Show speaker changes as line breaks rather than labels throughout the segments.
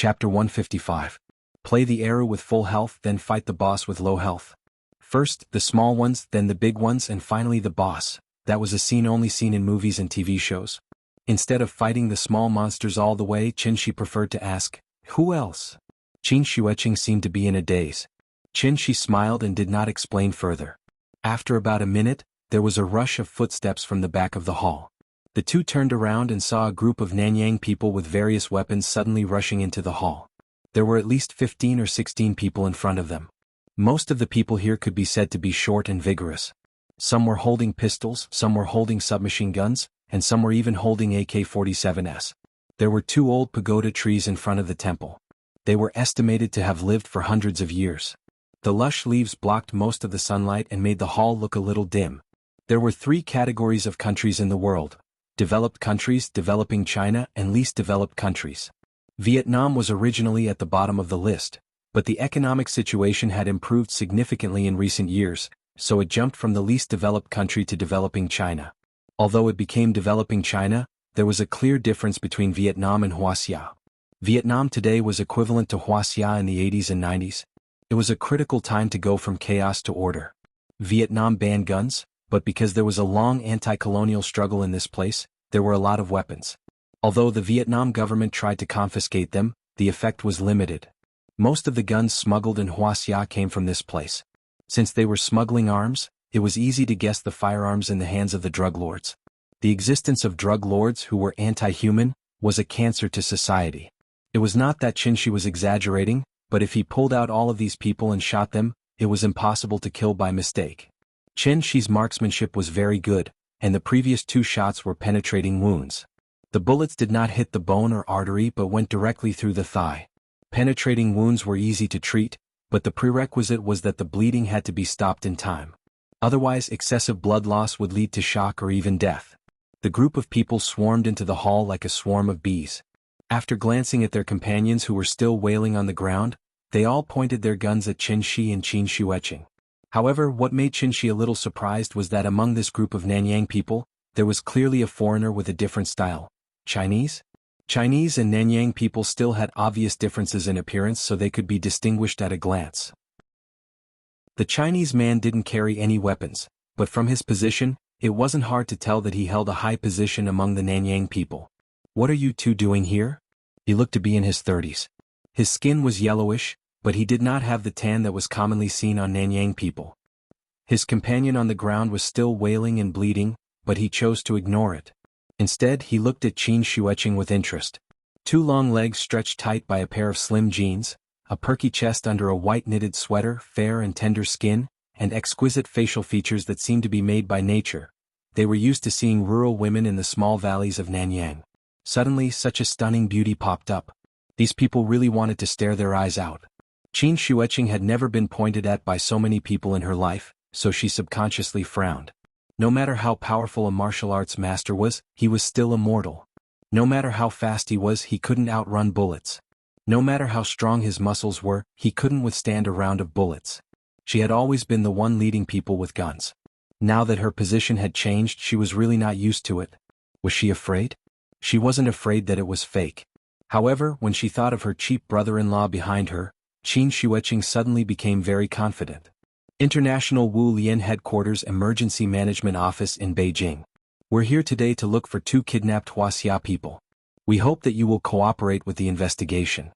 Chapter 155. Play the arrow with full health, then fight the boss with low health. First, the small ones, then the big ones, and finally the boss. That was a scene only seen in movies and TV shows. Instead of fighting the small monsters all the way, Qin Shi preferred to ask, "Who else?" Qin Xueqing seemed to be in a daze. Qin Shi smiled and did not explain further. After about a minute, there was a rush of footsteps from the back of the hall. The two turned around and saw a group of Nanyang people with various weapons suddenly rushing into the hall. There were at least 15 or 16 people in front of them. Most of the people here could be said to be short and vigorous. Some were holding pistols, some were holding submachine guns, and some were even holding AK-47s. There were two old pagoda trees in front of the temple. They were estimated to have lived for hundreds of years. The lush leaves blocked most of the sunlight and made the hall look a little dim. There were three categories of countries in the world: developed countries, developing China, and least developed countries. Vietnam was originally at the bottom of the list, but the economic situation had improved significantly in recent years, so it jumped from the least developed country to developing China. Although it became developing China, there was a clear difference between Vietnam and Wuxia. Vietnam today was equivalent to Wuxia in the 80s and 90s. It was a critical time to go from chaos to order. Vietnam banned guns, but because there was a long anti-colonial struggle in this place, there were a lot of weapons. Although the Vietnam government tried to confiscate them, the effect was limited. Most of the guns smuggled in Wuxia came from this place. Since they were smuggling arms, it was easy to guess the firearms in the hands of the drug lords. The existence of drug lords who were anti-human was a cancer to society. It was not that Qin Shi was exaggerating, but if he pulled out all of these people and shot them, it was impossible to kill by mistake. Qin Shi's marksmanship was very good, and the previous two shots were penetrating wounds. The bullets did not hit the bone or artery but went directly through the thigh. Penetrating wounds were easy to treat, but the prerequisite was that the bleeding had to be stopped in time. Otherwise, excessive blood loss would lead to shock or even death. The group of people swarmed into the hall like a swarm of bees. After glancing at their companions who were still wailing on the ground, they all pointed their guns at Qin Shi and Qin Xueqing. However, what made Qin Shi a little surprised was that among this group of Nanyang people, there was clearly a foreigner with a different style. Chinese? Chinese and Nanyang people still had obvious differences in appearance, so they could be distinguished at a glance. The Chinese man didn't carry any weapons, but from his position, it wasn't hard to tell that he held a high position among the Nanyang people. "What are you two doing here?" He looked to be in his 30s. His skin was yellowish, but he did not have the tan that was commonly seen on Nanyang people. His companion on the ground was still wailing and bleeding, but he chose to ignore it. Instead, he looked at Qin Xueqing with interest. Two long legs stretched tight by a pair of slim jeans, a perky chest under a white knitted sweater, fair and tender skin, and exquisite facial features that seemed to be made by nature. They were used to seeing rural women in the small valleys of Nanyang. Suddenly, such a stunning beauty popped up. These people really wanted to stare their eyes out. Qin Xueqing had never been pointed at by so many people in her life, so she subconsciously frowned. No matter how powerful a martial arts master was, he was still immortal. No matter how fast he was, he couldn't outrun bullets. No matter how strong his muscles were, he couldn't withstand a round of bullets. She had always been the one leading people with guns. Now that her position had changed, she was really not used to it. Was she afraid? She wasn't afraid that it was fake. However, when she thought of her cheap brother-in-law behind her, Qin Xueqing suddenly became very confident. International Wu Lian Headquarters Emergency Management Office in Beijing. We're here today to look for two kidnapped Wuxia people. We hope that you will cooperate with the investigation.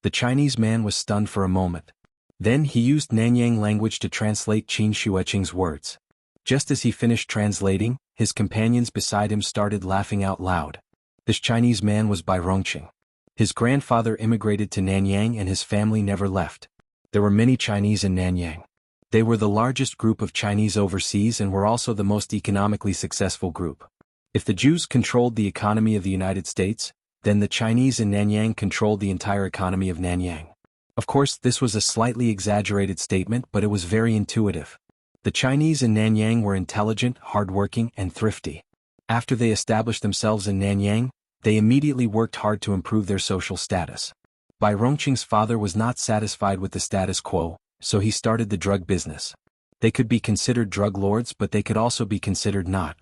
The Chinese man was stunned for a moment. Then he used Nanyang language to translate Qin Xueqing's words. Just as he finished translating, his companions beside him started laughing out loud. This Chinese man was Bai Rongqing. His grandfather immigrated to Nanyang and his family never left. There were many Chinese in Nanyang. They were the largest group of Chinese overseas and were also the most economically successful group. If the Jews controlled the economy of the United States, then the Chinese in Nanyang controlled the entire economy of Nanyang. Of course, this was a slightly exaggerated statement, but it was very intuitive. The Chinese in Nanyang were intelligent, hardworking, and thrifty. After they established themselves in Nanyang, they immediately worked hard to improve their social status. Bai Rongqing's father was not satisfied with the status quo, so he started the drug business. They could be considered drug lords, but they could also be considered not.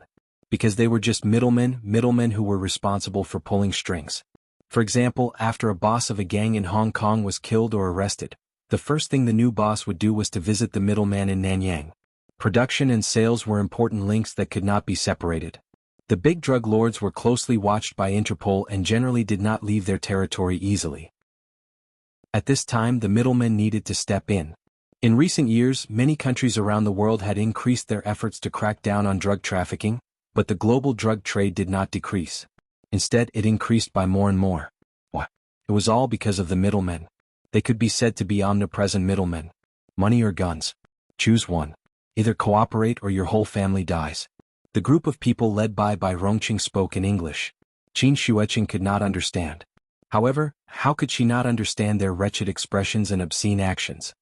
Because they were just middlemen who were responsible for pulling strings. For example, after a boss of a gang in Hong Kong was killed or arrested, the first thing the new boss would do was to visit the middleman in Nanyang. Production and sales were important links that could not be separated. The big drug lords were closely watched by Interpol and generally did not leave their territory easily. At this time, the middlemen needed to step in. In recent years, many countries around the world had increased their efforts to crack down on drug trafficking, but the global drug trade did not decrease. Instead, it increased by more and more. It was all because of the middlemen. They could be said to be omnipresent middlemen. Money or guns? Choose one. Either cooperate or your whole family dies. The group of people led by Rongqing spoke in English. Qin Shuiqing could not understand. However, how could she not understand their wretched expressions and obscene actions?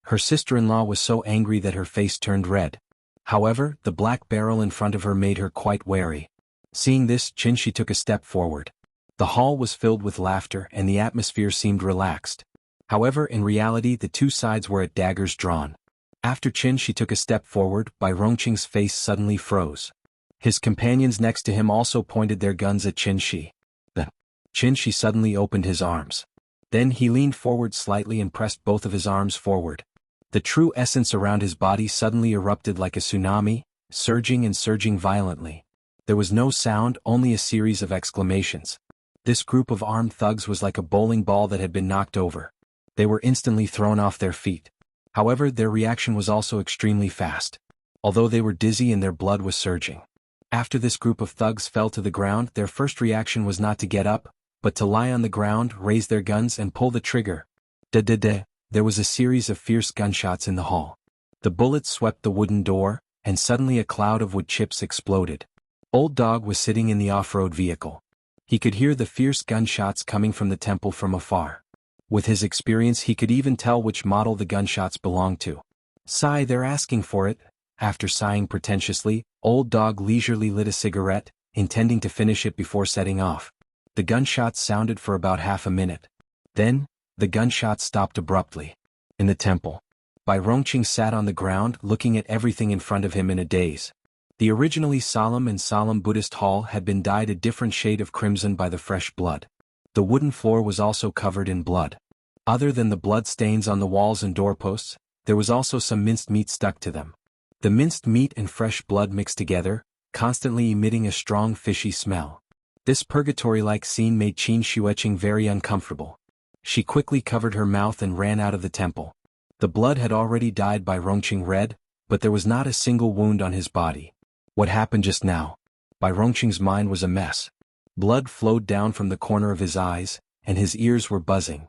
Her sister-in-law was so angry that her face turned red. However, the black barrel in front of her made her quite wary. Seeing this, Qin Shi took a step forward. The hall was filled with laughter and the atmosphere seemed relaxed. However, in reality the two sides were at daggers drawn. After Qin Shi took a step forward, Rongqing's face suddenly froze. His companions next to him also pointed their guns at Qin Shi. Then, Qin Shi suddenly opened his arms. Then he leaned forward slightly and pressed both of his arms forward. The true essence around his body suddenly erupted like a tsunami, surging and surging violently. There was no sound, only a series of exclamations. This group of armed thugs was like a bowling ball that had been knocked over. They were instantly thrown off their feet. However, their reaction was also extremely fast. Although they were dizzy and their blood was surging. After this group of thugs fell to the ground, their first reaction was not to get up, but to lie on the ground, raise their guns and pull the trigger. There was a series of fierce gunshots in the hall. The bullets swept the wooden door, and suddenly a cloud of wood chips exploded. Old Dog was sitting in the off-road vehicle. He could hear the fierce gunshots coming from the temple from afar. With his experience he could even tell which model the gunshots belonged to. Sigh, they're asking for it. After sighing pretentiously, Old Dog leisurely lit a cigarette, intending to finish it before setting off. The gunshots sounded for about half a minute. Then, the gunshots stopped abruptly. In the temple, Rongqing sat on the ground looking at everything in front of him in a daze. The originally solemn Buddhist hall had been dyed a different shade of crimson by the fresh blood. The wooden floor was also covered in blood. Other than the blood stains on the walls and doorposts, there was also some minced meat stuck to them. The minced meat and fresh blood mixed together, constantly emitting a strong fishy smell. This purgatory-like scene made Qin Shuiqing very uncomfortable. She quickly covered her mouth and ran out of the temple. The blood had already dyed Rongqing red, but there was not a single wound on his body. What happened just now? Rongqing's mind was a mess. Blood flowed down from the corner of his eyes, and his ears were buzzing.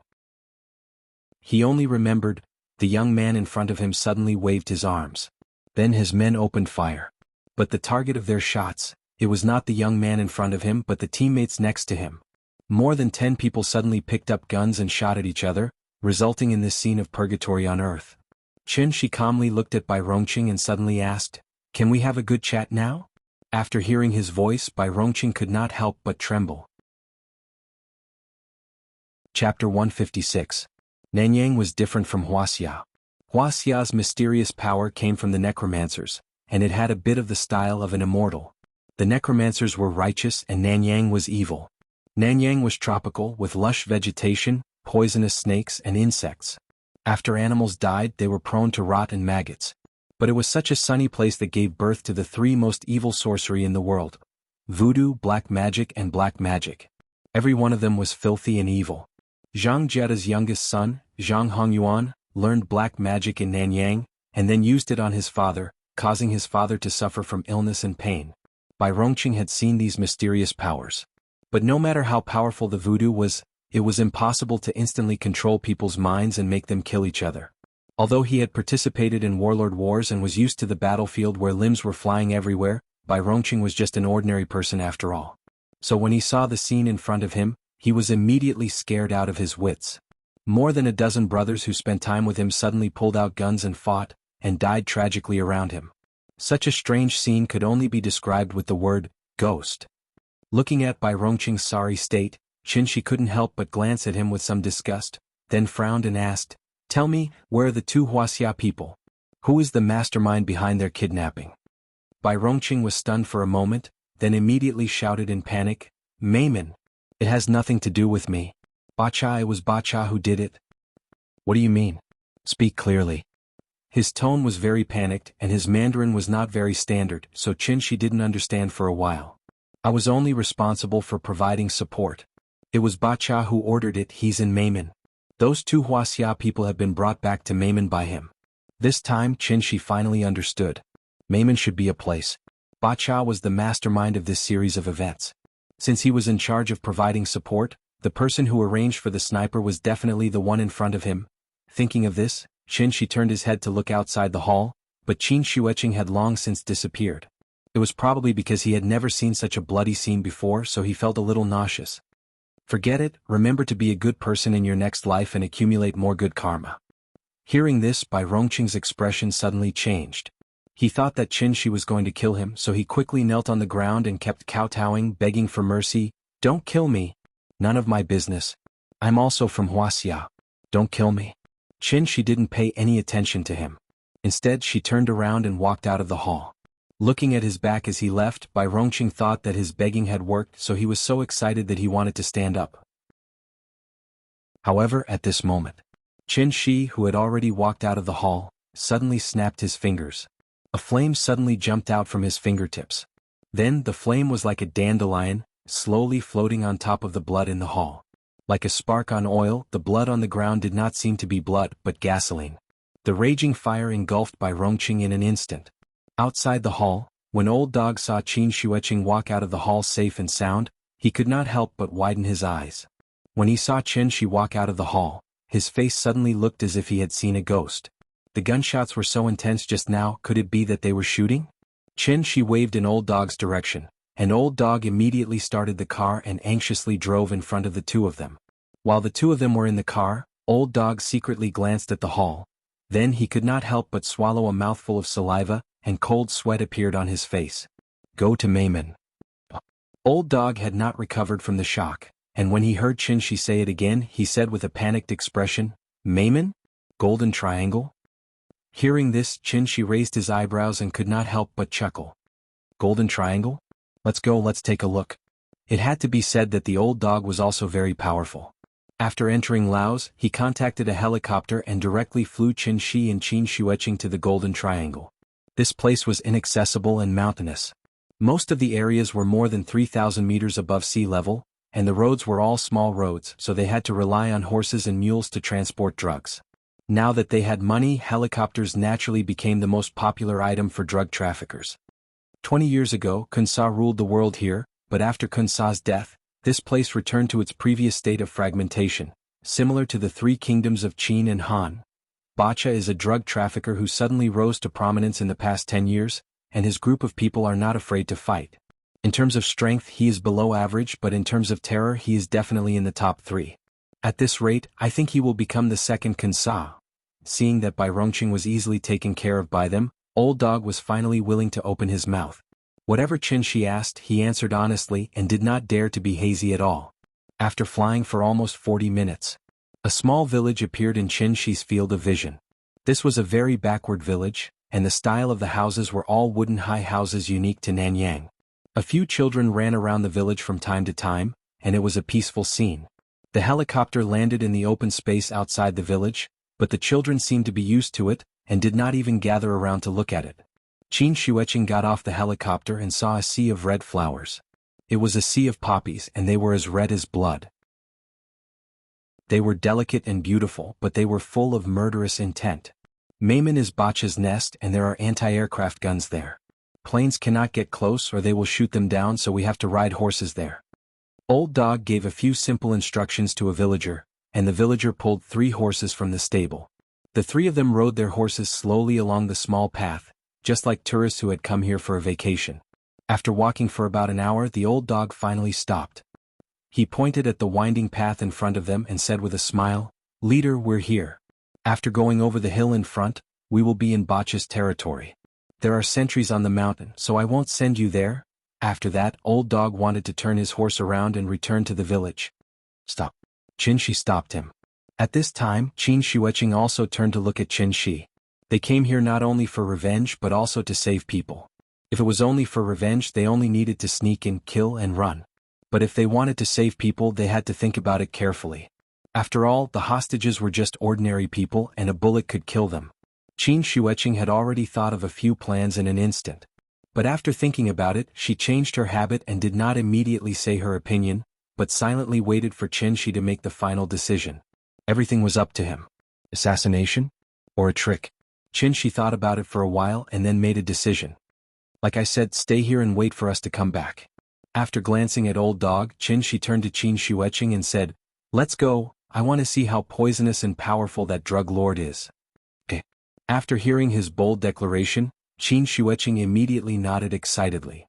He only remembered, the young man in front of him suddenly waved his arms. Then his men opened fire. But the target of their shots, it was not the young man in front of him but the teammates next to him. More than 10 people suddenly picked up guns and shot at each other, resulting in this scene of purgatory on earth. Qin Shi calmly looked at Rongqing and suddenly asked, "Can we have a good chat now?" After hearing his voice, Rongqing could not help but tremble. Chapter 156. Nanyang was different from Wuxia. Wuxia's mysterious power came from the necromancers, and it had a bit of the style of an immortal. The necromancers were righteous and Nanyang was evil. Nanyang was tropical, with lush vegetation, poisonous snakes and insects. After animals died they were prone to rot and maggots. But it was such a sunny place that gave birth to the 3 most evil sorcery in the world: voodoo, black magic and black magic. Every one of them was filthy and evil. Zhang Jieta's youngest son, Zhang Hongyuan, learned black magic in Nanyang, and then used it on his father, causing his father to suffer from illness and pain. Rongqing had seen these mysterious powers. But no matter how powerful the voodoo was, it was impossible to instantly control people's minds and make them kill each other. Although he had participated in warlord wars and was used to the battlefield where limbs were flying everywhere, Rongqing was just an ordinary person after all. So when he saw the scene in front of him, he was immediately scared out of his wits. More than a dozen brothers who spent time with him suddenly pulled out guns and fought, and died tragically around him. Such a strange scene could only be described with the word, ghost. Looking at Rongqing's sorry state, Qin Shi couldn't help but glance at him with some disgust, then frowned and asked, "Tell me, where are the 2 Wuxia people? Who is the mastermind behind their kidnapping?" Rongqing was stunned for a moment, then immediately shouted in panic, "Mayman! It has nothing to do with me. Bacha, it was Bacha who did it. What do you mean? Speak clearly. His tone was very panicked and his Mandarin was not very standard, so Qinshi didn't understand for a while. I was only responsible for providing support. It was Bacha who ordered it. He's in Meimen. Those two Wuxia people have been brought back to Meimen by him. This time Qinshi finally understood. Meimen should be a place. Bacha was the mastermind of this series of events. Since he was in charge of providing support, the person who arranged for the sniper was definitely the one in front of him. Thinking of this, Qinshi turned his head to look outside the hall, but Qin Shueqing had long since disappeared. It was probably because he had never seen such a bloody scene before, so he felt a little nauseous. Forget it, remember to be a good person in your next life and accumulate more good karma. Hearing this, Bai Rongqing's expression suddenly changed. He thought that Qinshi was going to kill him, so he quickly knelt on the ground and kept kowtowing, begging for mercy. Don't kill me. None of my business. I'm also from Wuxia. Don't kill me. Qinshi didn't pay any attention to him. Instead, she turned around and walked out of the hall. Looking at his back as he left, Bai Rongqing thought that his begging had worked, so he was so excited that he wanted to stand up. However, at this moment, Qinshi, who had already walked out of the hall, suddenly snapped his fingers. A flame suddenly jumped out from his fingertips. Then, the flame was like a dandelion, slowly floating on top of the blood in the hall. Like a spark on oil, the blood on the ground did not seem to be blood, but gasoline. The raging fire engulfed Bai Rongqing in an instant. Outside the hall, when Old Dog saw Qin Shueqing walk out of the hall safe and sound, he could not help but widen his eyes. When he saw Qinshi walk out of the hall, his face suddenly looked as if he had seen a ghost. The gunshots were so intense just now, could it be that they were shooting? Qinshi waved in Old Dog's direction, and Old Dog immediately started the car and anxiously drove in front of the two of them. While the two of them were in the car, Old Dog secretly glanced at the hall. Then he could not help but swallow a mouthful of saliva, and cold sweat appeared on his face. Go to Meimen. Old Dog had not recovered from the shock, and when he heard Qinshi say it again, he said with a panicked expression, Meimen? Golden Triangle? Hearing this, Qinshi raised his eyebrows and could not help but chuckle. Golden Triangle? Let's go, let's take a look. It had to be said that the Old Dog was also very powerful. After entering Laos, he contacted a helicopter and directly flew Qinshi and Qin Shueqing to the Golden Triangle. This place was inaccessible and mountainous. Most of the areas were more than 3,000 meters above sea level, and the roads were all small roads, so they had to rely on horses and mules to transport drugs. Now that they had money, helicopters naturally became the most popular item for drug traffickers. 20 years ago, Kun Sa ruled the world here, but after Kun Sa's death, this place returned to its previous state of fragmentation, similar to the three kingdoms of Qin and Han. Bacha is a drug trafficker who suddenly rose to prominence in the past 10 years, and his group of people are not afraid to fight. In terms of strength, he is below average, but in terms of terror, he is definitely in the top 3. At this rate, I think he will become the second Kun Sa. Seeing that Bai Rongqing was easily taken care of by them, Old Dog was finally willing to open his mouth. Whatever Qinshi asked, he answered honestly and did not dare to be hazy at all. After flying for almost 40 minutes, a small village appeared in Qinshi's field of vision. This was a very backward village, and the style of the houses were all wooden high houses unique to Nanyang. A few children ran around the village from time to time, and it was a peaceful scene. The helicopter landed in the open space outside the village, but the children seemed to be used to it, and did not even gather around to look at it. Qin Shueqing got off the helicopter and saw a sea of red flowers. It was a sea of poppies, and they were as red as blood. They were delicate and beautiful, but they were full of murderous intent. Meimen is Bacha's nest, and there are anti-aircraft guns there. Planes cannot get close or they will shoot them down, so we have to ride horses there. Old Dog gave a few simple instructions to a villager, and the villager pulled 3 horses from the stable. The 3 of them rode their horses slowly along the small path, just like tourists who had come here for a vacation. After walking for about an hour, the Old Dog finally stopped. He pointed at the winding path in front of them and said with a smile, "Leader, we're here. After going over the hill in front, we will be in Bacha's territory. There are sentries on the mountain, so I won't send you there." After that, Old Dog wanted to turn his horse around and return to the village. Stop. Qinshi stopped him. At this time, Qin Shueqing also turned to look at Qinshi. They came here not only for revenge but also to save people. If it was only for revenge, they only needed to sneak in, kill and run. But if they wanted to save people, they had to think about it carefully. After all, the hostages were just ordinary people and a bullet could kill them. Qin Shueqing had already thought of a few plans in an instant. But after thinking about it, she changed her habit and did not immediately say her opinion, but silently waited for Qin Shi to make the final decision. Everything was up to him. Assassination? Or a trick? Qin Shi thought about it for a while and then made a decision. Like I said, stay here and wait for us to come back. After glancing at Old Dog, Qin Shi turned to Qin Shueqing and said, "Let's go, I want to see how poisonous and powerful that drug lord is." After hearing his bold declaration, Qin Shueqing immediately nodded excitedly.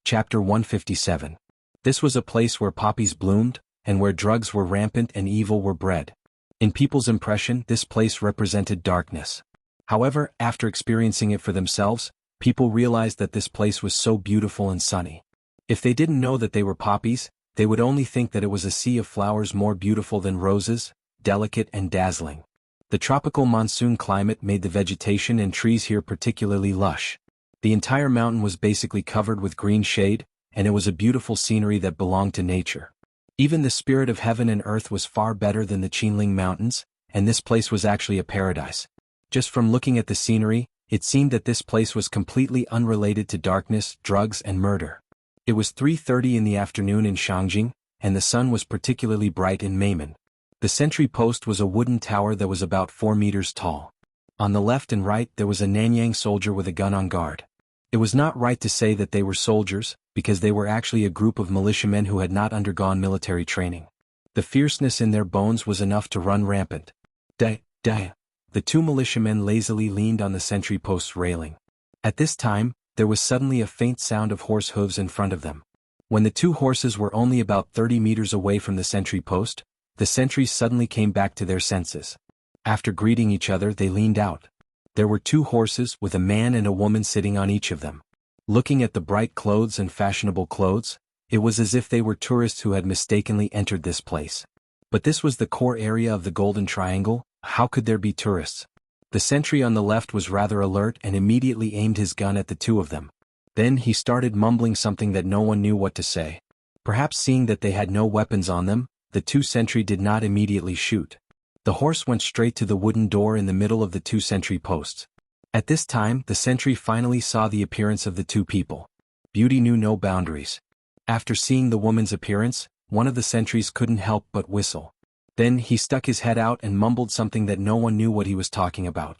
Chapter 157. This was a place where poppies bloomed, and where drugs were rampant and evil were bred. In people's impression, this place represented darkness. However, after experiencing it for themselves, people realized that this place was so beautiful and sunny. If they didn't know that they were poppies, they would only think that it was a sea of flowers more beautiful than roses, delicate and dazzling. The tropical monsoon climate made the vegetation and trees here particularly lush. The entire mountain was basically covered with green shade, and it was a beautiful scenery that belonged to nature. Even the spirit of heaven and earth was far better than the Qinling Mountains, and this place was actually a paradise. Just from looking at the scenery, it seemed that this place was completely unrelated to darkness, drugs and murder. It was 3:30 in the afternoon in Shangjing, and the sun was particularly bright in Meimen. The sentry post was a wooden tower that was about 4 meters tall. On the left and right there was a Nanyang soldier with a gun on guard. It was not right to say that they were soldiers, because they were actually a group of militiamen who had not undergone military training. The fierceness in their bones was enough to run rampant. The two militiamen lazily leaned on the sentry post's railing. At this time, there was suddenly a faint sound of horse hooves in front of them. When the two horses were only about 30 meters away from the sentry post, the sentries suddenly came back to their senses. After greeting each other, they leaned out. There were 2 horses with a man and a woman sitting on each of them. Looking at the bright clothes and fashionable clothes, it was as if they were tourists who had mistakenly entered this place. But this was the core area of the Golden Triangle, how could there be tourists? The sentry on the left was rather alert and immediately aimed his gun at the 2 of them. Then he started mumbling something that no one knew what to say. Perhaps seeing that they had no weapons on them, the 2 sentry did not immediately shoot. The horse went straight to the wooden door in the middle of the 2 sentry posts. At this time, the sentry finally saw the appearance of the 2 people. Beauty knew no boundaries. After seeing the woman's appearance, one of the sentries couldn't help but whistle. Then he stuck his head out and mumbled something that no one knew what he was talking about.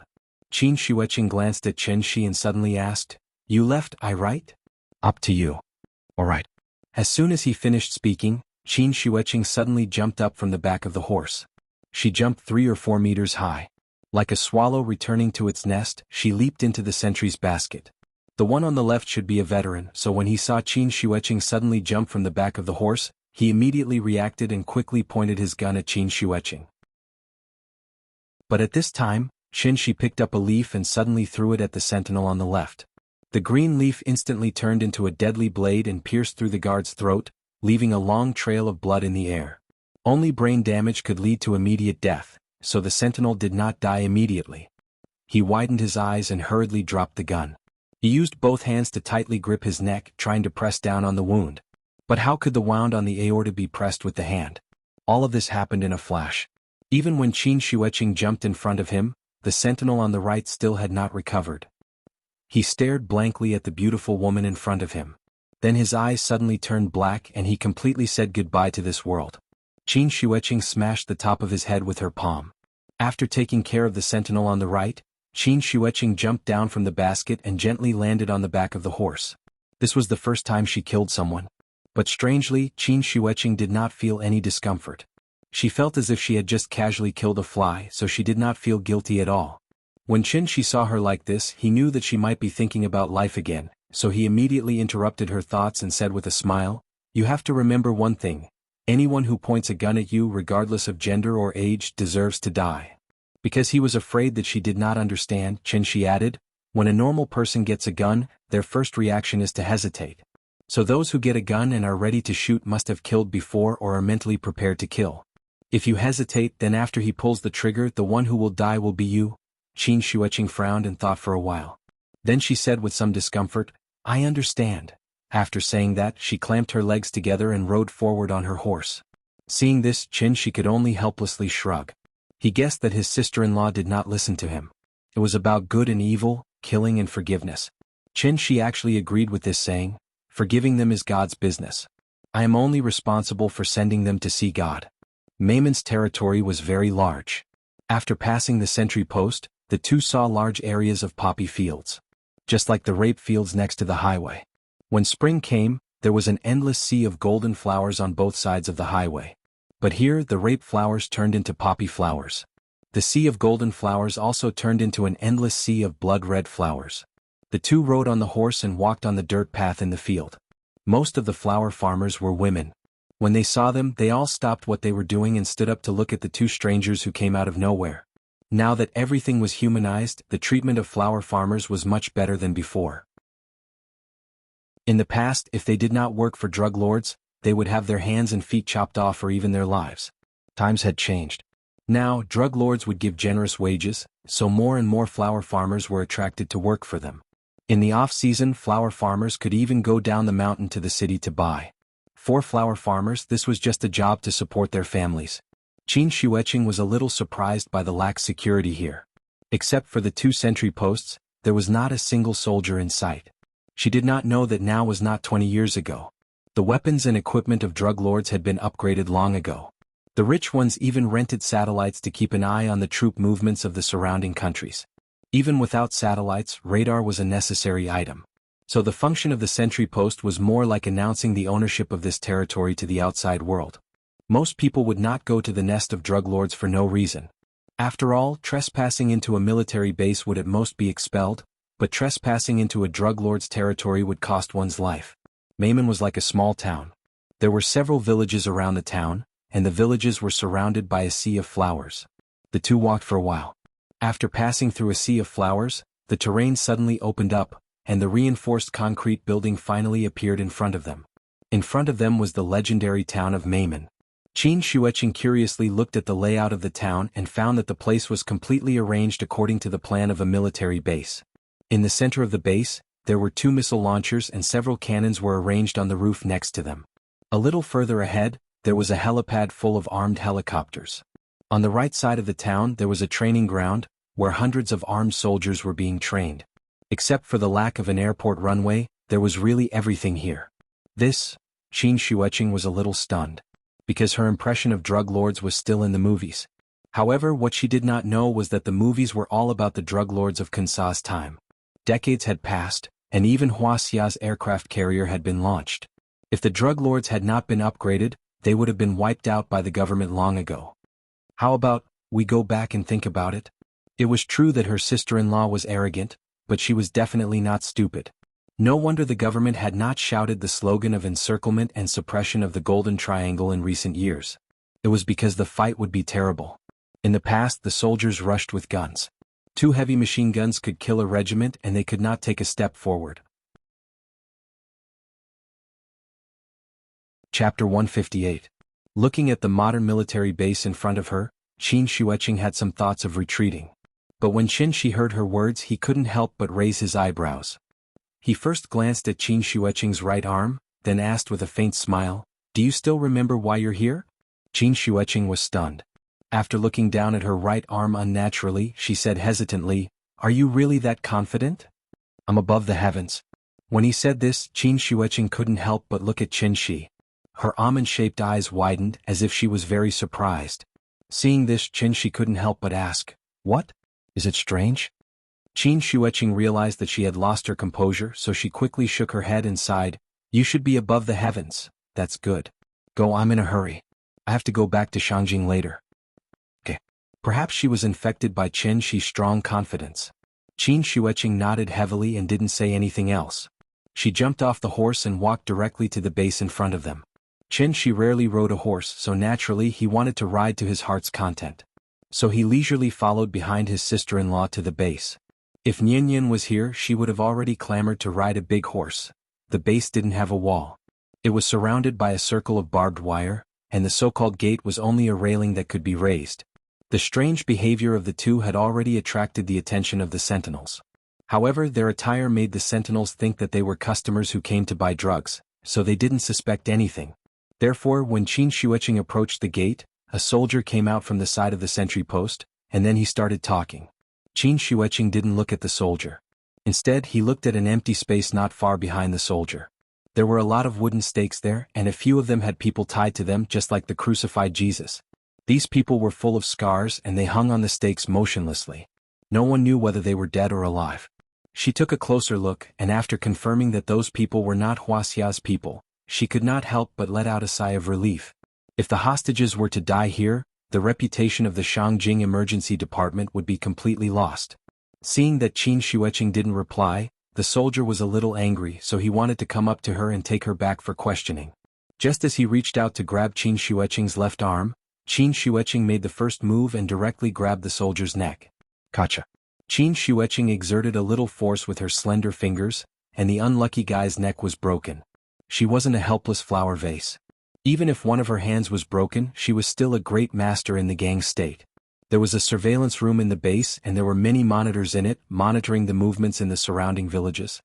Qin Shueqing glanced at Qin Shi and suddenly asked, "You left, I right?" "Up to you." "All right." As soon as he finished speaking, Qin Shueqing suddenly jumped up from the back of the horse. She jumped 3 or 4 meters high. Like a swallow returning to its nest, she leaped into the sentry's basket. The one on the left should be a veteran, so when he saw Qin Shueqing suddenly jump from the back of the horse, he immediately reacted and quickly pointed his gun at Qin Shueqing. But at this time, Qin Shi picked up a leaf and suddenly threw it at the sentinel on the left. The green leaf instantly turned into a deadly blade and pierced through the guard's throat, leaving a long trail of blood in the air. Only brain damage could lead to immediate death, so the sentinel did not die immediately. He widened his eyes and hurriedly dropped the gun. He used both hands to tightly grip his neck, trying to press down on the wound. But how could the wound on the aorta be pressed with the hand? All of this happened in a flash. Even when Qin Shueqing jumped in front of him, the sentinel on the right still had not recovered. He stared blankly at the beautiful woman in front of him. Then his eyes suddenly turned black and he completely said goodbye to this world. Qin Shueqing smashed the top of his head with her palm. After taking care of the sentinel on the right, Qin Shueqing jumped down from the basket and gently landed on the back of the horse. This was the first time she killed someone. But strangely, Qin Shueqing did not feel any discomfort. She felt as if she had just casually killed a fly, so she did not feel guilty at all. When Qin Shi saw her like this, he knew that she might be thinking about life again, so he immediately interrupted her thoughts and said with a smile, "You have to remember one thing. Anyone who points a gun at you regardless of gender or age deserves to die." Because he was afraid that she did not understand, Qin Shi added, "When a normal person gets a gun, their first reaction is to hesitate. So those who get a gun and are ready to shoot must have killed before or are mentally prepared to kill. If you hesitate, then after he pulls the trigger, the one who will die will be you." Qin Shueqing frowned and thought for a while. Then she said with some discomfort, "I understand. After saying that, she clamped her legs together and rode forward on her horse. Seeing this, Qin could only helplessly shrug. He guessed that his sister-in-law did not listen to him. It was about good and evil, killing and forgiveness. Qin actually agreed with this, saying, "Forgiving them is God's business. I am only responsible for sending them to see God." Maymon's territory was very large. After passing the sentry post, the two saw large areas of poppy fields, just like the rape fields next to the highway. When spring came, there was an endless sea of golden flowers on both sides of the highway. But here, the rape flowers turned into poppy flowers. The sea of golden flowers also turned into an endless sea of blood-red flowers. The two rode on the horse and walked on the dirt path in the field. Most of the flower farmers were women. When they saw them, they all stopped what they were doing and stood up to look at the two strangers who came out of nowhere. Now that everything was humanized, the treatment of flower farmers was much better than before. In the past, if they did not work for drug lords, they would have their hands and feet chopped off or even their lives. Times had changed. Now, drug lords would give generous wages, so more and more flower farmers were attracted to work for them. In the off-season, flower farmers could even go down the mountain to the city to buy. For flower farmers, this was just a job to support their families. Qin Xueqing was a little surprised by the lax security here. Except for the two sentry posts, there was not a single soldier in sight. She did not know that now was not 20 years ago. The weapons and equipment of drug lords had been upgraded long ago. The rich ones even rented satellites to keep an eye on the troop movements of the surrounding countries. Even without satellites, radar was a necessary item. So the function of the sentry post was more like announcing the ownership of this territory to the outside world. Most people would not go to the nest of drug lords for no reason. After all, trespassing into a military base would at most be expelled, but trespassing into a drug lord's territory would cost one's life. Maymon was like a small town. There were several villages around the town, and the villages were surrounded by a sea of flowers. The two walked for a while. After passing through a sea of flowers, the terrain suddenly opened up, and the reinforced concrete building finally appeared in front of them. In front of them was the legendary town of Maymon. Qin Xueqing curiously looked at the layout of the town and found that the place was completely arranged according to the plan of a military base. In the center of the base, there were two missile launchers and several cannons were arranged on the roof next to them. A little further ahead, there was a helipad full of armed helicopters. On the right side of the town there was a training ground, where hundreds of armed soldiers were being trained. Except for the lack of an airport runway, there was really everything here. Qin Xueqing was a little stunned, because her impression of drug lords was still in the movies. However, what she did not know was that the movies were all about the drug lords of Kansa's time. Decades had passed, and even Huaxia's aircraft carrier had been launched. If the drug lords had not been upgraded, they would have been wiped out by the government long ago. How about, we go back and think about it? It was true that her sister-in-law was arrogant, but she was definitely not stupid. No wonder the government had not shouted the slogan of encirclement and suppression of the Golden Triangle in recent years. It was because the fight would be terrible. In the past, the soldiers rushed with guns. 2 heavy machine guns could kill a regiment and they could not take a step forward. Chapter 158. Looking at the modern military base in front of her, Qin Xueqing had some thoughts of retreating. But when Qin heard her words, he couldn't help but raise his eyebrows. He first glanced at Qin Xueqing's right arm, then asked with a faint smile, "Do you still remember why you're here?" Qin Xueqing was stunned. After looking down at her right arm unnaturally, she said hesitantly, "Are you really that confident?" "I'm above the heavens." When he said this, Qin Xueqing couldn't help but look at Qin. Her almond-shaped eyes widened as if she was very surprised. Seeing this, Qin couldn't help but ask, "What? Is it strange?" Qin Xueqing realized that she had lost her composure, so she quickly shook her head and sighed, "You should be above the heavens, that's good. Go, I'm in a hurry. I have to go back to Shangjing later." Okay. Perhaps she was infected by Qin's strong confidence. Qin Xueqing nodded heavily and didn't say anything else. She jumped off the horse and walked directly to the base in front of them. Qin rarely rode a horse, so naturally he wanted to ride to his heart's content. So he leisurely followed behind his sister-in-law to the base. If Nian was here, she would have already clamored to ride a big horse. The base didn't have a wall. It was surrounded by a circle of barbed wire, and the so-called gate was only a railing that could be raised. The strange behavior of the two had already attracted the attention of the sentinels. However, their attire made the sentinels think that they were customers who came to buy drugs, so they didn't suspect anything. Therefore, when Qin Shuiqing approached the gate, a soldier came out from the side of the sentry post, and then he started talking. Qin Shuiqing didn't look at the soldier. Instead, he looked at an empty space not far behind the soldier. There were a lot of wooden stakes there, and a few of them had people tied to them just like the crucified Jesus. These people were full of scars and they hung on the stakes motionlessly. No one knew whether they were dead or alive. She took a closer look, and after confirming that those people were not Wuxia's people, she could not help but let out a sigh of relief. If the hostages were to die here, the reputation of the Shangjing Emergency Department would be completely lost. Seeing that Qin Shuiqing didn't reply, the soldier was a little angry, so he wanted to come up to her and take her back for questioning. Just as he reached out to grab Qin Shuiqing's left arm, Qin Shuiqing made the first move and directly grabbed the soldier's neck. Gotcha. Qin Shuiqing exerted a little force with her slender fingers, and the unlucky guy's neck was broken. She wasn't a helpless flower vase. Even if one of her hands was broken, she was still a great master in the gang state. There was a surveillance room in the base and there were many monitors in it, monitoring the movements in the surrounding villages.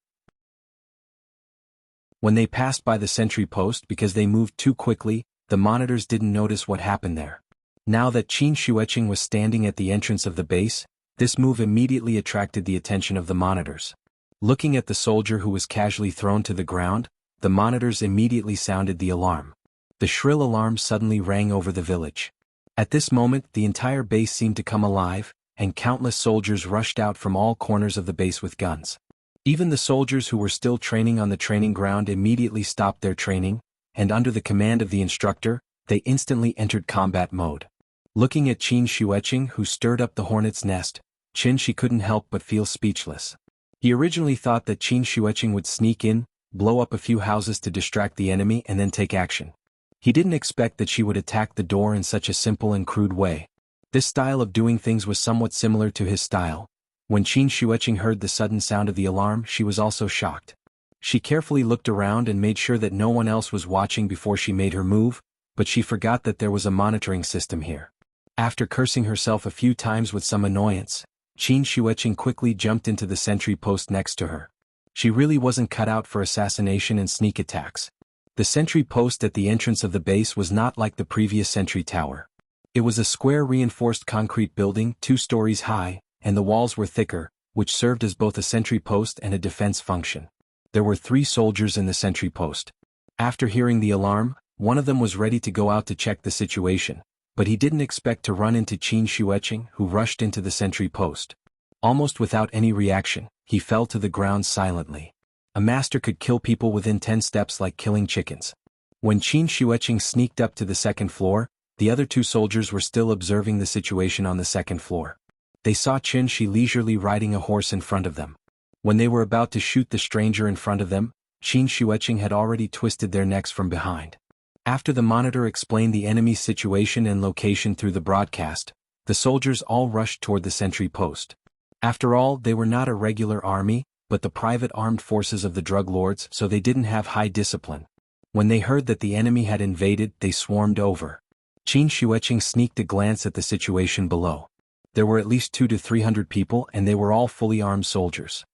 When they passed by the sentry post because they moved too quickly, the monitors didn't notice what happened there. Now that Qin Shuiqing was standing at the entrance of the base, this move immediately attracted the attention of the monitors. Looking at the soldier who was casually thrown to the ground, the monitors immediately sounded the alarm. The shrill alarm suddenly rang over the village. At this moment, the entire base seemed to come alive, and countless soldiers rushed out from all corners of the base with guns. Even the soldiers who were still training on the training ground immediately stopped their training, and under the command of the instructor, they instantly entered combat mode. Looking at Qin Shuiqing, who stirred up the hornet's nest, she couldn't help but feel speechless. He originally thought that Qin Shuiqing would sneak in, blow up a few houses to distract the enemy and then take action. He didn't expect that she would attack the door in such a simple and crude way. This style of doing things was somewhat similar to his style. When Qin Shuiqing heard the sudden sound of the alarm, she was also shocked. She carefully looked around and made sure that no one else was watching before she made her move, but she forgot that there was a monitoring system here. After cursing herself a few times with some annoyance, Qin Shuiqing quickly jumped into the sentry post next to her. She really wasn't cut out for assassination and sneak attacks. The sentry post at the entrance of the base was not like the previous sentry tower. It was a square reinforced concrete building 2 stories high, and the walls were thicker, which served as both a sentry post and a defense function. There were 3 soldiers in the sentry post. After hearing the alarm, one of them was ready to go out to check the situation, but he didn't expect to run into Qin Shuiqing, who rushed into the sentry post. Almost without any reaction, he fell to the ground silently. A master could kill people within 10 steps like killing chickens. When Qin Shuiqing sneaked up to the second floor, the other 2 soldiers were still observing the situation on the second floor. They saw Qin Shi leisurely riding a horse in front of them. When they were about to shoot the stranger in front of them, Qin Shuiqing had already twisted their necks from behind. After the monitor explained the enemy's situation and location through the broadcast, the soldiers all rushed toward the sentry post. After all, they were not a regular army, but the private armed forces of the drug lords, so they didn't have high discipline. When they heard that the enemy had invaded, they swarmed over. Qin Shuiqing sneaked a glance at the situation below. There were at least 200 to 300 people and they were all fully armed soldiers.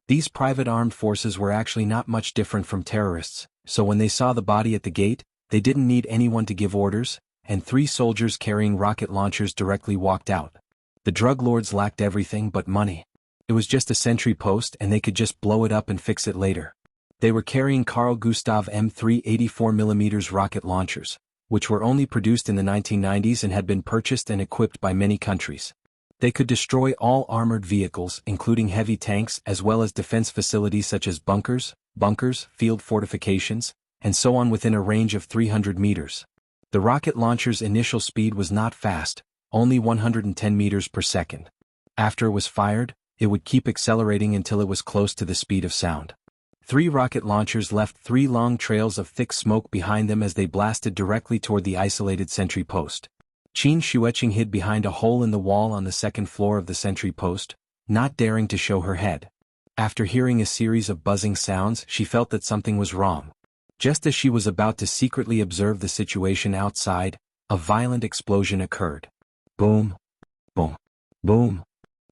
These private armed forces were actually not much different from terrorists, so when they saw the body at the gate, they didn't need anyone to give orders, and 3 soldiers carrying rocket launchers directly walked out. The drug lords lacked everything but money. It was just a sentry post and they could just blow it up and fix it later. They were carrying Carl Gustav M3 84mm rocket launchers, which were only produced in the 1990s and had been purchased and equipped by many countries. They could destroy all armored vehicles, including heavy tanks, as well as defense facilities such as bunkers, field fortifications, and so on within a range of 300 meters. The rocket launcher's initial speed was not fast, only 110 meters per second. After it was fired, it would keep accelerating until it was close to the speed of sound. 3 rocket launchers left 3 long trails of thick smoke behind them as they blasted directly toward the isolated sentry post. Qin Shuiqing hid behind a hole in the wall on the second floor of the sentry post, not daring to show her head. After hearing a series of buzzing sounds, she felt that something was wrong. Just as she was about to secretly observe the situation outside, a violent explosion occurred. Boom, boom, boom.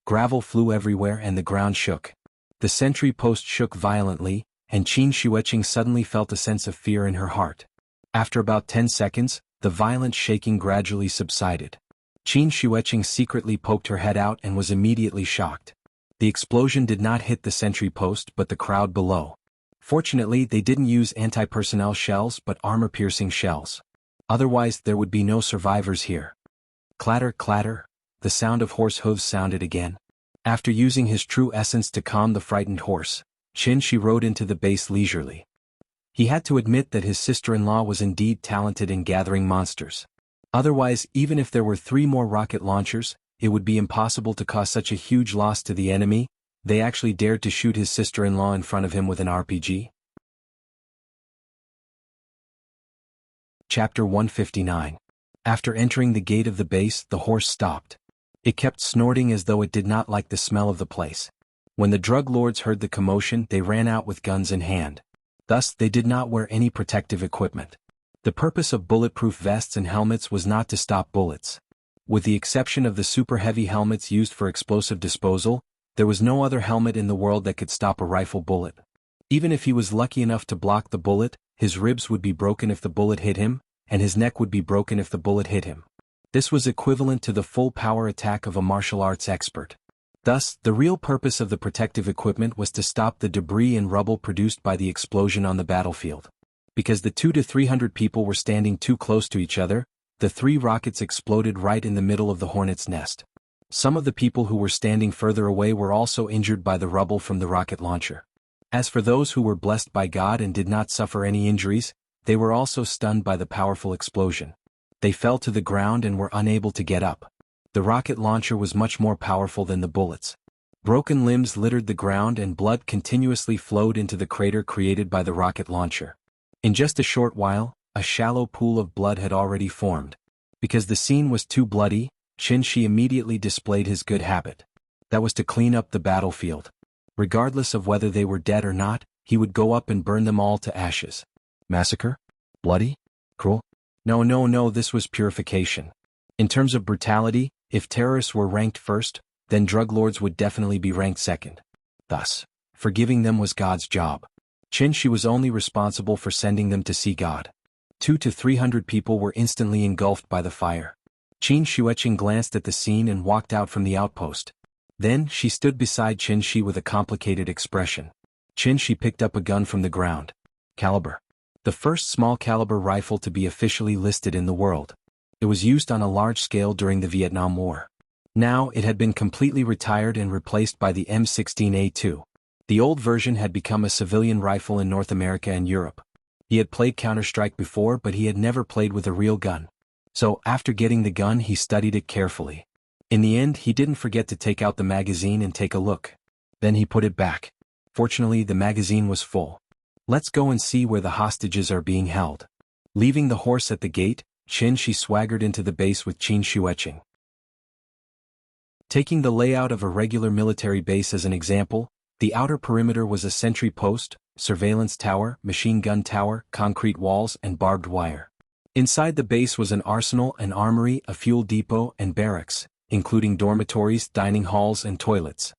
Gravel flew everywhere and the ground shook. The sentry post shook violently, and Qin Shuiqing suddenly felt a sense of fear in her heart. After about 10 seconds, the violent shaking gradually subsided. Qin Shuiqing secretly poked her head out and was immediately shocked. The explosion did not hit the sentry post but the crowd below. Fortunately, they didn't use anti-personnel shells but armor-piercing shells. Otherwise, there would be no survivors here. Clatter, clatter, the sound of horse hooves sounded again. After using his true essence to calm the frightened horse, Qin Shi rode into the base leisurely. He had to admit that his sister-in-law was indeed talented in gathering monsters. Otherwise, even if there were 3 more rocket launchers, it would be impossible to cause such a huge loss to the enemy. They actually dared to shoot his sister-in-law in front of him with an RPG. Chapter 159. After entering the gate of the base, the horse stopped. It kept snorting as though it did not like the smell of the place. When the drug lords heard the commotion, they ran out with guns in hand. Thus, they did not wear any protective equipment. The purpose of bulletproof vests and helmets was not to stop bullets. With the exception of the super-heavy helmets used for explosive disposal, there was no other helmet in the world that could stop a rifle bullet. Even if he was lucky enough to block the bullet, his ribs would be broken if the bullet hit him, and his neck would be broken if the bullet hit him. This was equivalent to the full power attack of a martial arts expert. Thus, the real purpose of the protective equipment was to stop the debris and rubble produced by the explosion on the battlefield. Because the 200 to 300 people were standing too close to each other, the 3 rockets exploded right in the middle of the hornet's nest. Some of the people who were standing further away were also injured by the rubble from the rocket launcher. As for those who were blessed by God and did not suffer any injuries, they were also stunned by the powerful explosion. They fell to the ground and were unable to get up. The rocket launcher was much more powerful than the bullets. Broken limbs littered the ground and blood continuously flowed into the crater created by the rocket launcher. In just a short while, a shallow pool of blood had already formed. Because the scene was too bloody, Qin Shi immediately displayed his good habit. That was to clean up the battlefield. Regardless of whether they were dead or not, he would go up and burn them all to ashes. Massacre? Bloody? Cruel? No, this was purification. In terms of brutality, if terrorists were ranked first, then drug lords would definitely be ranked second. Thus, forgiving them was God's job. Qin Shi was only responsible for sending them to see God. 200 to 300 people were instantly engulfed by the fire. Qin Shuiqing glanced at the scene and walked out from the outpost. Then, she stood beside Qin Shi with a complicated expression. Qin Shi picked up a gun from the ground. Caliber. The first small-caliber rifle to be officially listed in the world. It was used on a large scale during the Vietnam War. Now, it had been completely retired and replaced by the M16A2. The old version had become a civilian rifle in North America and Europe. He had played Counter-Strike before, but he had never played with a real gun. So, after getting the gun, he studied it carefully. In the end, he didn't forget to take out the magazine and take a look. Then he put it back. Fortunately, the magazine was full. Let's go and see where the hostages are being held. Leaving the horse at the gate, Qin Shi swaggered into the base with Qin Shuiqing. Taking the layout of a regular military base as an example, the outer perimeter was a sentry post, surveillance tower, machine gun tower, concrete walls, and barbed wire. Inside the base was an arsenal, an armory, a fuel depot, and barracks, including dormitories, dining halls, and toilets.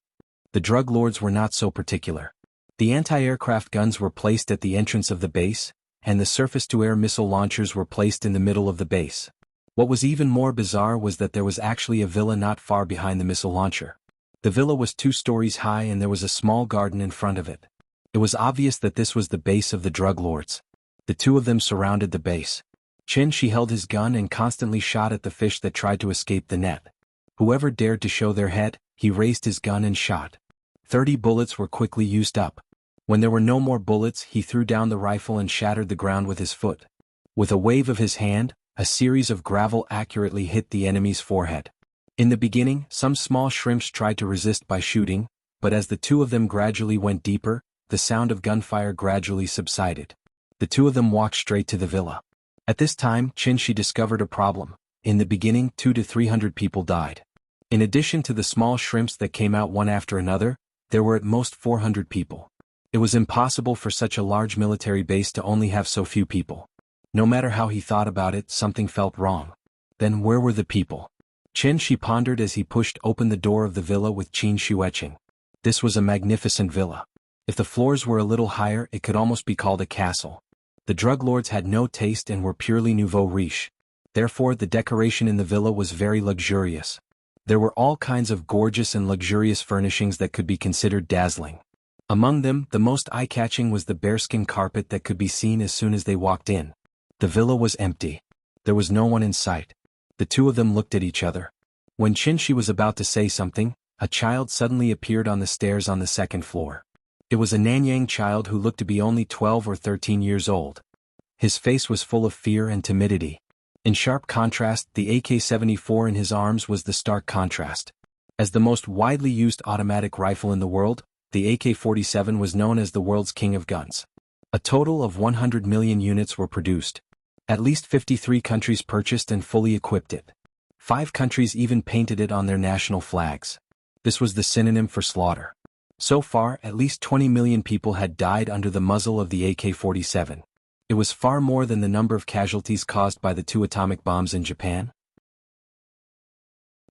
The drug lords were not so particular. The anti-aircraft guns were placed at the entrance of the base, and the surface-to-air missile launchers were placed in the middle of the base. What was even more bizarre was that there was actually a villa not far behind the missile launcher. The villa was 2 stories high and there was a small garden in front of it. It was obvious that this was the base of the drug lords. The 2 of them surrounded the base. Qin Shi held his gun and constantly shot at the fish that tried to escape the net. Whoever dared to show their head, he raised his gun and shot. 30 bullets were quickly used up. When there were no more bullets, he threw down the rifle and shattered the ground with his foot. With a wave of his hand, a series of gravel accurately hit the enemy's forehead. In the beginning, some small shrimps tried to resist by shooting, but as the 2 of them gradually went deeper, the sound of gunfire gradually subsided. The 2 of them walked straight to the villa. At this time, Qin Shi discovered a problem. In the beginning, 200 to 300 people died. In addition to the small shrimps that came out one after another, there were at most 400 people. It was impossible for such a large military base to only have so few people. No matter how he thought about it, something felt wrong. Then where were the people? Qin Shi pondered as he pushed open the door of the villa with Qin Shueqing. This was a magnificent villa. If the floors were a little higher, it could almost be called a castle. The drug lords had no taste and were purely nouveau riche. Therefore, the decoration in the villa was very luxurious. There were all kinds of gorgeous and luxurious furnishings that could be considered dazzling. Among them, the most eye-catching was the bearskin carpet that could be seen as soon as they walked in. The villa was empty. There was no one in sight. The two of them looked at each other. When Qin Shi was about to say something, a child suddenly appeared on the stairs on the second floor. It was a Nanyang child who looked to be only 12 or 13 years old. His face was full of fear and timidity. In sharp contrast, the AK-74 in his arms was the stark contrast. As the most widely used automatic rifle in the world, the AK-47 was known as the world's king of guns. A total of 100 million units were produced. At least 53 countries purchased and fully equipped it. 5 countries even painted it on their national flags. This was the synonym for slaughter. So far, at least 20 million people had died under the muzzle of the AK-47. It was far more than the number of casualties caused by the 2 atomic bombs in Japan.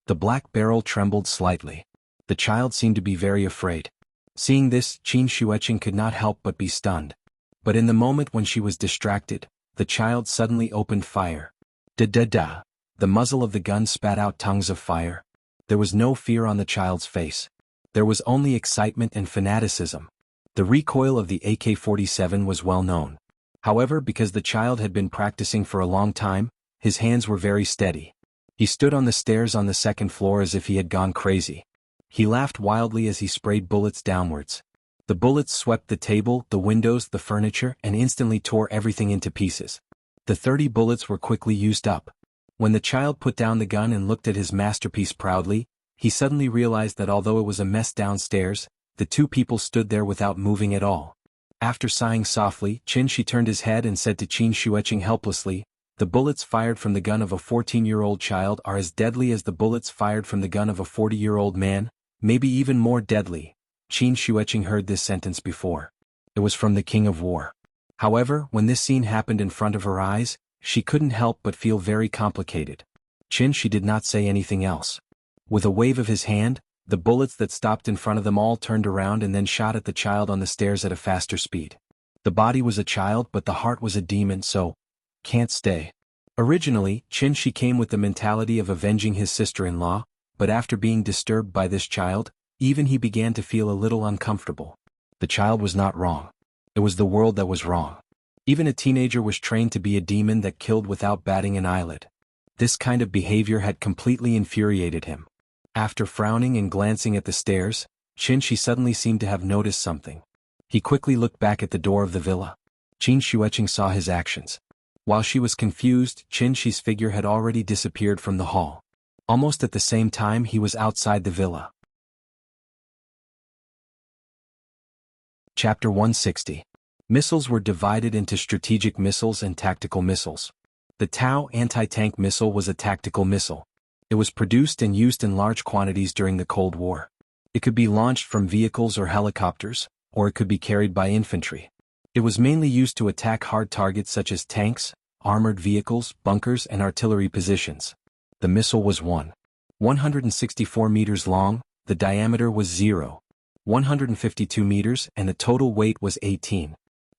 The black barrel trembled slightly. The child seemed to be very afraid. Seeing this, Qin Shueqing could not help but be stunned. But in the moment when she was distracted, the child suddenly opened fire. Da-da-da. The muzzle of the gun spat out tongues of fire. There was no fear on the child's face. There was only excitement and fanaticism. The recoil of the AK-47 was well known. However, because the child had been practicing for a long time, his hands were very steady. He stood on the stairs on the second floor as if he had gone crazy. He laughed wildly as he sprayed bullets downwards. The bullets swept the table, the windows, the furniture, and instantly tore everything into pieces. The 30 bullets were quickly used up. When the child put down the gun and looked at his masterpiece proudly, he suddenly realized that although it was a mess downstairs, the 2 people stood there without moving at all. After sighing softly, Qin Shi turned his head and said to Qin Shueqing helplessly, "The bullets fired from the gun of a 14-year-old child are as deadly as the bullets fired from the gun of a 40-year-old man, maybe even more deadly." Qin Shueqing heard this sentence before. It was from the King of War. However, when this scene happened in front of her eyes, she couldn't help but feel very complicated. Qin Shi did not say anything else. With a wave of his hand, the bullets that stopped in front of them all turned around and then shot at the child on the stairs at a faster speed. The body was a child but the heart was a demon, so can't stay. Originally, Qin Shi came with the mentality of avenging his sister-in-law, but after being disturbed by this child, even he began to feel a little uncomfortable. The child was not wrong. It was the world that was wrong. Even a teenager was trained to be a demon that killed without batting an eyelid. This kind of behavior had completely infuriated him. After frowning and glancing at the stairs, Qin Shi suddenly seemed to have noticed something. He quickly looked back at the door of the villa. Qin Shueqing saw his actions. While she was confused, Qin Shi's figure had already disappeared from the hall. Almost at the same time he was outside the villa. Chapter 160. Missiles were divided into strategic missiles and tactical missiles. The Tau anti-tank missile was a tactical missile. It was produced and used in large quantities during the Cold War. It could be launched from vehicles or helicopters, or it could be carried by infantry. It was mainly used to attack hard targets such as tanks, armored vehicles, bunkers, and artillery positions. The missile was 164 meters long, the diameter was 152 meters, and the total weight was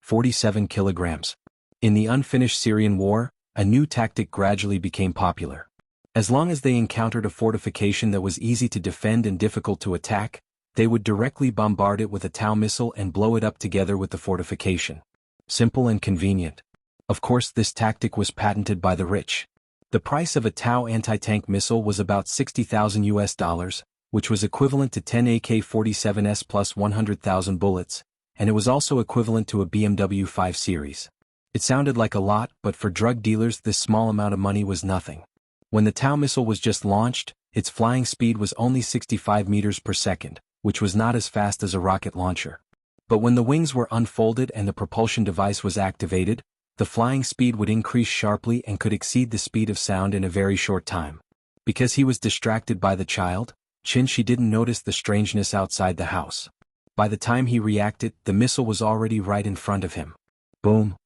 47 kilograms. In the unfinished Syrian war, a new tactic gradually became popular. As long as they encountered a fortification that was easy to defend and difficult to attack, they would directly bombard it with a Tau missile and blow it up together with the fortification. Simple and convenient. Of course, this tactic was patented by the rich. The price of a Tau anti-tank missile was about $60,000, which was equivalent to 10 AK-47s plus 100,000 bullets, and it was also equivalent to a BMW 5 Series. It sounded like a lot, but for drug dealers this small amount of money was nothing. When the Tau missile was just launched, its flying speed was only 65 meters per second, which was not as fast as a rocket launcher. But when the wings were unfolded and the propulsion device was activated, the flying speed would increase sharply and could exceed the speed of sound in a very short time. Because he was distracted by the child, Qin Shi didn't notice the strangeness outside the house. By the time he reacted, the missile was already right in front of him. Boom!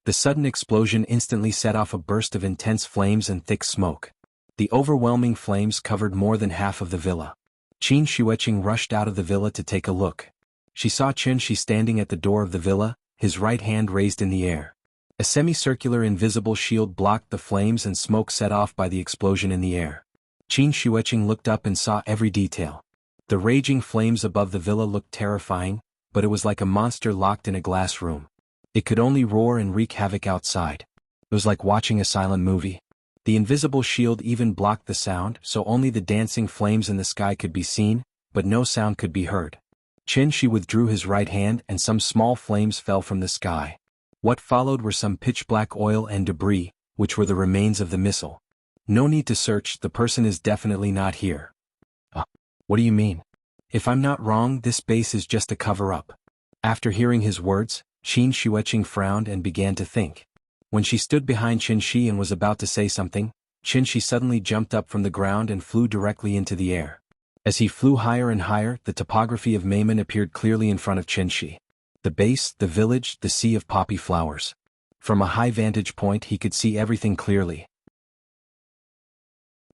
The sudden explosion instantly set off a burst of intense flames and thick smoke. The overwhelming flames covered more than half of the villa. Qin Shuiqing rushed out of the villa to take a look. She saw Qin Shi standing at the door of the villa, his right hand raised in the air. A semicircular invisible shield blocked the flames and smoke set off by the explosion in the air. Qin Shuiqing looked up and saw every detail. The raging flames above the villa looked terrifying, but it was like a monster locked in a glass room. It could only roar and wreak havoc outside. It was like watching a silent movie. The invisible shield even blocked the sound, so only the dancing flames in the sky could be seen, but no sound could be heard. Qin Shi withdrew his right hand and some small flames fell from the sky. What followed were some pitch-black oil and debris, which were the remains of the missile. No need to search, the person is definitely not here. What do you mean? If I'm not wrong, this base is just a cover-up. After hearing his words, Qin Shuiqing frowned and began to think. When she stood behind Qin Shi and was about to say something, Qin Shi suddenly jumped up from the ground and flew directly into the air. As he flew higher and higher, the topography of Meimen appeared clearly in front of Qin Shi. The base, the village, the sea of poppy flowers. From a high vantage point he could see everything clearly.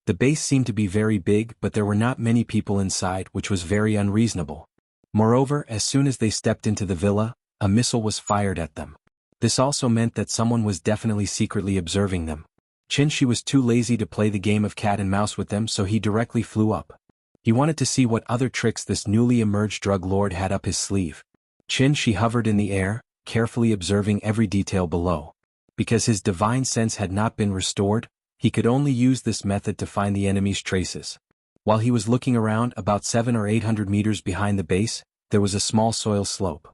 The base seemed to be very big, but there were not many people inside, which was very unreasonable. Moreover, as soon as they stepped into the villa, a missile was fired at them. This also meant that someone was definitely secretly observing them. Qin Shi was too lazy to play the game of cat and mouse with them, so he directly flew up. He wanted to see what other tricks this newly emerged drug lord had up his sleeve. Qin Shi hovered in the air, carefully observing every detail below. Because his divine sense had not been restored, he could only use this method to find the enemy's traces. While he was looking around, about 700 or 800 meters behind the base, there was a small soil slope.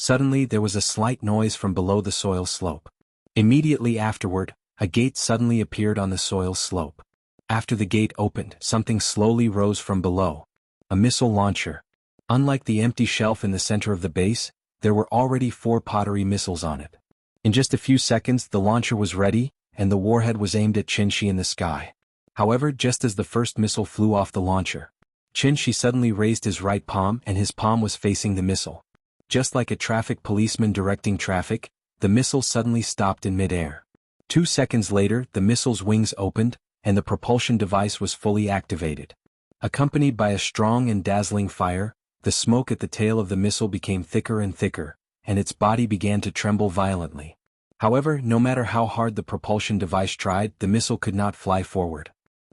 Suddenly there was a slight noise from below the soil slope. Immediately afterward, a gate suddenly appeared on the soil slope. After the gate opened, something slowly rose from below. A missile launcher. Unlike the empty shelf in the center of the base, there were already 4 pottery missiles on it. In just a few seconds the launcher was ready, and the warhead was aimed at Qin Shi in the sky. However, just as the first missile flew off the launcher, Qin Shi suddenly raised his right palm and his palm was facing the missile. Just like a traffic policeman directing traffic, the missile suddenly stopped in mid-air. 2 seconds later, the missile's wings opened, and the propulsion device was fully activated. Accompanied by a strong and dazzling fire, the smoke at the tail of the missile became thicker and thicker, and its body began to tremble violently. However, no matter how hard the propulsion device tried, the missile could not fly forward.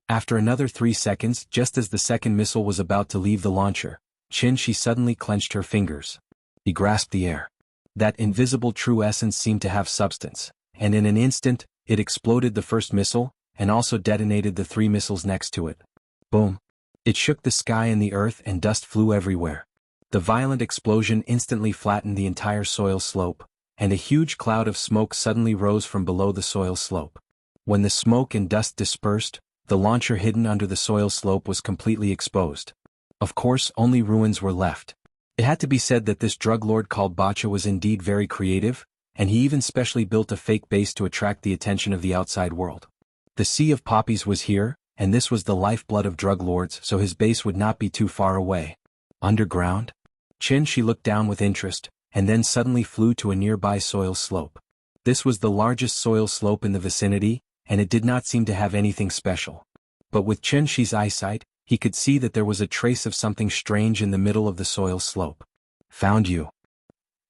After another 3 seconds, just as the second missile was about to leave the launcher, Qin Shi suddenly clenched her fingers. He grasped the air. That invisible true essence seemed to have substance, and in an instant, it exploded the first missile, and also detonated the 3 missiles next to it. Boom! It shook the sky and the earth and dust flew everywhere. The violent explosion instantly flattened the entire soil slope, and a huge cloud of smoke suddenly rose from below the soil slope. When the smoke and dust dispersed, the launcher hidden under the soil slope was completely exposed. Of course, only ruins were left. It had to be said that this drug lord called Bacha was indeed very creative, and he even specially built a fake base to attract the attention of the outside world. The Sea of Poppies was here, and this was the lifeblood of drug lords, so his base would not be too far away. Underground? Qin Shi looked down with interest, and then suddenly flew to a nearby soil slope. This was the largest soil slope in the vicinity, and it did not seem to have anything special. But with Qin Shi's eyesight, he could see that there was a trace of something strange in the middle of the soil slope. Found you.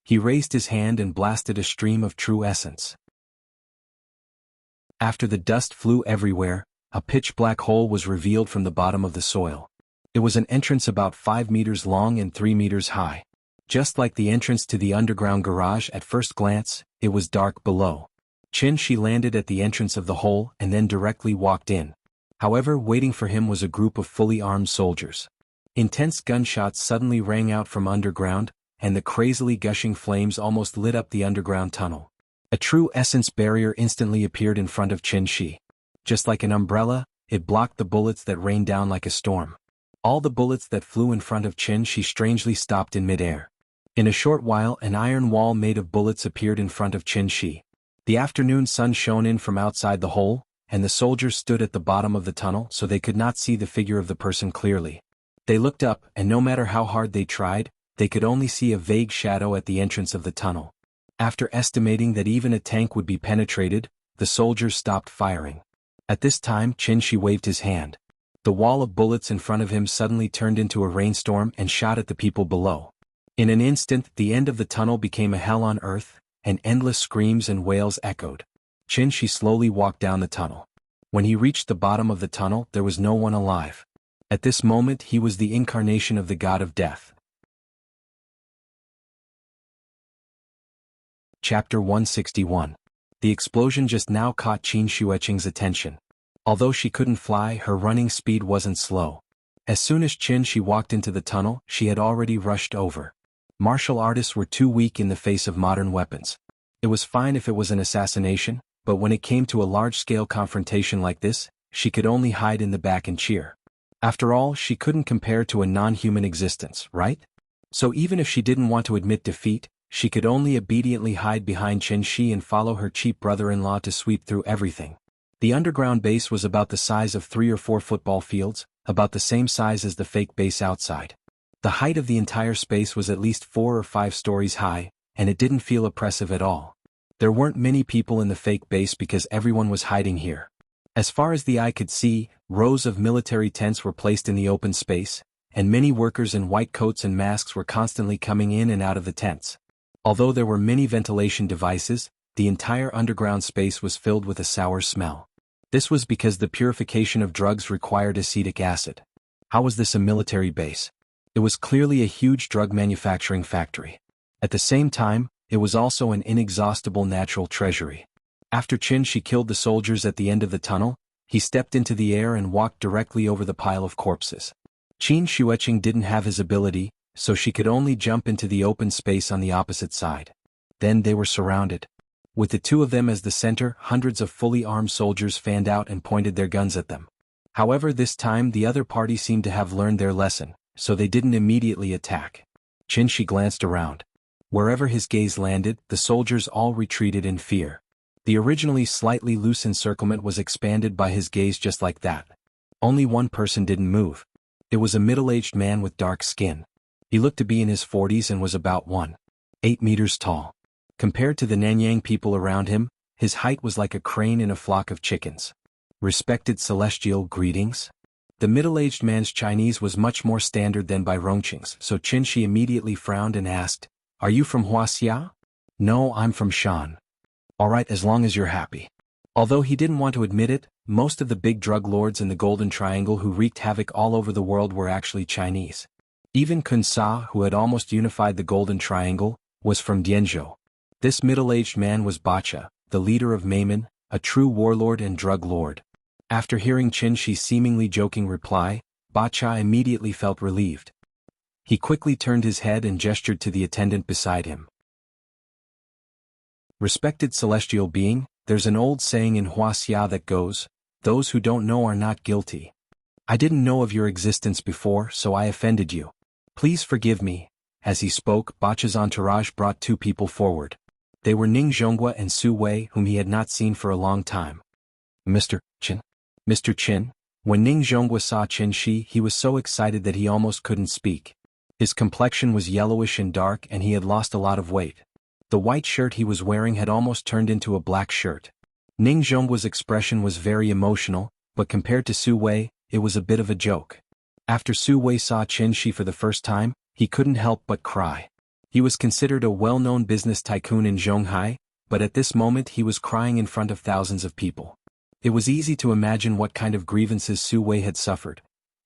He raised his hand and blasted a stream of true essence. After the dust flew everywhere, a pitch-black hole was revealed from the bottom of the soil. It was an entrance about 5 meters long and 3 meters high. Just like the entrance to the underground garage at first glance, it was dark below. Qin Shi landed at the entrance of the hole and then directly walked in. However, waiting for him was a group of fully armed soldiers. Intense gunshots suddenly rang out from underground, and the crazily gushing flames almost lit up the underground tunnel. A true essence barrier instantly appeared in front of Qin Shi. Just like an umbrella, it blocked the bullets that rained down like a storm. All the bullets that flew in front of Qin Shi strangely stopped in midair. In a short while, an iron wall made of bullets appeared in front of Qin Shi. The afternoon sun shone in from outside the hole, and the soldiers stood at the bottom of the tunnel so they could not see the figure of the person clearly. They looked up, and no matter how hard they tried, they could only see a vague shadow at the entrance of the tunnel. After estimating that even a tank would be penetrated, the soldiers stopped firing. At this time Qin Shi waved his hand. The wall of bullets in front of him suddenly turned into a rainstorm and shot at the people below. In an instant the end of the tunnel became a hell on earth, and endless screams and wails echoed. Qin Shi slowly walked down the tunnel. When he reached the bottom of the tunnel there was no one alive. At this moment he was the incarnation of the god of death. Chapter 161. The explosion just now caught Qin Shuiqing's attention. Although she couldn't fly, her running speed wasn't slow. As soon as Qin Shi walked into the tunnel, she had already rushed over. Martial artists were too weak in the face of modern weapons. It was fine if it was an assassination, but when it came to a large-scale confrontation like this, she could only hide in the back and cheer. After all, she couldn't compare to a non-human existence, right? So even if she didn't want to admit defeat, she could only obediently hide behind Qin Shi and follow her cheap brother-in-law to sweep through everything. The underground base was about the size of 3 or 4 football fields, about the same size as the fake base outside. The height of the entire space was at least 4 or 5 stories high, and it didn't feel oppressive at all. There weren't many people in the fake base because everyone was hiding here. As far as the eye could see, rows of military tents were placed in the open space, and many workers in white coats and masks were constantly coming in and out of the tents. Although there were many ventilation devices, the entire underground space was filled with a sour smell. This was because the purification of drugs required acetic acid. How was this a military base? It was clearly a huge drug manufacturing factory. At the same time, it was also an inexhaustible natural treasury. After Qin Shi killed the soldiers at the end of the tunnel, he stepped into the air and walked directly over the pile of corpses. Qin Shuiqing didn't have his ability, so she could only jump into the open space on the opposite side. Then they were surrounded. With the two of them as the center, hundreds of fully armed soldiers fanned out and pointed their guns at them. However, this time the other party seemed to have learned their lesson, so they didn't immediately attack. Qin Shi glanced around. Wherever his gaze landed, the soldiers all retreated in fear. The originally slightly loose encirclement was expanded by his gaze just like that. Only one person didn't move. It was a middle-aged man with dark skin. He looked to be in his 40s and was about 1.8 meters tall. Compared to the Nanyang people around him, his height was like a crane in a flock of chickens. Respected celestial greetings? The middle-aged man's Chinese was much more standard than by Rongqing's, so Qin Shi immediately frowned and asked, "Are you from Wuxia?" "No, I'm from Shan." "Alright, as long as you're happy." Although he didn't want to admit it, most of the big drug lords in the Golden Triangle who wreaked havoc all over the world were actually Chinese. Even Kun Sa, who had almost unified the Golden Triangle, was from Dianzhou. This middle-aged man was Bacha, the leader of Meimin, a true warlord and drug lord. After hearing Qin Shi's seemingly joking reply, Bacha immediately felt relieved. He quickly turned his head and gestured to the attendant beside him. "Respected celestial being, there's an old saying in Wuxia that goes, 'Those who don't know are not guilty.' I didn't know of your existence before, so I offended you. Please forgive me." As he spoke, Bacha's entourage brought 2 people forward. They were Ning Zhonghua and Su Wei, whom he had not seen for a long time. "Mr. Qin." "Mr. Qin." When Ning Zhonghua saw Qin Shi, he was so excited that he almost couldn't speak. His complexion was yellowish and dark and he had lost a lot of weight. The white shirt he was wearing had almost turned into a black shirt. Ning Zhonghua's expression was very emotional, but compared to Su Wei, it was a bit of a joke. After Su Wei saw Qin Shi for the first time, he couldn't help but cry. He was considered a well-known business tycoon in Zhonghai, but at this moment he was crying in front of thousands of people. It was easy to imagine what kind of grievances Su Wei had suffered.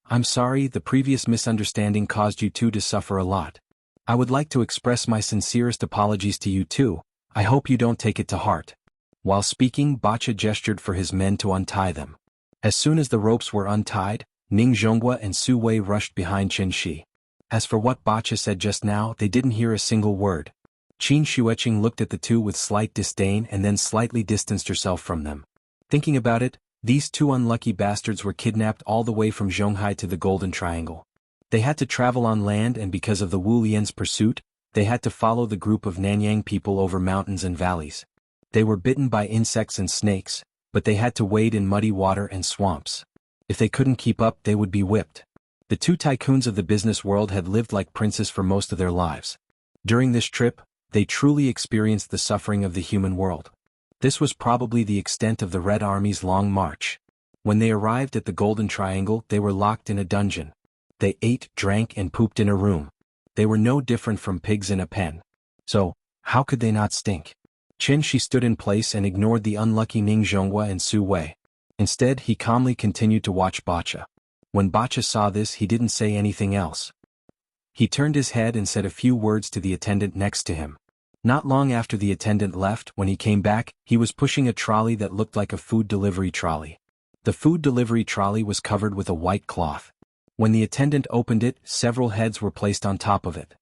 "I'm sorry, the previous misunderstanding caused you two to suffer a lot. I would like to express my sincerest apologies to you too. I hope you don't take it to heart." While speaking, Bacha gestured for his men to untie them. As soon as the ropes were untied, Ning Zhonghua and Su Wei rushed behind Qin Shi. As for what Bacha said just now, they didn't hear a single word. Qin Shuiqing looked at the two with slight disdain and then slightly distanced herself from them. Thinking about it, these 2 unlucky bastards were kidnapped all the way from Zhonghai to the Golden Triangle. They had to travel on land and because of the Wu Lian's pursuit, they had to follow the group of Nanyang people over mountains and valleys. They were bitten by insects and snakes, but they had to wade in muddy water and swamps. If they couldn't keep up, they would be whipped. The 2 tycoons of the business world had lived like princes for most of their lives. During this trip, they truly experienced the suffering of the human world. This was probably the extent of the Red Army's long march. When they arrived at the Golden Triangle, they were locked in a dungeon. They ate, drank, and pooped in a room. They were no different from pigs in a pen. So, how could they not stink? Qin stood in place and ignored the unlucky Ning Zhonghua and Su Wei. Instead, he calmly continued to watch Bacha. When Bacha saw this, he didn't say anything else. He turned his head and said a few words to the attendant next to him. Not long after the attendant left, when he came back, he was pushing a trolley that looked like a food delivery trolley. The food delivery trolley was covered with a white cloth. When the attendant opened it, several heads were placed on top of it.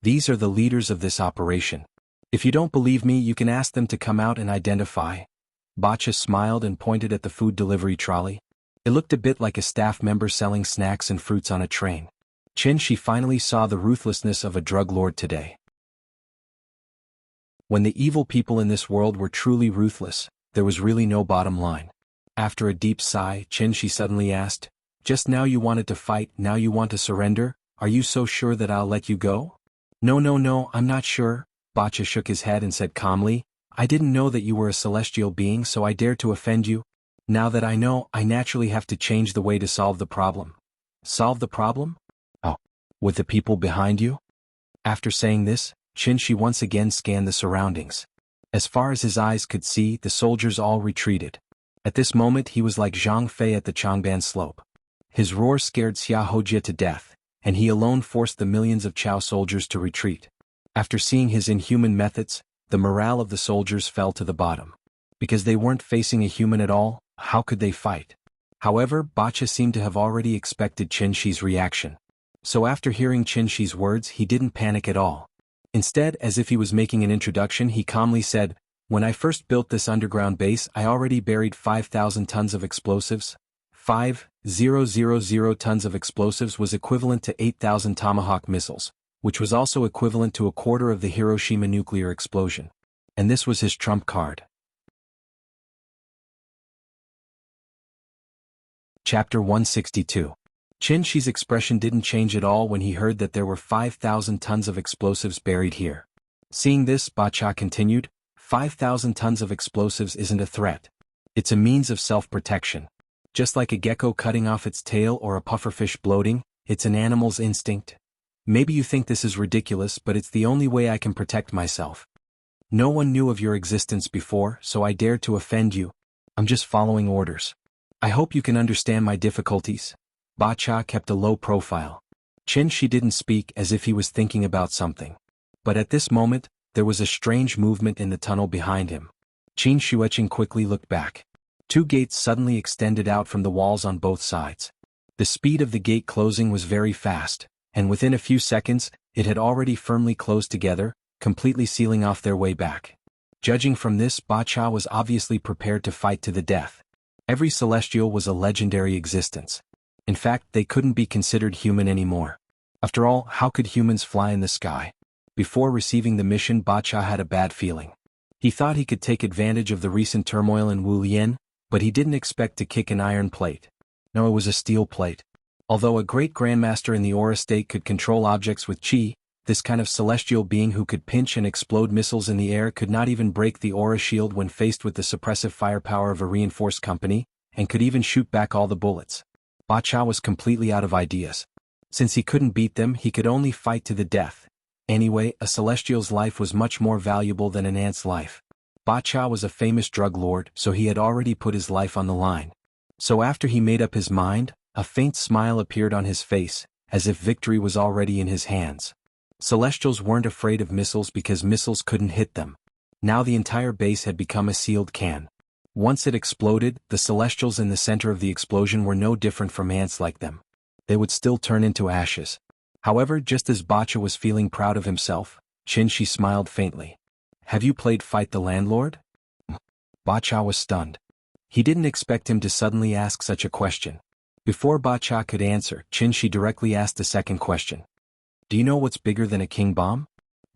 These are the leaders of this operation. If you don't believe me, you can ask them to come out and identify. Bacha smiled and pointed at the food delivery trolley. It looked a bit like a staff member selling snacks and fruits on a train. Qin finally saw the ruthlessness of a drug lord today. When the evil people in this world were truly ruthless, there was really no bottom line. After a deep sigh, Qin suddenly asked, "Just now you wanted to fight, now you want to surrender? Are you so sure that I'll let you go?" No, I'm not sure." Bacha shook his head and said calmly, "I didn't know that you were a celestial being, so I dared to offend you. Now that I know, I naturally have to change the way to solve the problem." "Solve the problem?" "Oh, with the people behind you?" After saying this, Qin once again scanned the surroundings. As far as his eyes could see, the soldiers all retreated. At this moment he was like Zhang Fei at the Changban slope. His roar scared Xia Hojia to death, and he alone forced the millions of Chao soldiers to retreat. After seeing his inhuman methods, the morale of the soldiers fell to the bottom. Because they weren't facing a human at all, how could they fight? However, Bacha seemed to have already expected Qin reaction. So after hearing Qin words, he didn't panic at all. Instead, as if he was making an introduction, he calmly said, "When I first built this underground base, I already buried 5,000 tons of explosives. 5,000 tons of explosives was equivalent to 8,000 Tomahawk missiles, which was also equivalent to a quarter of the Hiroshima nuclear explosion. And this was his trump card." Chapter 162. Qin's expression didn't change at all when he heard that there were 5,000 tons of explosives buried here. Seeing this, Bacha continued, 5,000 tons of explosives isn't a threat. It's a means of self-protection. Just like a gecko cutting off its tail or a pufferfish bloating, it's an animal's instinct. Maybe you think this is ridiculous, but it's the only way I can protect myself. No one knew of your existence before, so I dared to offend you. I'm just following orders. I hope you can understand my difficulties. Bacha kept a low profile. Qin didn't speak, as if he was thinking about something. But at this moment, there was a strange movement in the tunnel behind him. Qin Shueqing quickly looked back. Two gates suddenly extended out from the walls on both sides. The speed of the gate closing was very fast, and within a few seconds, it had already firmly closed together, completely sealing off their way back. Judging from this, Bacha was obviously prepared to fight to the death. Every celestial was a legendary existence. In fact, they couldn't be considered human anymore. After all, how could humans fly in the sky? Before receiving the mission, Bacha had a bad feeling. He thought he could take advantage of the recent turmoil in Wulian, but he didn't expect to kick an iron plate. No, it was a steel plate. Although a great grandmaster in the Aura state could control objects with chi, this kind of celestial being who could pinch and explode missiles in the air could not even break the aura shield when faced with the suppressive firepower of a reinforced company, and could even shoot back all the bullets. Bacha was completely out of ideas. Since he couldn't beat them, he could only fight to the death. Anyway, a celestial's life was much more valuable than an ant's life. Bacha was a famous drug lord, so he had already put his life on the line. So after he made up his mind, a faint smile appeared on his face, as if victory was already in his hands. Celestials weren't afraid of missiles because missiles couldn't hit them. Now the entire base had become a sealed can. Once it exploded, the celestials in the center of the explosion were no different from ants like them. They would still turn into ashes. However, just as Bacha was feeling proud of himself, Qin smiled faintly. "Have you played Fight the Landlord?" Bacha was stunned. He didn't expect him to suddenly ask such a question. Before Bacha could answer, Qin directly asked the second question. "Do you know what's bigger than a king bomb?"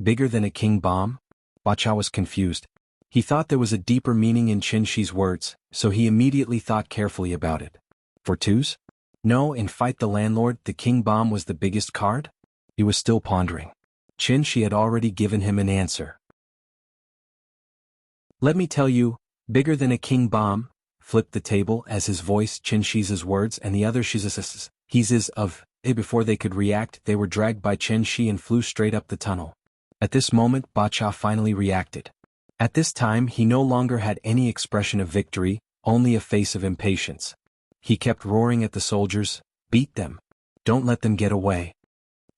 "Bigger than a king bomb?" Bacha was confused. He thought there was a deeper meaning in Qin words, so he immediately thought carefully about it. "For twos?" "No, in Fight the Landlord, the king bomb was the biggest card?" He was still pondering. Qin had already given him an answer. "Let me tell you, bigger than a king bomb, flipped the table as his voice Chen-Shi's words and the other he's of, before they could react, they were dragged by Chen-Shi and flew straight up the tunnel. At this moment Bacha finally reacted. At this time he no longer had any expression of victory, only a face of impatience. He kept roaring at the soldiers, "Beat them! Don't let them get away!"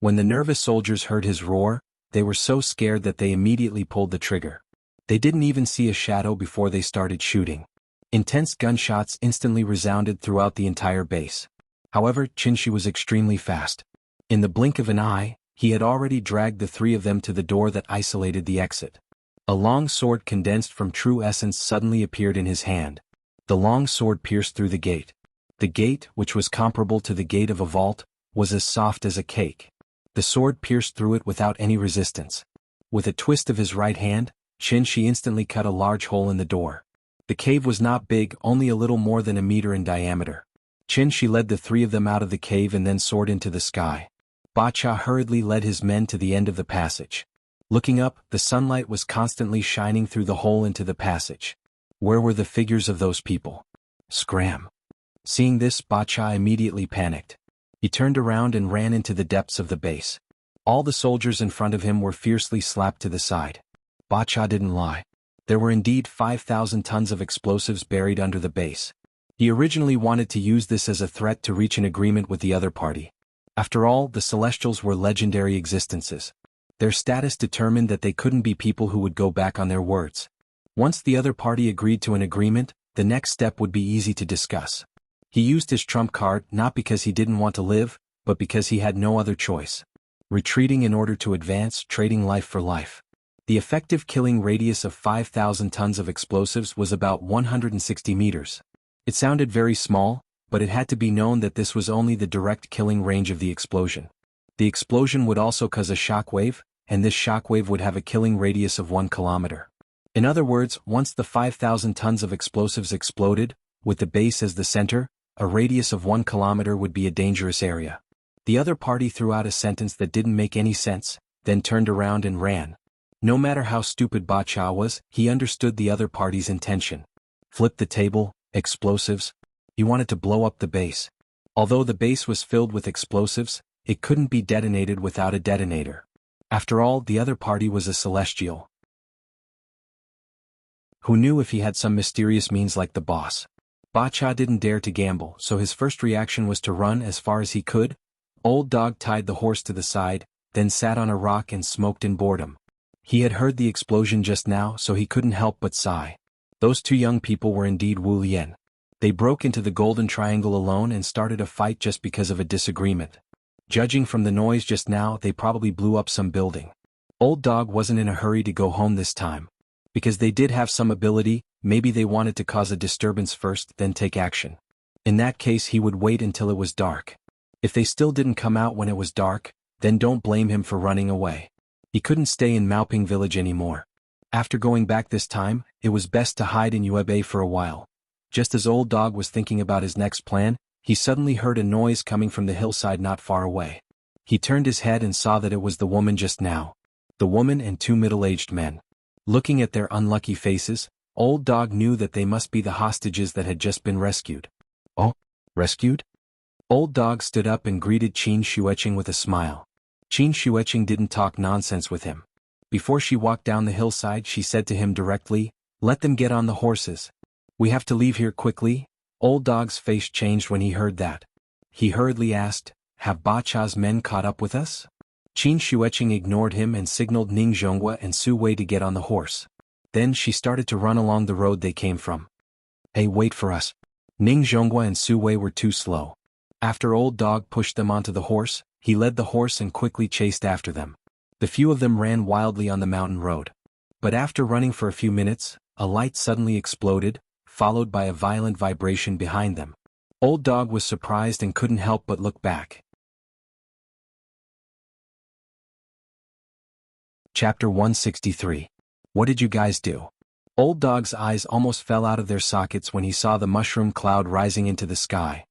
When the nervous soldiers heard his roar, they were so scared that they immediately pulled the trigger. They didn't even see a shadow before they started shooting. Intense gunshots instantly resounded throughout the entire base. However, Chen-Shi was extremely fast. In the blink of an eye, he had already dragged the three of them to the door that isolated the exit. A long sword condensed from true essence suddenly appeared in his hand. The long sword pierced through the gate. The gate, which was comparable to the gate of a vault, was as soft as a cake. The sword pierced through it without any resistance. With a twist of his right hand, Chen-Shi instantly cut a large hole in the door. The cave was not big, only a little more than a meter in diameter. Chen-Shi led the three of them out of the cave and then soared into the sky. Bacha hurriedly led his men to the end of the passage. Looking up, the sunlight was constantly shining through the hole into the passage. Where were the figures of those people? Scram! Seeing this, Bacha immediately panicked. He turned around and ran into the depths of the base. All the soldiers in front of him were fiercely slapped to the side. Bacha didn't lie. There were indeed 5,000 tons of explosives buried under the base. He originally wanted to use this as a threat to reach an agreement with the other party. After all, the Celestials were legendary existences. Their status determined that they couldn't be people who would go back on their words. Once the other party agreed to an agreement, the next step would be easy to discuss. He used his trump card not because he didn't want to live, but because he had no other choice. Retreating in order to advance, trading life for life. The effective killing radius of 5,000 tons of explosives was about 160 meters. It sounded very small, but it had to be known that this was only the direct killing range of the explosion. The explosion would also cause a shockwave, and this shockwave would have a killing radius of 1 kilometer. In other words, once the 5,000 tons of explosives exploded, with the base as the center, a radius of 1 kilometer would be a dangerous area. The other party threw out a sentence that didn't make any sense, then turned around and ran. No matter how stupid Bacha was, he understood the other party's intention. Flip the table, explosives. He wanted to blow up the base. Although the base was filled with explosives, it couldn't be detonated without a detonator. After all, the other party was a celestial. Who knew if he had some mysterious means like the boss? Bacha didn't dare to gamble, so his first reaction was to run as far as he could. Old Dog tied the horse to the side, then sat on a rock and smoked in boredom. He had heard the explosion just now, so he couldn't help but sigh. Those two young people were indeed Wu Lian. They broke into the Golden Triangle alone and started a fight just because of a disagreement. Judging from the noise just now, they probably blew up some building. Old Dog wasn't in a hurry to go home this time. Because they did have some ability, maybe they wanted to cause a disturbance first, then take action. In that case he would wait until it was dark. If they still didn't come out when it was dark, then don't blame him for running away. He couldn't stay in Maoping village anymore. After going back this time, it was best to hide in Yuebei for a while. Just as Old Dog was thinking about his next plan, he suddenly heard a noise coming from the hillside not far away. He turned his head and saw that it was the woman just now. The woman and two middle-aged men. Looking at their unlucky faces, Old Dog knew that they must be the hostages that had just been rescued. Oh, rescued? Old Dog stood up and greeted Qin Shueqing with a smile. Qin Shueqing didn't talk nonsense with him. Before she walked down the hillside, she said to him directly, "Let them get on the horses. We have to leave here quickly." Old Dog's face changed when he heard that. He hurriedly asked, "Have Bacha's men caught up with us?" Qin Shueqing ignored him and signaled Ning Zhonghua and Su Wei to get on the horse. Then she started to run along the road they came from. "Hey, wait for us." Ning Zhonghua and Su Wei were too slow. After Old Dog pushed them onto the horse, he led the horse and quickly chased after them. The few of them ran wildly on the mountain road. But after running for a few minutes, a light suddenly exploded, followed by a violent vibration behind them. Old Dog was surprised and couldn't help but look back. Chapter 163. What did you guys do? Old Dog's eyes almost fell out of their sockets when he saw the mushroom cloud rising into the sky.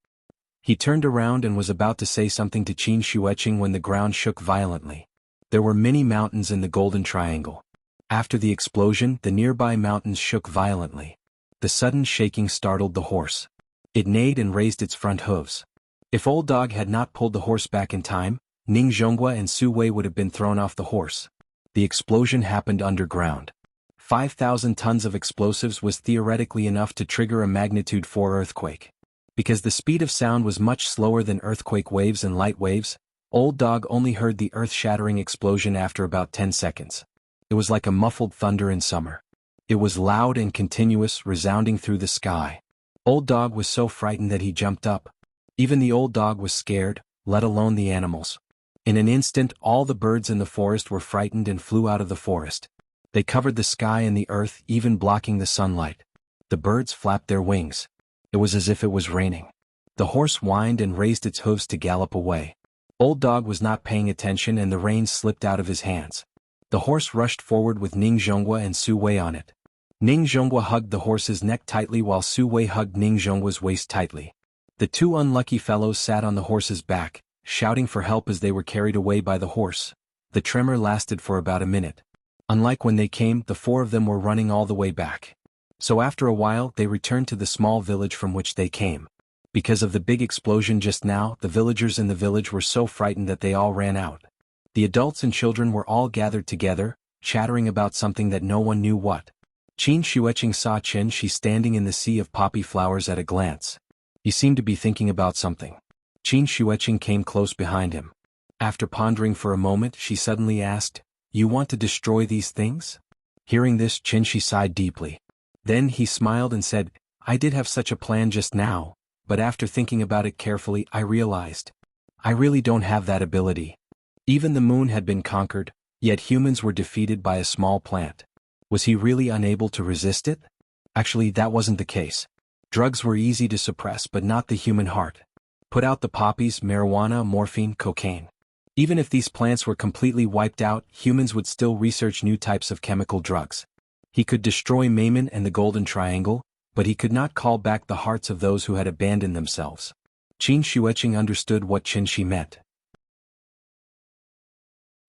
He turned around and was about to say something to Qin Shueqing when the ground shook violently. There were many mountains in the Golden Triangle. After the explosion, the nearby mountains shook violently. The sudden shaking startled the horse. It neighed and raised its front hooves. If Old Dog had not pulled the horse back in time, Ning Zhonghua and Su Wei would have been thrown off the horse. The explosion happened underground. 5,000 tons of explosives was theoretically enough to trigger a magnitude 4 earthquake. Because the speed of sound was much slower than earthquake waves and light waves, Old Dog only heard the earth-shattering explosion after about 10 seconds. It was like a muffled thunder in summer. It was loud and continuous, resounding through the sky. Old Dog was so frightened that he jumped up. Even the Old Dog was scared, let alone the animals. In an instant, all the birds in the forest were frightened and flew out of the forest. They covered the sky and the earth, even blocking the sunlight. The birds flapped their wings. It was as if it was raining. The horse whined and raised its hooves to gallop away. Old Dog was not paying attention and the reins slipped out of his hands. The horse rushed forward with Ning Zhonghua and Su Wei on it. Ning Zhonghua hugged the horse's neck tightly while Su Wei hugged Ning Zhonghua's waist tightly. The two unlucky fellows sat on the horse's back, shouting for help as they were carried away by the horse. The tremor lasted for about a minute. Unlike when they came, the four of them were running all the way back. So after a while they returned to the small village from which they came. Because of the big explosion just now, the villagers in the village were so frightened that they all ran out. The adults and children were all gathered together, chattering about something that no one knew what. Qin Xueqing saw Qin Shi standing in the sea of poppy flowers at a glance. He seemed to be thinking about something. Qin Xueqing came close behind him. After pondering for a moment, she suddenly asked, "You want to destroy these things?" Hearing this, Qin Shi sighed deeply. Then he smiled and said, "I did have such a plan just now, but after thinking about it carefully I realized I really don't have that ability." Even the moon had been conquered, yet humans were defeated by a small plant. Was he really unable to resist it? Actually, that wasn't the case. Drugs were easy to suppress but not the human heart. Put out the poppies, marijuana, morphine, cocaine. Even if these plants were completely wiped out, humans would still research new types of chemical drugs. He could destroy Maimon and the Golden Triangle, but he could not call back the hearts of those who had abandoned themselves. Qin Xueqing understood what Qin Shi meant.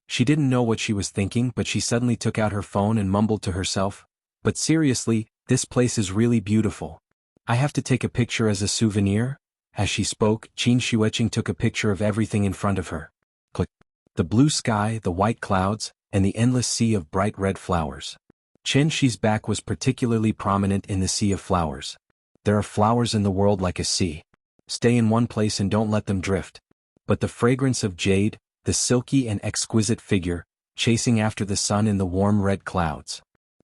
She didn't know what she was thinking, but she suddenly took out her phone and mumbled to herself, "But seriously, this place is really beautiful. I have to take a picture as a souvenir." As she spoke, Qin Xueqing took a picture of everything in front of her. Click. The blue sky, the white clouds, and the endless sea of bright red flowers. Qin Shi's back was particularly prominent in the sea of flowers. There are flowers in the world like a sea. Stay in one place and don't let them drift. But the fragrance of jade, the silky and exquisite figure, chasing after the sun in the warm red clouds.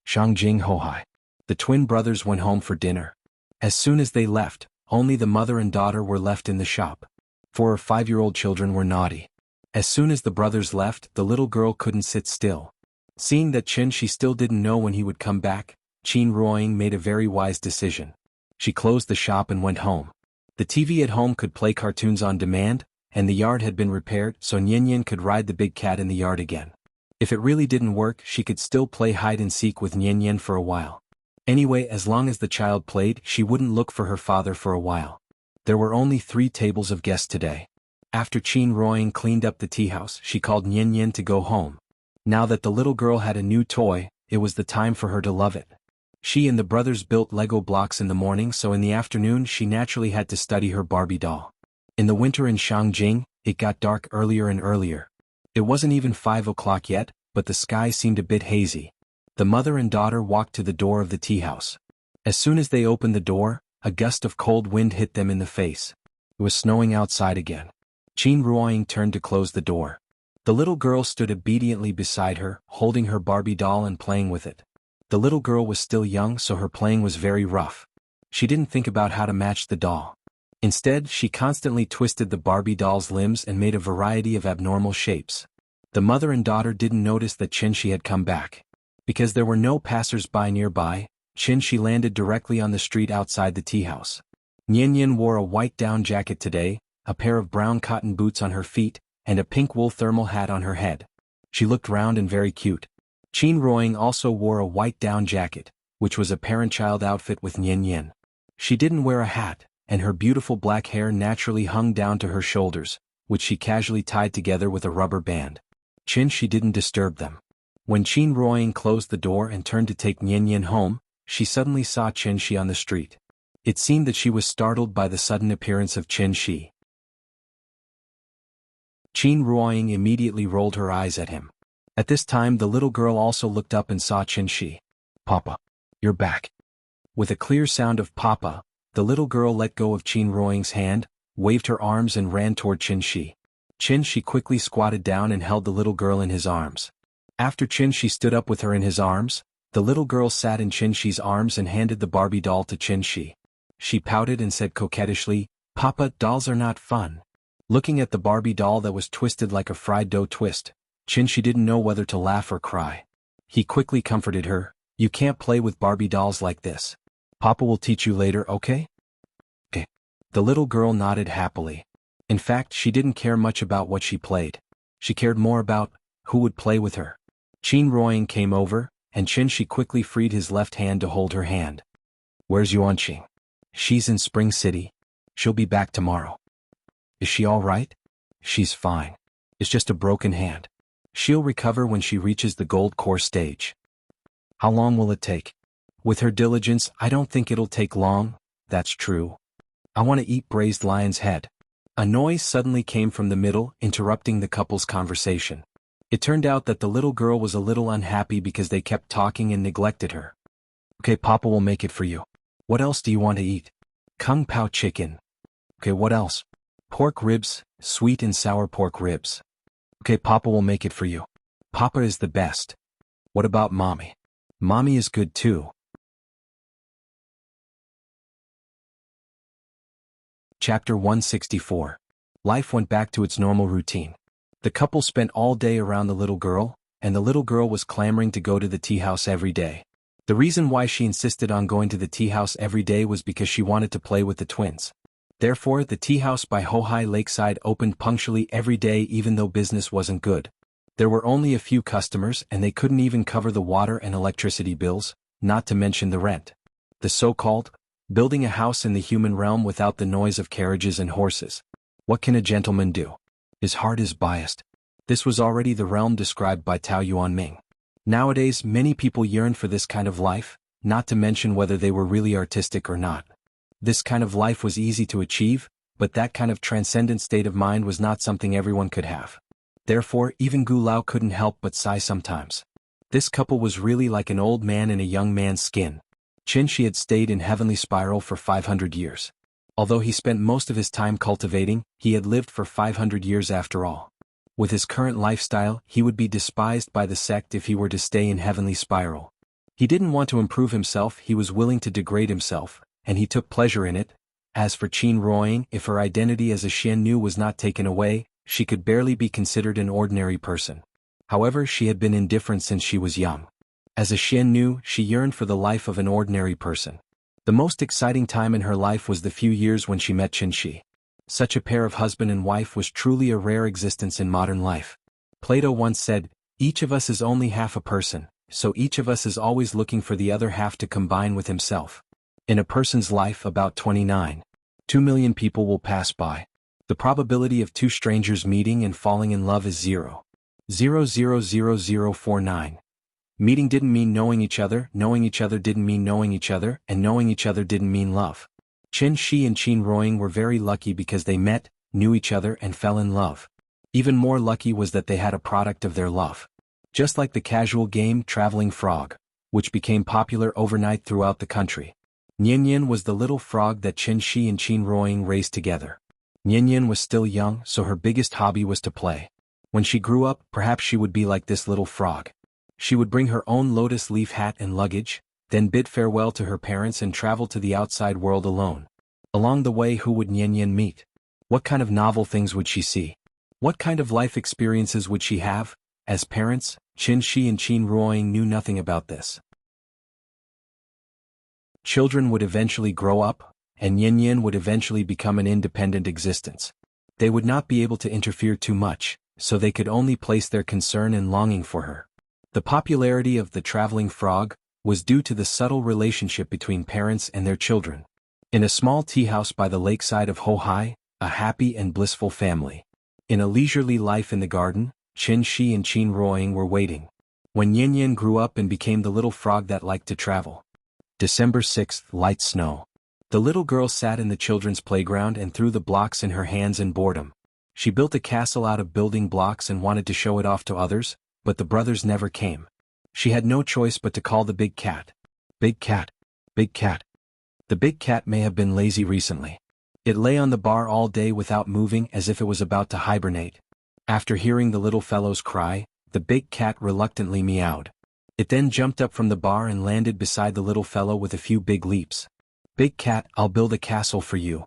Shangjing Hohai. The twin brothers went home for dinner. As soon as they left, only the mother and daughter were left in the shop. 4 or 5-year-old children were naughty. As soon as the brothers left, the little girl couldn't sit still. Seeing that Qin Shi still didn't know when he would come back, Qin Ruoying made a very wise decision. She closed the shop and went home. The TV at home could play cartoons on demand, and the yard had been repaired so Nian could ride the big cat in the yard again. If it really didn't work, she could still play hide-and-seek with Nian for a while. Anyway, as long as the child played, she wouldn't look for her father for a while. There were only 3 tables of guests today. After Qin Ruoying cleaned up the tea house, she called Nian to go home. Now that the little girl had a new toy, it was the time for her to love it. She and the brothers built Lego blocks in the morning, so in the afternoon she naturally had to study her Barbie doll. In the winter in Shangjing, it got dark earlier and earlier. It wasn't even 5 o'clock yet, but the sky seemed a bit hazy. The mother and daughter walked to the door of the tea house. As soon as they opened the door, a gust of cold wind hit them in the face. It was snowing outside again. Qin Ruoying turned to close the door. The little girl stood obediently beside her, holding her Barbie doll and playing with it. The little girl was still young, so her playing was very rough. She didn't think about how to match the doll. Instead, she constantly twisted the Barbie doll's limbs and made a variety of abnormal shapes. The mother and daughter didn't notice that Qin Shi had come back. Because there were no passers-by nearby, Qin Shi landed directly on the street outside the tea house. Nian wore a white down jacket today, a pair of brown cotton boots on her feet, and a pink wool thermal hat on her head. She looked round and very cute. Qin Ruoying also wore a white down jacket, which was a parent-child outfit with Nian. She didn't wear a hat, and her beautiful black hair naturally hung down to her shoulders, which she casually tied together with a rubber band. Qin Shi didn't disturb them. When Qin Ruoying closed the door and turned to take Nian home, she suddenly saw Qin Shi on the street. It seemed that she was startled by the sudden appearance of Qin Shi. Qin Ruoying immediately rolled her eyes at him. At this time the little girl also looked up and saw Qin Shi. "Papa, you're back." With a clear sound of "Papa," the little girl let go of Qin Ruoying's hand, waved her arms and ran toward Qin Shi. Qin Shi quickly squatted down and held the little girl in his arms. After Qin Shi stood up with her in his arms, the little girl sat in Qin Shi's arms and handed the Barbie doll to Qin Shi. She pouted and said coquettishly, "Papa, dolls are not fun." Looking at the Barbie doll that was twisted like a fried dough twist, Qin Shi didn't know whether to laugh or cry. He quickly comforted her, "You can't play with Barbie dolls like this. Papa will teach you later, okay?" "Okay." The little girl nodded happily. In fact, she didn't care much about what she played. She cared more about who would play with her. Qin Ruoying came over, and Qin Shi quickly freed his left hand to hold her hand. "Where's Yuanqing?" "She's in Spring City. She'll be back tomorrow." "Is she all right?" "She's fine. It's just a broken hand. She'll recover when she reaches the gold core stage." "How long will it take?" "With her diligence, I don't think it'll take long." "That's true. I want to eat braised lion's head." A noise suddenly came from the middle, interrupting the couple's conversation. It turned out that the little girl was a little unhappy because they kept talking and neglected her. "Okay, Papa will make it for you. What else do you want to eat?" "Kung Pao chicken." "Okay, what else?" "Pork ribs, sweet and sour pork ribs." "Okay, Papa will make it for you. Papa is the best." "What about Mommy?" "Mommy is good too." Chapter 164. Life went back to its normal routine. The couple spent all day around the little girl, and the little girl was clamoring to go to the tea house every day. The reason why she insisted on going to the tea house every day was because she wanted to play with the twins. Therefore, the tea house by Hohai Lakeside opened punctually every day even though business wasn't good. There were only a few customers and they couldn't even cover the water and electricity bills, not to mention the rent. The so-called building a house in the human realm without the noise of carriages and horses. What can a gentleman do? His heart is biased. This was already the realm described by Tao Yuanming. Nowadays, many people yearn for this kind of life, not to mention whether they were really artistic or not. This kind of life was easy to achieve, but that kind of transcendent state of mind was not something everyone could have. Therefore, even Gu Lao couldn't help but sigh sometimes. This couple was really like an old man in a young man's skin. Qin Shi had stayed in Heavenly Spiral for 500 years. Although he spent most of his time cultivating, he had lived for 500 years after all. With his current lifestyle, he would be despised by the sect if he were to stay in Heavenly Spiral. He didn't want to improve himself, he was willing to degrade himself, and he took pleasure in it. As for Qin Ruoying, if her identity as a Xian was not taken away, she could barely be considered an ordinary person. However, she had been indifferent since she was young. As a Xian, she yearned for the life of an ordinary person. The most exciting time in her life was the few years when she met Qin Shi. Such a pair of husband and wife was truly a rare existence in modern life. Plato once said, "Each of us is only half a person, so each of us is always looking for the other half to combine with himself." In a person's life, about 2 million people will pass by. The probability of two strangers meeting and falling in love is 0.000049. Meeting didn't mean knowing each other didn't mean knowing each other, and knowing each other didn't mean love. Qin Shi and Qin Ruoying were very lucky because they met, knew each other and fell in love. Even more lucky was that they had a product of their love. Just like the casual game Traveling Frog, which became popular overnight throughout the country. Nian was the little frog that Qin Shi and Qin Ruoying raised together. Nian was still young, so her biggest hobby was to play. When she grew up, perhaps she would be like this little frog. She would bring her own lotus leaf hat and luggage, then bid farewell to her parents and travel to the outside world alone. Along the way, who would Nian meet? What kind of novel things would she see? What kind of life experiences would she have? As parents, Qin Shi and Qin Ruoying knew nothing about this. Children would eventually grow up, and Nian would eventually become an independent existence. They would not be able to interfere too much, so they could only place their concern and longing for her. The popularity of the traveling frog was due to the subtle relationship between parents and their children. In a small tea house by the lakeside of Hohai, a happy and blissful family. In a leisurely life in the garden, Qin Shi and Qin Ruoying were waiting. When Nian grew up and became the little frog that liked to travel. December 6th, light snow. The little girl sat in the children's playground and threw the blocks in her hands in boredom. She built a castle out of building blocks and wanted to show it off to others, but the brothers never came. She had no choice but to call the big cat. Big cat. Big cat. The big cat may have been lazy recently. It lay on the bar all day without moving as if it was about to hibernate. After hearing the little fellow's cry, the big cat reluctantly meowed. It then jumped up from the bar and landed beside the little fellow with a few big leaps. Big cat, I'll build a castle for you.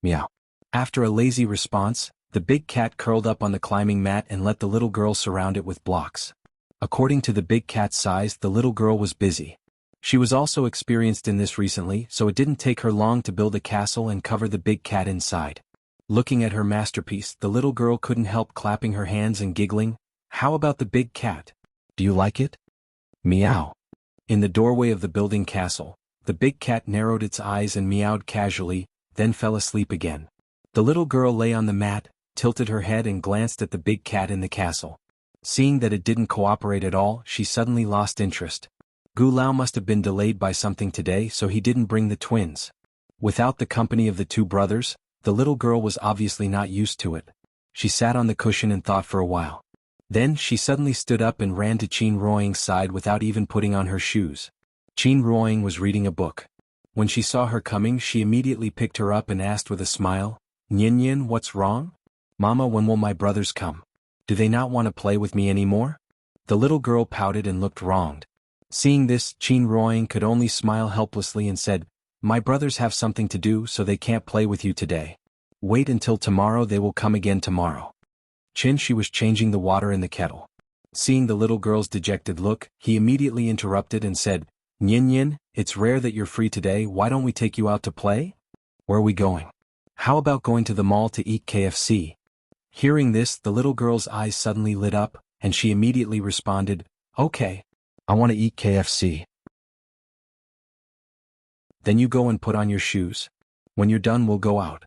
Meow. After a lazy response, the big cat curled up on the climbing mat and let the little girl surround it with blocks. According to the big cat's size, the little girl was busy. She was also experienced in this recently, so it didn't take her long to build a castle and cover the big cat inside. Looking at her masterpiece, the little girl couldn't help clapping her hands and giggling. How about the big cat? Do you like it? Meow. In the doorway of the building castle, the big cat narrowed its eyes and meowed casually, then fell asleep again. The little girl lay on the mat, tilted her head and glanced at the big cat in the castle. Seeing that it didn't cooperate at all, she suddenly lost interest. Gu Lao must have been delayed by something today, so he didn't bring the twins. Without the company of the two brothers, the little girl was obviously not used to it. She sat on the cushion and thought for a while. Then she suddenly stood up and ran to Qin Ruoying's side without even putting on her shoes. Qin Ruoying was reading a book. When she saw her coming, she immediately picked her up and asked with a smile, "Nyin Yin, what's wrong? Mama, when will my brothers come? Do they not want to play with me anymore?" The little girl pouted and looked wronged. Seeing this, Qin Ruoying could only smile helplessly and said, "My brothers have something to do, so they can't play with you today. Wait until tomorrow, they will come again tomorrow." Qin Shi was changing the water in the kettle. Seeing the little girl's dejected look, he immediately interrupted and said, "Nyin Yin, it's rare that you're free today, why don't we take you out to play? Where are we going? How about going to the mall to eat KFC? Hearing this, the little girl's eyes suddenly lit up, and she immediately responded, "Okay. I want to eat KFC." "Then you go and put on your shoes. When you're done, we'll go out."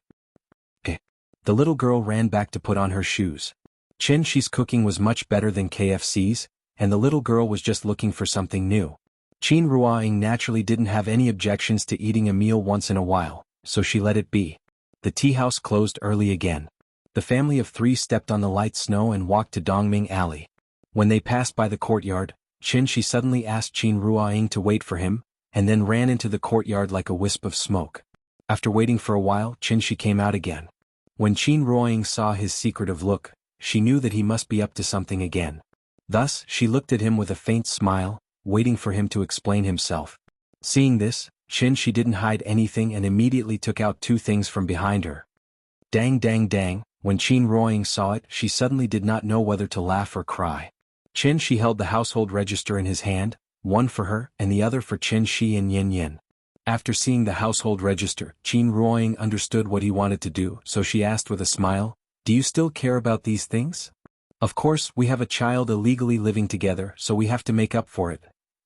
The little girl ran back to put on her shoes. Qin Shi's cooking was much better than KFC's, and the little girl was just looking for something new. Qin Ruoying naturally didn't have any objections to eating a meal once in a while, so she let it be. The tea house closed early again. The family of three stepped on the light snow and walked to Dongming Alley. When they passed by the courtyard, Qin Shi suddenly asked Qin Ruoying to wait for him, and then ran into the courtyard like a wisp of smoke. After waiting for a while, Qin Shi came out again. When Qin Ruoying saw his secretive look, she knew that he must be up to something again. Thus, she looked at him with a faint smile, waiting for him to explain himself. Seeing this, Qin Shi didn't hide anything and immediately took out two things from behind her. Dang dang dang, when Qin Ruoying saw it, she suddenly did not know whether to laugh or cry. Qin Shi held the household register in his hand, one for her and the other for Qin Shi and Yin Yin. After seeing the household register, Qin Ruoying understood what he wanted to do, so she asked with a smile, "Do you still care about these things? Of course, we have a child illegally living together, so we have to make up for it."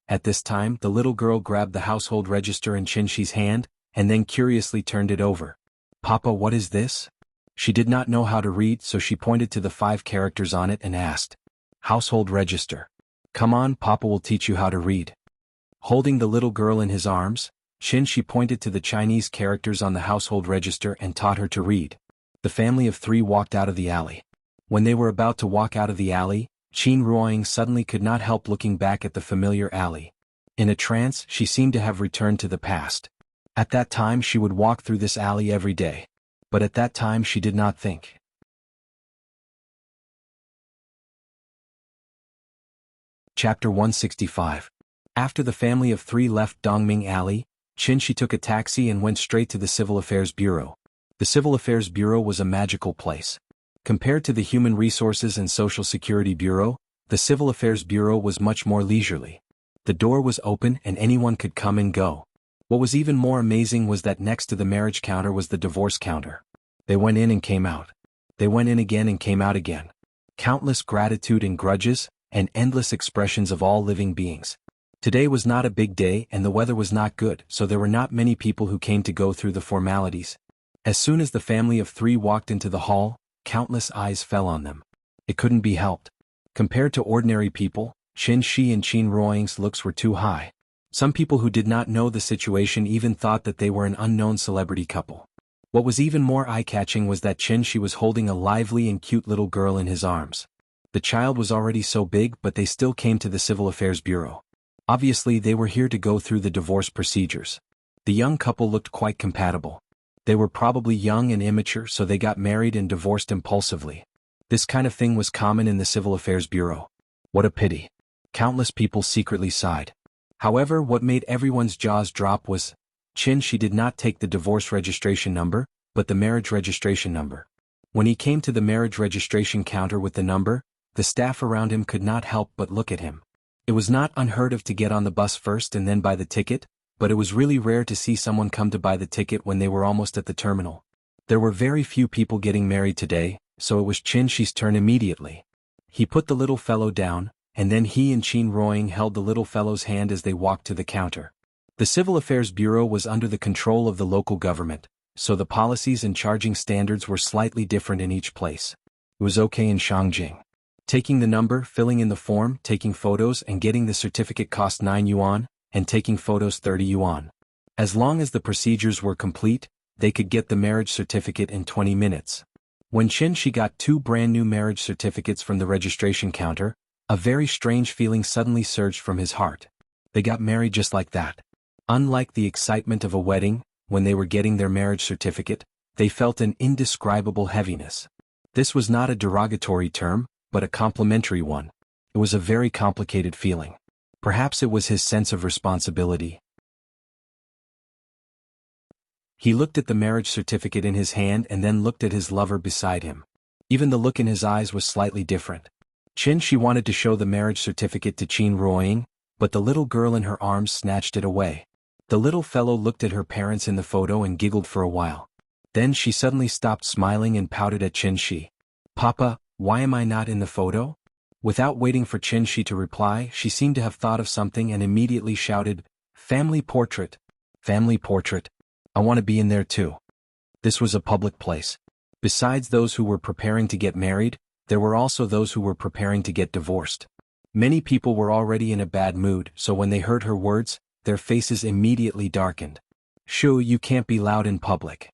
At this time, the little girl grabbed the household register in Qin Shi's hand, and then curiously turned it over. "Papa, what is this?" She did not know how to read, so she pointed to the 5 characters on it and asked, "Household register. Come on, Papa will teach you how to read." Holding the little girl in his arms, Qin Shi pointed to the Chinese characters on the household register and taught her to read. The family of 3 walked out of the alley. When they were about to walk out of the alley, Qin Ruoying suddenly could not help looking back at the familiar alley. In a trance, she seemed to have returned to the past. At that time she would walk through this alley every day. But at that time she did not think. Chapter 165. After the family of 3 left Dongming Alley, Qin Shi took a taxi and went straight to the Civil Affairs Bureau. The Civil Affairs Bureau was a magical place. Compared to the Human Resources and Social Security Bureau, the Civil Affairs Bureau was much more leisurely. The door was open and anyone could come and go. What was even more amazing was that next to the marriage counter was the divorce counter. They went in and came out. They went in again and came out again. Countless gratitude and grudges, and endless expressions of all living beings. Today was not a big day and the weather was not good, so there were not many people who came to go through the formalities. As soon as the family of 3 walked into the hall, countless eyes fell on them. It couldn't be helped. Compared to ordinary people, Qin Shi and Qin Ruoying's looks were too high. Some people who did not know the situation even thought that they were an unknown celebrity couple. What was even more eye-catching was that Shi was holding a lively and cute little girl in his arms. The child was already so big, but they still came to the Civil Affairs Bureau. Obviously they were here to go through the divorce procedures. The young couple looked quite compatible. They were probably young and immature, so they got married and divorced impulsively. This kind of thing was common in the Civil Affairs Bureau. What a pity. Countless people secretly sighed. However, what made everyone's jaws drop was, Shi did not take the divorce registration number, but the marriage registration number. When he came to the marriage registration counter with the number, the staff around him could not help but look at him. It was not unheard of to get on the bus first and then buy the ticket, but it was really rare to see someone come to buy the ticket when they were almost at the terminal. There were very few people getting married today, so it was Shi's turn immediately. He put the little fellow down, and then he and Qin Ruoying held the little fellow's hand as they walked to the counter. The Civil Affairs Bureau was under the control of the local government, so the policies and charging standards were slightly different in each place. It was okay in Shangjing. Taking the number, filling in the form, taking photos and getting the certificate cost 9 yuan, and taking photos 30 yuan. As long as the procedures were complete, they could get the marriage certificate in 20 minutes. When Shi got 2 brand new marriage certificates from the registration counter, a very strange feeling suddenly surged from his heart. They got married just like that. Unlike the excitement of a wedding, when they were getting their marriage certificate, they felt an indescribable heaviness. This was not a derogatory term, but a complimentary one. It was a very complicated feeling. Perhaps it was his sense of responsibility. He looked at the marriage certificate in his hand and then looked at his lover beside him. Even the look in his eyes was slightly different. Shi wanted to show the marriage certificate to Qin Ruoying, but the little girl in her arms snatched it away. The little fellow looked at her parents in the photo and giggled for a while. Then she suddenly stopped smiling and pouted at Shi. "Papa, why am I not in the photo?" Without waiting for Shi to reply, she seemed to have thought of something and immediately shouted, "Family portrait! Family portrait! I want to be in there too." This was a public place. Besides those who were preparing to get married, there were also those who were preparing to get divorced. Many people were already in a bad mood, so when they heard her words, their faces immediately darkened. "Shu, you can't be loud in public."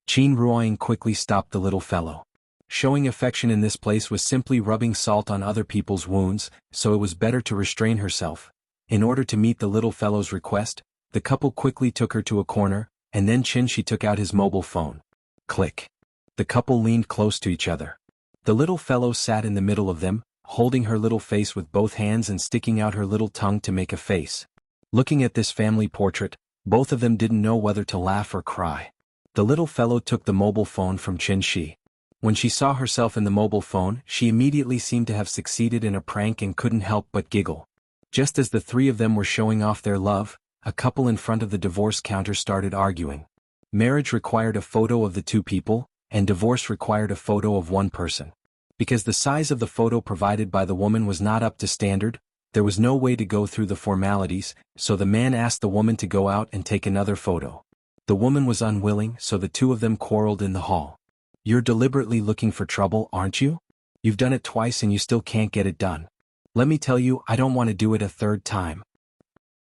Qin Ruoying quickly stopped the little fellow. Showing affection in this place was simply rubbing salt on other people's wounds, so it was better to restrain herself. In order to meet the little fellow's request, the couple quickly took her to a corner, and then Shi took out his mobile phone. Click. The couple leaned close to each other. The little fellow sat in the middle of them, holding her little face with both hands and sticking out her little tongue to make a face. Looking at this family portrait, both of them didn't know whether to laugh or cry. The little fellow took the mobile phone from Shi. When she saw herself in the mobile phone, she immediately seemed to have succeeded in a prank and couldn't help but giggle. Just as the 3 of them were showing off their love, a couple in front of the divorce counter started arguing. Marriage required a photo of the 2 people, and divorce required a photo of 1 person. Because the size of the photo provided by the woman was not up to standard, there was no way to go through the formalities, so the man asked the woman to go out and take another photo. The woman was unwilling, so the 2 of them quarreled in the hall. "You're deliberately looking for trouble, aren't you? You've done it twice and you still can't get it done. Let me tell you, I don't want to do it a 3rd time.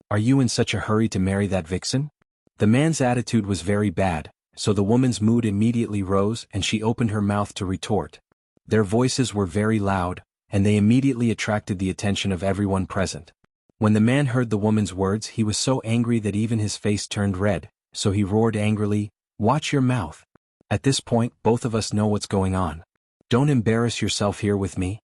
Are you in such a hurry to marry that vixen?" The man's attitude was very bad, so the woman's mood immediately rose and she opened her mouth to retort. Their voices were very loud, and they immediately attracted the attention of everyone present. When the man heard the woman's words, he was so angry that even his face turned red, so he roared angrily, "Watch your mouth. At this point, both of us know what's going on. Don't embarrass yourself here with me."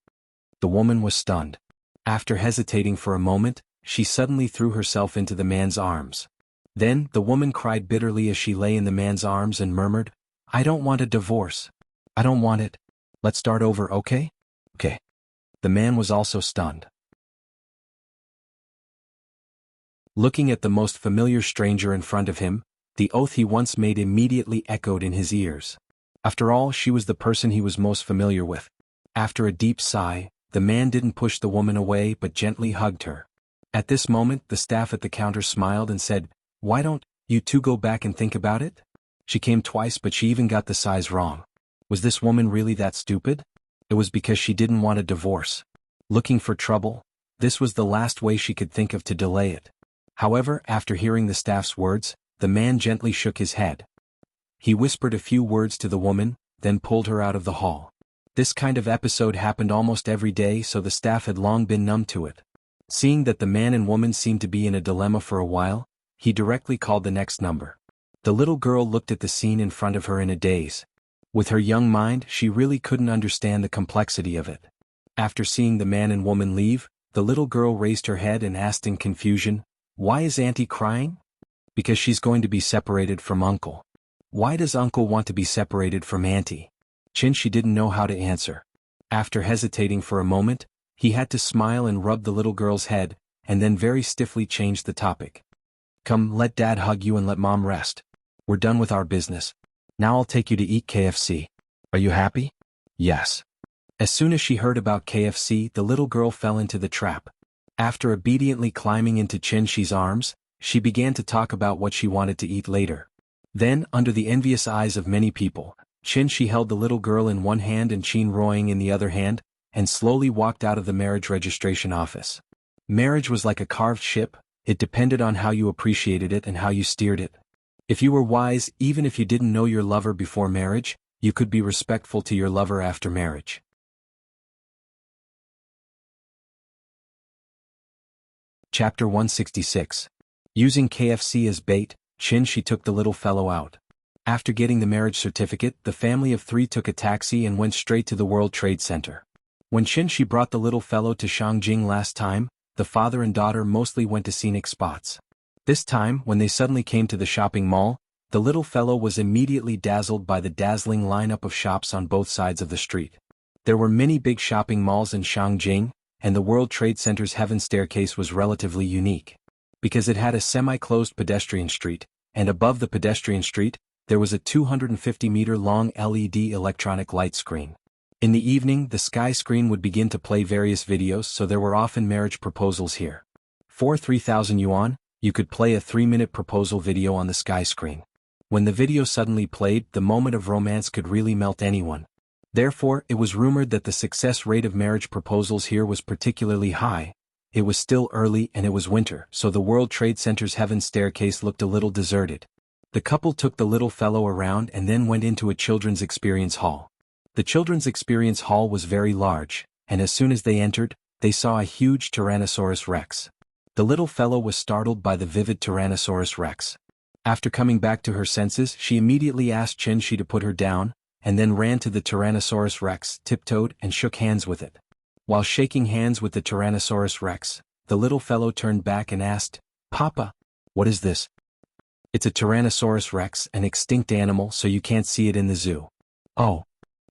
The woman was stunned. After hesitating for a moment, she suddenly threw herself into the man's arms. Then, the woman cried bitterly as she lay in the man's arms and murmured, "I don't want a divorce. I don't want it. Let's start over, okay?" "Okay." The man was also stunned. Looking at the most familiar stranger in front of him, the oath he once made immediately echoed in his ears. After all, she was the person he was most familiar with. After a deep sigh, the man didn't push the woman away but gently hugged her. At this moment, the staff at the counter smiled and said, "Why don't you 2 go back and think about it?" She came twice, but she even got the size wrong. Was this woman really that stupid? It was because she didn't want a divorce. Looking for trouble? This was the last way she could think of to delay it. However, after hearing the staff's words, the man gently shook his head. He whispered a few words to the woman, then pulled her out of the hall. This kind of episode happened almost every day, so the staff had long been numb to it. Seeing that the man and woman seemed to be in a dilemma for a while, he directly called the next number. The little girl looked at the scene in front of her in a daze. With her young mind, she really couldn't understand the complexity of it. After seeing the man and woman leave, the little girl raised her head and asked in confusion, "Why is Auntie crying?" "Because she's going to be separated from Uncle." "Why does Uncle want to be separated from Auntie?" She didn't know how to answer. After hesitating for a moment, he had to smile and rub the little girl's head, and then very stiffly changed the topic. "Come, let Dad hug you and let Mom rest. We're done with our business. Now I'll take you to eat KFC. Are you happy?" "Yes." As soon as she heard about KFC, the little girl fell into the trap. After obediently climbing into Shi's arms, she began to talk about what she wanted to eat later. Then, under the envious eyes of many people, she held the little girl in one hand and Qin Ruoying in the other hand, and slowly walked out of the marriage registration office. Marriage was like a carved ship, it depended on how you appreciated it and how you steered it. If you were wise, even if you didn't know your lover before marriage, you could be respectful to your lover after marriage. Chapter 166. Using KFC as bait, she took the little fellow out. After getting the marriage certificate, the family of 3 took a taxi and went straight to the World Trade Center. When she brought the little fellow to Shangjing last time, the father and daughter mostly went to scenic spots. This time, when they suddenly came to the shopping mall, the little fellow was immediately dazzled by the dazzling lineup of shops on both sides of the street. There were many big shopping malls in Shangjing, and the World Trade Center's Heaven Staircase was relatively unique. Because it had a semi-closed pedestrian street, and above the pedestrian street, there was a 250-meter-long LED electronic light screen. In the evening, the sky screen would begin to play various videos, so there were often marriage proposals here. For 3,000 yuan, you could play a 3-minute proposal video on the sky screen. When the video suddenly played, the moment of romance could really melt anyone. Therefore, it was rumored that the success rate of marriage proposals here was particularly high. It was still early and it was winter, so the World Trade Center's Heaven Staircase looked a little deserted. The couple took the little fellow around and then went into a children's experience hall. The children's experience hall was very large, and as soon as they entered, they saw a huge Tyrannosaurus Rex. The little fellow was startled by the vivid Tyrannosaurus Rex. After coming back to her senses, she immediately asked Shi to put her down, and then ran to the Tyrannosaurus Rex, tiptoed, and shook hands with it. While shaking hands with the Tyrannosaurus Rex, the little fellow turned back and asked, "Papa, what is this?" "It's a Tyrannosaurus Rex, an extinct animal, so you can't see it in the zoo." "Oh."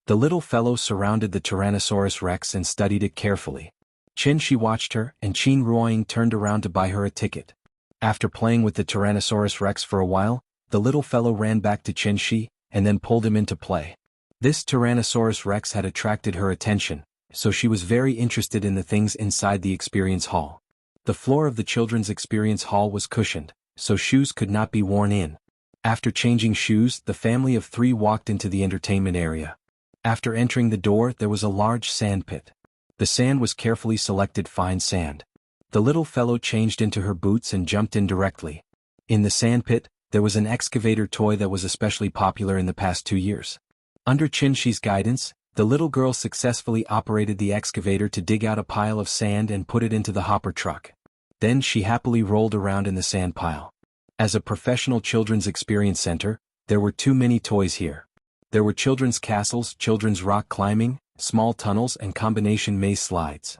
The little fellow surrounded the Tyrannosaurus Rex and studied it carefully. Shi watched her, and Qin Ruoying turned around to buy her a ticket. After playing with the Tyrannosaurus Rex for a while, the little fellow ran back to Shi, and then pulled him into play. This Tyrannosaurus Rex had attracted her attention, so she was very interested in the things inside the experience hall. The floor of the children's experience hall was cushioned, so shoes could not be worn in. After changing shoes, the family of 3 walked into the entertainment area. After entering the door, there was a large sand pit. The sand was carefully selected fine sand. The little fellow changed into her boots and jumped in directly. In the sand pit, there was an excavator toy that was especially popular in the past 2 years. Under Shi's guidance, the little girl successfully operated the excavator to dig out a pile of sand and put it into the hopper truck. Then she happily rolled around in the sand pile. As a professional children's experience center, there were too many toys here. There were children's castles, children's rock climbing, small tunnels, and combination maze slides.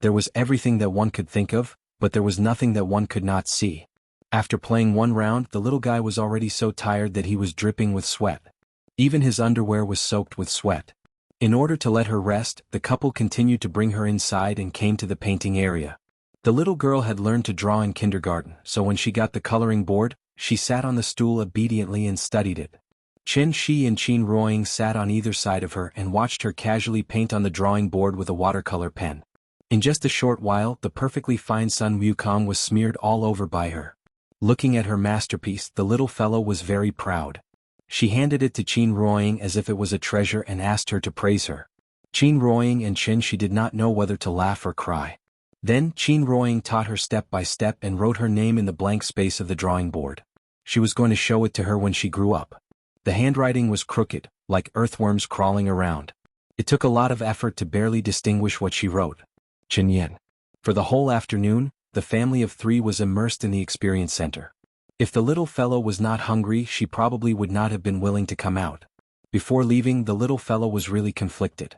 There was everything that one could think of, but there was nothing that one could not see. After playing one round, the little guy was already so tired that he was dripping with sweat. Even his underwear was soaked with sweat. In order to let her rest, the couple continued to bring her inside and came to the painting area. The little girl had learned to draw in kindergarten, so when she got the coloring board, she sat on the stool obediently and studied it. Shi and Qin Ruoying sat on either side of her and watched her casually paint on the drawing board with a watercolor pen. In just a short while, the perfectly fine Sun Wukong was smeared all over by her. Looking at her masterpiece, the little fellow was very proud. She handed it to Qin Ruoying as if it was a treasure and asked her to praise her. Qin Ruoying and Shi did not know whether to laugh or cry. Then Qin Ruoying taught her step by step and wrote her name in the blank space of the drawing board. She was going to show it to her when she grew up. The handwriting was crooked, like earthworms crawling around. It took a lot of effort to barely distinguish what she wrote. Chen Yen. For the whole afternoon, the family of 3 was immersed in the experience center. If the little fellow was not hungry, she probably would not have been willing to come out. Before leaving, the little fellow was really conflicted.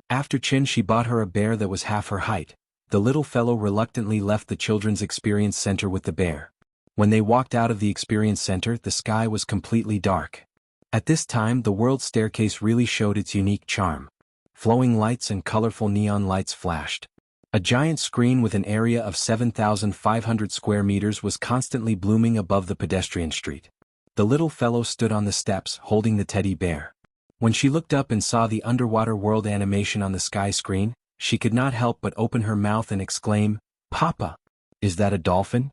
After Chin she bought her a bear that was half her height. The little fellow reluctantly left the children's experience center with the bear. When they walked out of the experience center, the sky was completely dark. At this time, the world staircase really showed its unique charm. Flowing lights and colorful neon lights flashed. A giant screen with an area of 7,500 square meters was constantly blooming above the pedestrian street. The little fellow stood on the steps, holding the teddy bear. When she looked up and saw the underwater world animation on the sky screen, she could not help but open her mouth and exclaim, "Papa! Is that a dolphin?"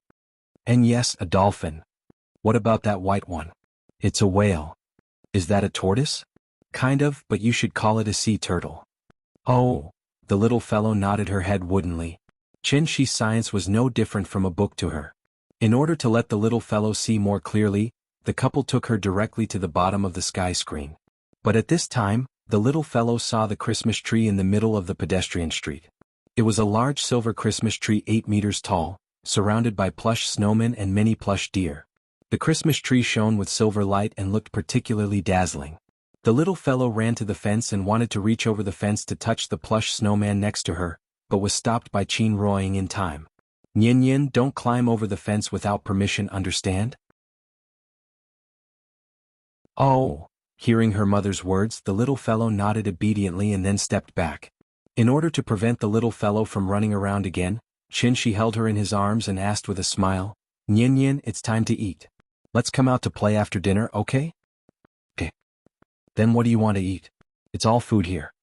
"And yes, a dolphin." "What about that white one?" "It's a whale." "Is that a tortoise?" "Kind of, but you should call it a sea turtle." "Oh." The little fellow nodded her head woodenly. Chen Shi's science was no different from a book to her. In order to let the little fellow see more clearly, the couple took her directly to the bottom of the sky screen. But at this time, the little fellow saw the Christmas tree in the middle of the pedestrian street. It was a large silver Christmas tree 8 meters tall, surrounded by plush snowmen and many plush deer. The Christmas tree shone with silver light and looked particularly dazzling. The little fellow ran to the fence and wanted to reach over the fence to touch the plush snowman next to her, but was stopped by Qin Ruoying in time. "Nian Nian, don't climb over the fence without permission, understand?" "Oh." Hearing her mother's words, the little fellow nodded obediently and then stepped back. In order to prevent the little fellow from running around again, Qin Shi held her in his arms and asked with a smile, "Nian Nian, it's time to eat. Let's come out to play after dinner, okay?" "Eh. Then what do you want to eat? It's all food here."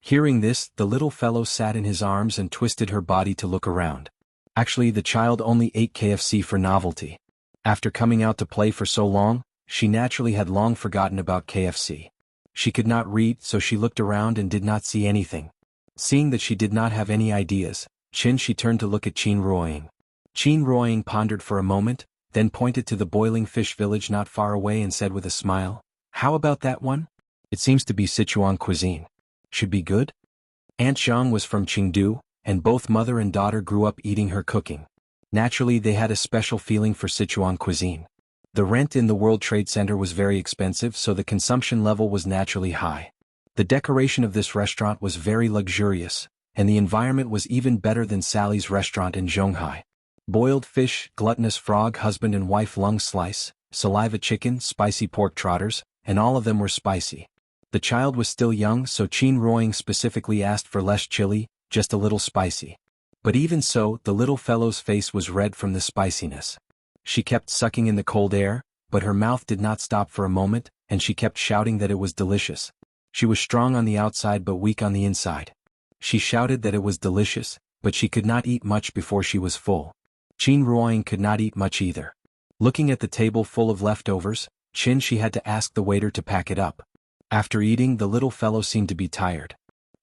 Hearing this, the little fellow sat in his arms and twisted her body to look around. Actually, the child only ate KFC for novelty. After coming out to play for so long, she naturally had long forgotten about KFC. She could not read, so she looked around and did not see anything. Seeing that she did not have any ideas, Qin Shi turned to look at Qin Ruoying. Qin Ruoying pondered for a moment, then pointed to the boiling fish village not far away and said with a smile, "How about that one? It seems to be Sichuan cuisine. Should be good?" Aunt Zhang was from Chengdu, and both mother and daughter grew up eating her cooking. Naturally, they had a special feeling for Sichuan cuisine. The rent in the World Trade Center was very expensive, so the consumption level was naturally high. The decoration of this restaurant was very luxurious, and the environment was even better than Sally's restaurant in Zhonghai. Boiled fish, gluttonous frog husband and wife lung slice, saliva chicken, spicy pork trotters, and all of them were spicy. The child was still young, so Qin Ruoying specifically asked for less chili, just a little spicy. But even so, the little fellow's face was red from the spiciness. She kept sucking in the cold air, but her mouth did not stop for a moment, and she kept shouting that it was delicious. She was strong on the outside but weak on the inside. She shouted that it was delicious, but she could not eat much before she was full. Qin Ruoying could not eat much either. Looking at the table full of leftovers, Qin Shi had to ask the waiter to pack it up. After eating, the little fellow seemed to be tired.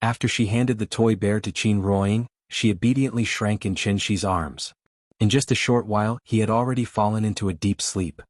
After she handed the toy bear to Qin Ruoying, she obediently shrank in Qin Shi's arms. In just a short while, he had already fallen into a deep sleep.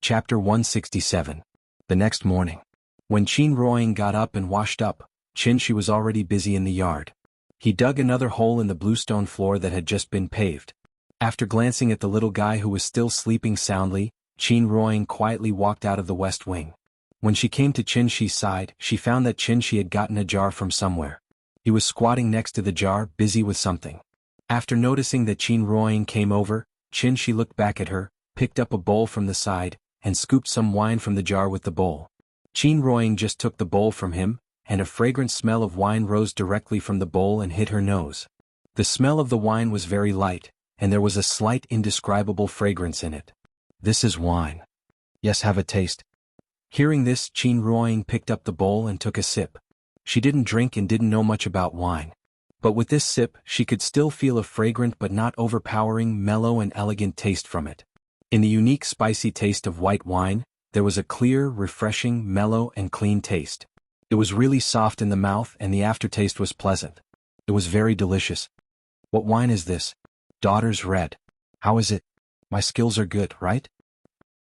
Chapter 167. The next morning. When Qin Ruoying got up and washed up, Qin Shi was already busy in the yard. He dug another hole in the bluestone floor that had just been paved. After glancing at the little guy who was still sleeping soundly, Qin Ruoying quietly walked out of the west wing. When she came to Qin Shi's side, she found that Qin Shi had gotten a jar from somewhere. He was squatting next to the jar, busy with something. After noticing that Qin Ruoying came over, Qin Shi looked back at her, picked up a bowl from the side, and scooped some wine from the jar with the bowl. Qin Ruoying just took the bowl from him, and a fragrant smell of wine rose directly from the bowl and hit her nose. The smell of the wine was very light, and there was a slight indescribable fragrance in it. "This is wine." "Yes, have a taste." Hearing this, Qin Ruoying picked up the bowl and took a sip. She didn't drink and didn't know much about wine. But with this sip, she could still feel a fragrant but not overpowering, mellow and elegant taste from it. In the unique spicy taste of white wine, there was a clear, refreshing, mellow and clean taste. It was really soft in the mouth and the aftertaste was pleasant. It was very delicious. What wine is this? Daughter's red. How is it? My skills are good, right?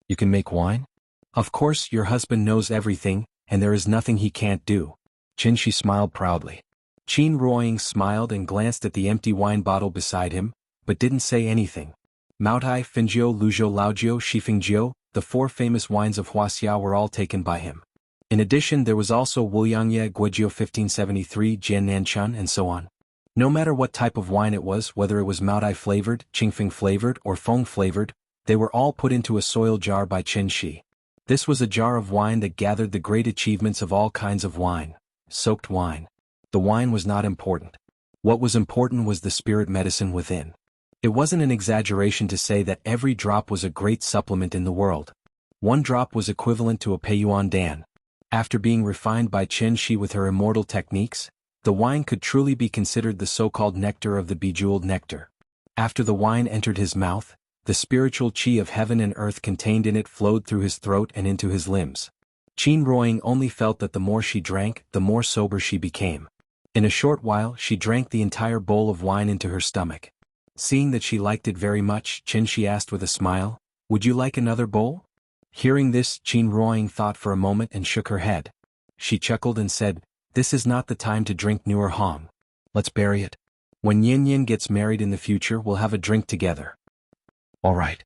You can make wine? Of course, your husband knows everything, and there is nothing he can't do. Qin smiled proudly. Qin Ruoying smiled and glanced at the empty wine bottle beside him, but didn't say anything. Maotai, Fingjiu, Luzhou, Laojiu, Shifengjiu, the 4 famous wines of Wuxia were all taken by him. In addition, there was also Wuyangye, Guizhou 1573, Jian Nanchun, and so on. No matter what type of wine it was, whether it was Maotai flavored, Qingfeng flavored, or Feng flavored, they were all put into a soil jar by Qin Shi. This was a jar of wine that gathered the great achievements of all kinds of wine. Soaked wine. The wine was not important. What was important was the spirit medicine within. It wasn't an exaggeration to say that every drop was a great supplement in the world. 1 drop was equivalent to a Peiyuan Dan. After being refined by Qin Shi with her immortal techniques, the wine could truly be considered the so-called nectar of the bejeweled nectar. After the wine entered his mouth, the spiritual qi of heaven and earth contained in it flowed through his throat and into his limbs. Qin Ruoying only felt that the more she drank, the more sober she became. In a short while, she drank the entire bowl of wine into her stomach. Seeing that she liked it very much, Qin Shi asked with a smile, "Would you like another bowl?" Hearing this, Qin Ruoying thought for a moment and shook her head. She chuckled and said, "This is not the time to drink newer Hong. Let's bury it. When Yin Yin gets married in the future, we'll have a drink together." All right.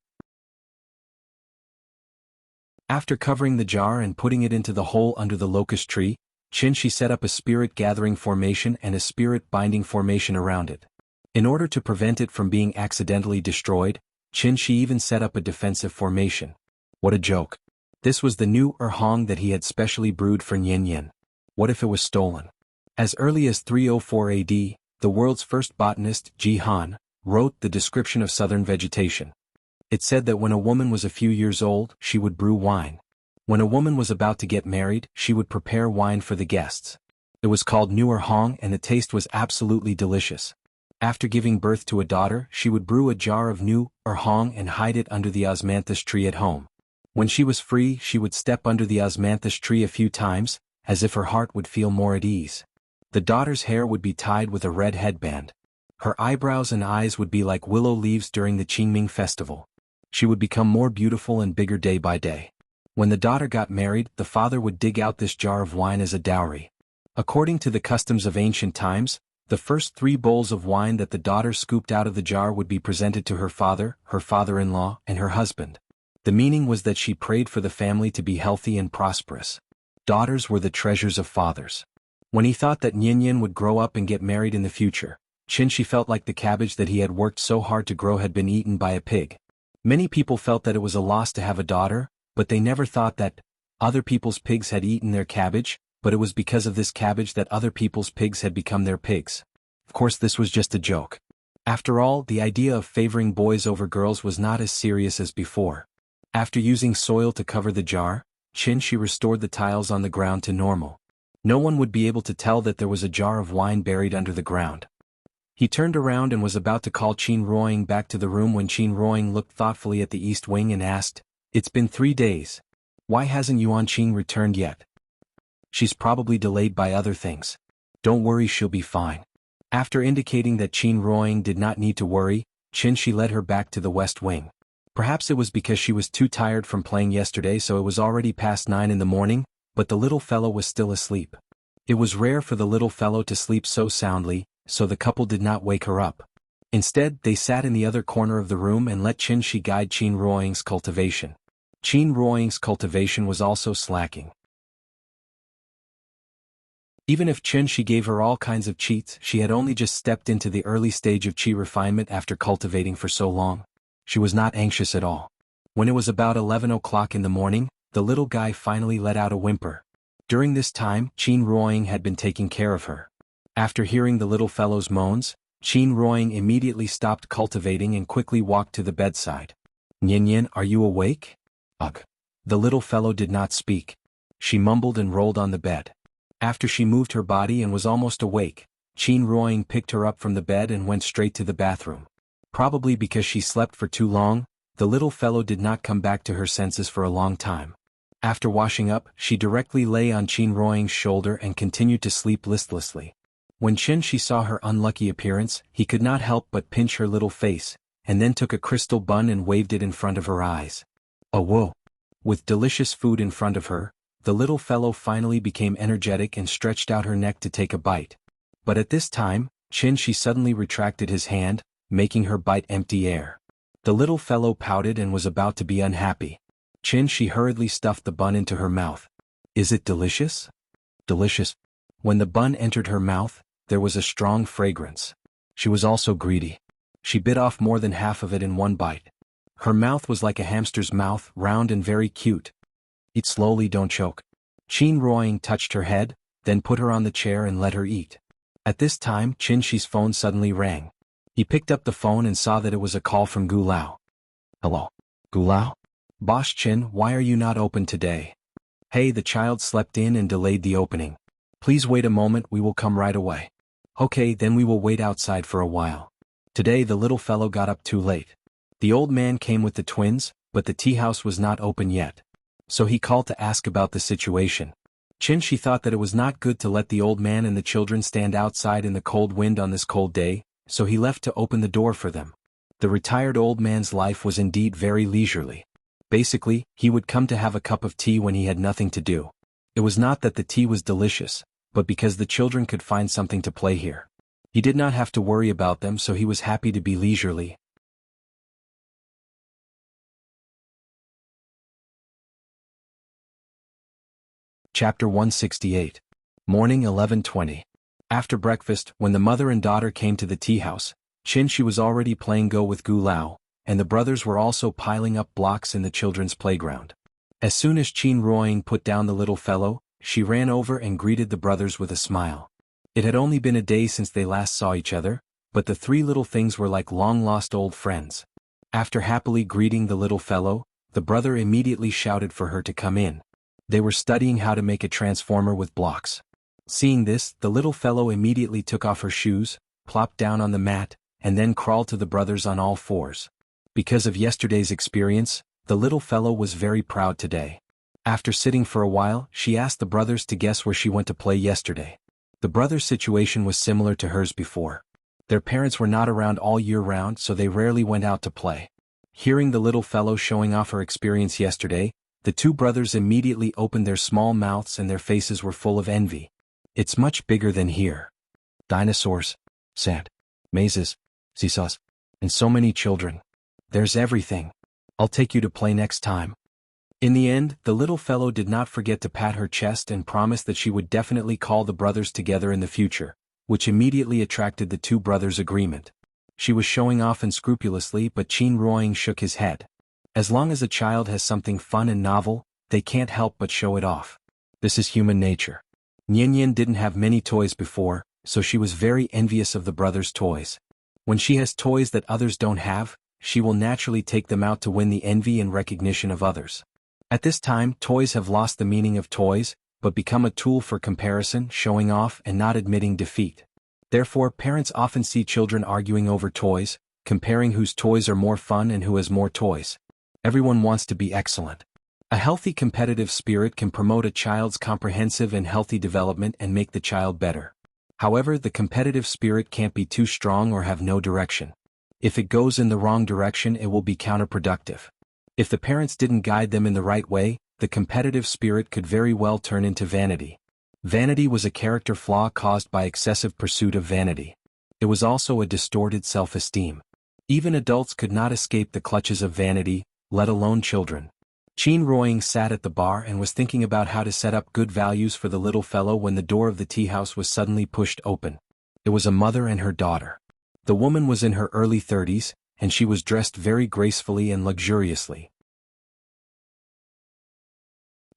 After covering the jar and putting it into the hole under the locust tree, Qin Shi set up a spirit gathering formation and a spirit binding formation around it. In order to prevent it from being accidentally destroyed, Qin Shi even set up a defensive formation. What a joke. This was the new Hong that he had specially brewed for Yin Yin. What if it was stolen? As early as 304 AD, the world's first botanist, Ji Han, wrote the description of southern vegetation. It said that when a woman was a few years old, she would brew wine. When a woman was about to get married, she would prepare wine for the guests. It was called Newer Hong and the taste was absolutely delicious. After giving birth to a daughter, she would brew a jar of New Hong and hide it under the osmanthus tree at home. When she was free, she would step under the osmanthus tree a few times, as if her heart would feel more at ease. The daughter's hair would be tied with a red headband. Her eyebrows and eyes would be like willow leaves during the Qingming festival. She would become more beautiful and bigger day by day. When the daughter got married, the father would dig out this jar of wine as a dowry. According to the customs of ancient times, the first 3 bowls of wine that the daughter scooped out of the jar would be presented to her father-in-law, and her husband. The meaning was that she prayed for the family to be healthy and prosperous. Daughters were the treasures of fathers. When he thought that Yin Yin would grow up and get married in the future, Qin Shi felt like the cabbage that he had worked so hard to grow had been eaten by a pig. Many people felt that it was a loss to have a daughter, but they never thought that other people's pigs had eaten their cabbage, but it was because of this cabbage that other people's pigs had become their pigs. Of course, this was just a joke. After all, the idea of favoring boys over girls was not as serious as before. After using soil to cover the jar, Qin Shi restored the tiles on the ground to normal. No one would be able to tell that there was a jar of wine buried under the ground. He turned around and was about to call Qin Ruoying back to the room when Qin Ruoying looked thoughtfully at the east wing and asked, "It's been 3 days. Why hasn't Yuan Qing returned yet?" "She's probably delayed by other things. Don't worry, she'll be fine." After indicating that Qin Ruoying did not need to worry, Qin Shi led her back to the west wing. Perhaps it was because she was too tired from playing yesterday, so it was already past 9 in the morning, but the little fellow was still asleep. It was rare for the little fellow to sleep so soundly, so the couple did not wake her up. Instead, they sat in the other corner of the room and let Qin Shi guide Qin Ruoying's cultivation. Qin Ruoying's cultivation was also slacking. Even if Qin Shi gave her all kinds of cheats, she had only just stepped into the early stage of qi refinement after cultivating for so long. She was not anxious at all. When it was about 11 o'clock in the morning, the little guy finally let out a whimper. During this time, Qin Ruoying had been taking care of her. After hearing the little fellow's moans, Qin Ruoying immediately stopped cultivating and quickly walked to the bedside. "Yin Yin, are you awake?" "Ugh." The little fellow did not speak. She mumbled and rolled on the bed. After she moved her body and was almost awake, Qin Ruoying picked her up from the bed and went straight to the bathroom. Probably because she slept for too long, the little fellow did not come back to her senses for a long time. After washing up, she directly lay on Qin Ruoying's shoulder and continued to sleep listlessly. When Qin Shi saw her unlucky appearance, he could not help but pinch her little face, and then took a crystal bun and waved it in front of her eyes. Oh whoa! With delicious food in front of her, the little fellow finally became energetic and stretched out her neck to take a bite. But at this time, Qin Shi suddenly retracted his hand, making her bite empty air. The little fellow pouted and was about to be unhappy. Qin Shi hurriedly stuffed the bun into her mouth. Is it delicious? Delicious. When the bun entered her mouth, there was a strong fragrance. She was also greedy. She bit off more than half of it in one bite. Her mouth was like a hamster's mouth, round and very cute. Eat slowly, don't choke. Qin Ruoying touched her head, then put her on the chair and let her eat. At this time, Qin Shi's phone suddenly rang. He picked up the phone and saw that it was a call from Gu Lao. Hello. Gu Lao? Boss Qin, why are you not open today? Hey, the child slept in and delayed the opening. Please wait a moment, we will come right away. Okay, then we will wait outside for a while. Today the little fellow got up too late. The old man came with the twins, but the tea house was not open yet. So he called to ask about the situation. Qin Shi thought that it was not good to let the old man and the children stand outside in the cold wind on this cold day, so he left to open the door for them. The retired old man's life was indeed very leisurely. Basically, he would come to have a cup of tea when he had nothing to do. It was not that the tea was delicious, but because the children could find something to play here. He did not have to worry about them, so he was happy to be leisurely. Chapter 168. Morning 11:20. After breakfast, when the mother and daughter came to the tea house, Qin Shi was already playing Go with Gu Lao, and the brothers were also piling up blocks in the children's playground. As soon as Qin Ruoying put down the little fellow, she ran over and greeted the brothers with a smile. It had only been a day since they last saw each other, but the three little things were like long-lost old friends. After happily greeting the little fellow, the brother immediately shouted for her to come in. They were studying how to make a transformer with blocks. Seeing this, the little fellow immediately took off her shoes, plopped down on the mat, and then crawled to the brothers on all fours. Because of yesterday's experience, the little fellow was very proud today. After sitting for a while, she asked the brothers to guess where she went to play yesterday. The brothers' situation was similar to hers before. Their parents were not around all year round, so they rarely went out to play. Hearing the little fellow showing off her experience yesterday, the two brothers immediately opened their small mouths and their faces were full of envy. It's much bigger than here. Dinosaurs, sand, mazes, seesaws, and so many children. There's everything. I'll take you to play next time. In the end, the little fellow did not forget to pat her chest and promised that she would definitely call the brothers together in the future, which immediately attracted the two brothers' agreement. She was showing off unscrupulously, but Qin Ruoying shook his head. As long as a child has something fun and novel, they can't help but show it off. This is human nature. Nian didn't have many toys before, so she was very envious of the brothers' toys. When she has toys that others don't have, she will naturally take them out to win the envy and recognition of others. At this time, toys have lost the meaning of toys, but become a tool for comparison, showing off, and not admitting defeat. Therefore, parents often see children arguing over toys, comparing whose toys are more fun and who has more toys. Everyone wants to be excellent. A healthy competitive spirit can promote a child's comprehensive and healthy development and make the child better. However, the competitive spirit can't be too strong or have no direction. If it goes in the wrong direction, it will be counterproductive. If the parents didn't guide them in the right way, the competitive spirit could very well turn into vanity. Vanity was a character flaw caused by excessive pursuit of vanity. It was also a distorted self-esteem. Even adults could not escape the clutches of vanity, let alone children. Qin Ruoying sat at the bar and was thinking about how to set up good values for the little fellow when the door of the tea house was suddenly pushed open. It was a mother and her daughter. The woman was in her early 30s, and she was dressed very gracefully and luxuriously.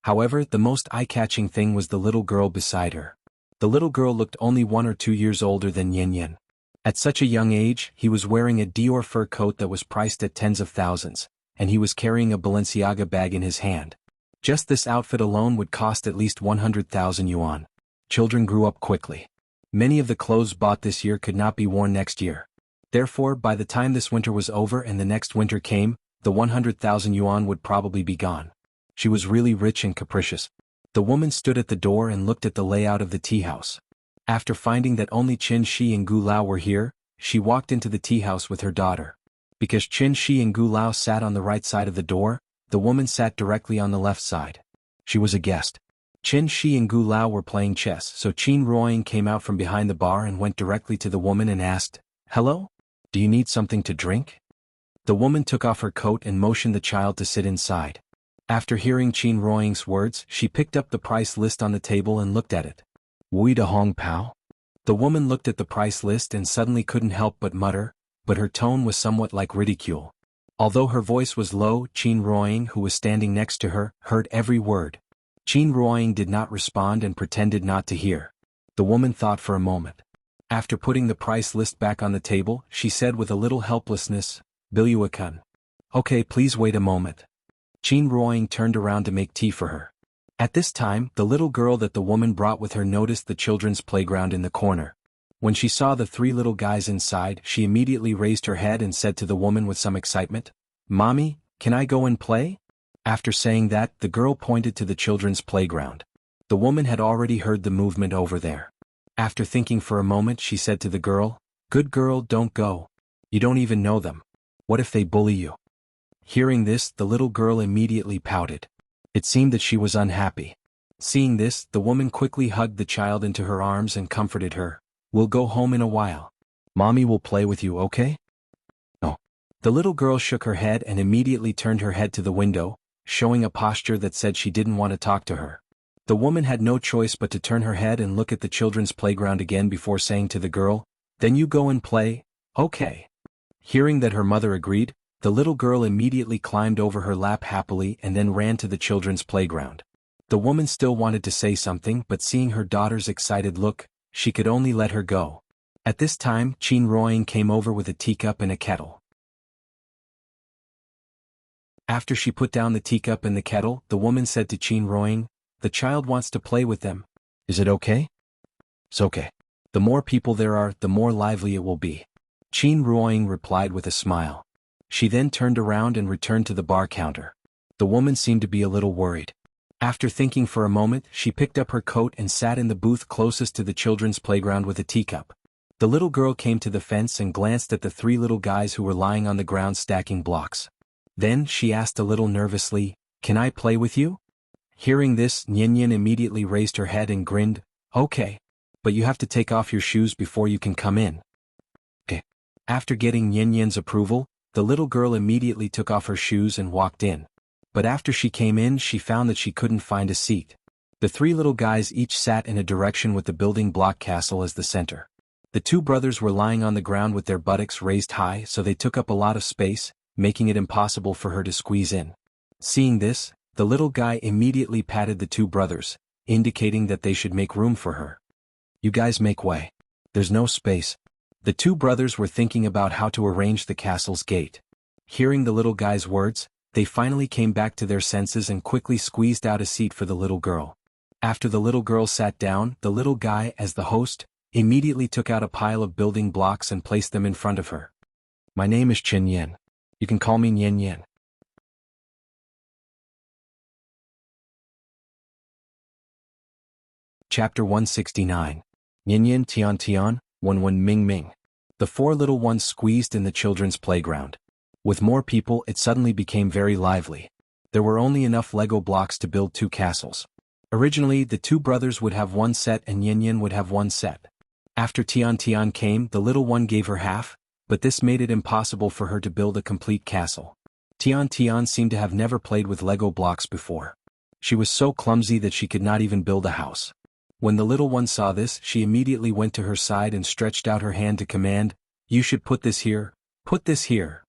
However, the most eye-catching thing was the little girl beside her. The little girl looked only 1 or 2 years older than Yin. At such a young age, he was wearing a Dior fur coat that was priced at tens of thousands, and he was carrying a Balenciaga bag in his hand. Just this outfit alone would cost at least 100,000 yuan. Children grew up quickly. Many of the clothes bought this year could not be worn next year. Therefore, by the time this winter was over and the next winter came, the 100,000 yuan would probably be gone. She was really rich and capricious. The woman stood at the door and looked at the layout of the tea house. After finding that only Qin Shi and Gu Lao were here, she walked into the tea house with her daughter. Because Qin Shi and Gu Lao sat on the right side of the door, the woman sat directly on the left side. She was a guest. Qin Shi and Gu Lao were playing chess, so Qin Ruoying came out from behind the bar and went directly to the woman and asked, "Hello? Do you need something to drink?" The woman took off her coat and motioned the child to sit inside. After hearing Qin Ruoying's words, she picked up the price list on the table and looked at it. "Wui de Hong Pao?" The woman looked at the price list and suddenly couldn't help but mutter, but her tone was somewhat like ridicule. Although her voice was low, Qin Ruoying, who was standing next to her, heard every word. Qin Ruoying did not respond and pretended not to hear. The woman thought for a moment. After putting the price list back on the table, she said with a little helplessness, "Biluakun." "Okay, please wait a moment." Qin Ruoying turned around to make tea for her. At this time, the little girl that the woman brought with her noticed the children's playground in the corner. When she saw the three little guys inside, she immediately raised her head and said to the woman with some excitement, "Mommy, can I go and play?" After saying that, the girl pointed to the children's playground. The woman had already heard the movement over there. After thinking for a moment, she said to the girl, "Good girl, don't go. You don't even know them. What if they bully you?" Hearing this, the little girl immediately pouted. It seemed that she was unhappy. Seeing this, the woman quickly hugged the child into her arms and comforted her. "We'll go home in a while. Mommy will play with you, okay?" "No." The little girl shook her head and immediately turned her head to the window, showing a posture that said she didn't want to talk to her. The woman had no choice but to turn her head and look at the children's playground again before saying to the girl, "Then you go and play, okay?" Hearing that her mother agreed, the little girl immediately climbed over her lap happily and then ran to the children's playground. The woman still wanted to say something, but seeing her daughter's excited look, she could only let her go. At this time, Qin Ruoying came over with a teacup and a kettle. After she put down the teacup and the kettle, the woman said to Qin Ruoying, "The child wants to play with them. Is it okay?" "It's okay. The more people there are, the more lively it will be." Qin Ruoying replied with a smile. She then turned around and returned to the bar counter. The woman seemed to be a little worried. After thinking for a moment, she picked up her coat and sat in the booth closest to the children's playground with a teacup. The little girl came to the fence and glanced at the three little guys who were lying on the ground stacking blocks. Then she asked a little nervously, "Can I play with you?" Hearing this, Nian immediately raised her head and grinned, "Okay. But you have to take off your shoes before you can come in." "Okay." After getting Nian's approval, the little girl immediately took off her shoes and walked in. But after she came in, she found that she couldn't find a seat. The three little guys each sat in a direction with the building block castle as the center. The two brothers were lying on the ground with their buttocks raised high, so they took up a lot of space, making it impossible for her to squeeze in. Seeing this, the little guy immediately patted the two brothers, indicating that they should make room for her. "You guys make way. There's no space." The two brothers were thinking about how to arrange the castle's gate. Hearing the little guy's words, they finally came back to their senses and quickly squeezed out a seat for the little girl. After the little girl sat down, the little guy, as the host, immediately took out a pile of building blocks and placed them in front of her. "My name is Qin Yan. You can call me Nian." Chapter 169. Nian Tian Tian, Wen Ming Ming. The four little ones squeezed in the children's playground. With more people, it suddenly became very lively. There were only enough Lego blocks to build two castles. Originally, the two brothers would have one set and Nian would have one set. After Tian Tian came, the little one gave her half, but this made it impossible for her to build a complete castle. Tian Tian seemed to have never played with Lego blocks before. She was so clumsy that she could not even build a house. When the little one saw this, she immediately went to her side and stretched out her hand to command, "You should put this here, put this here.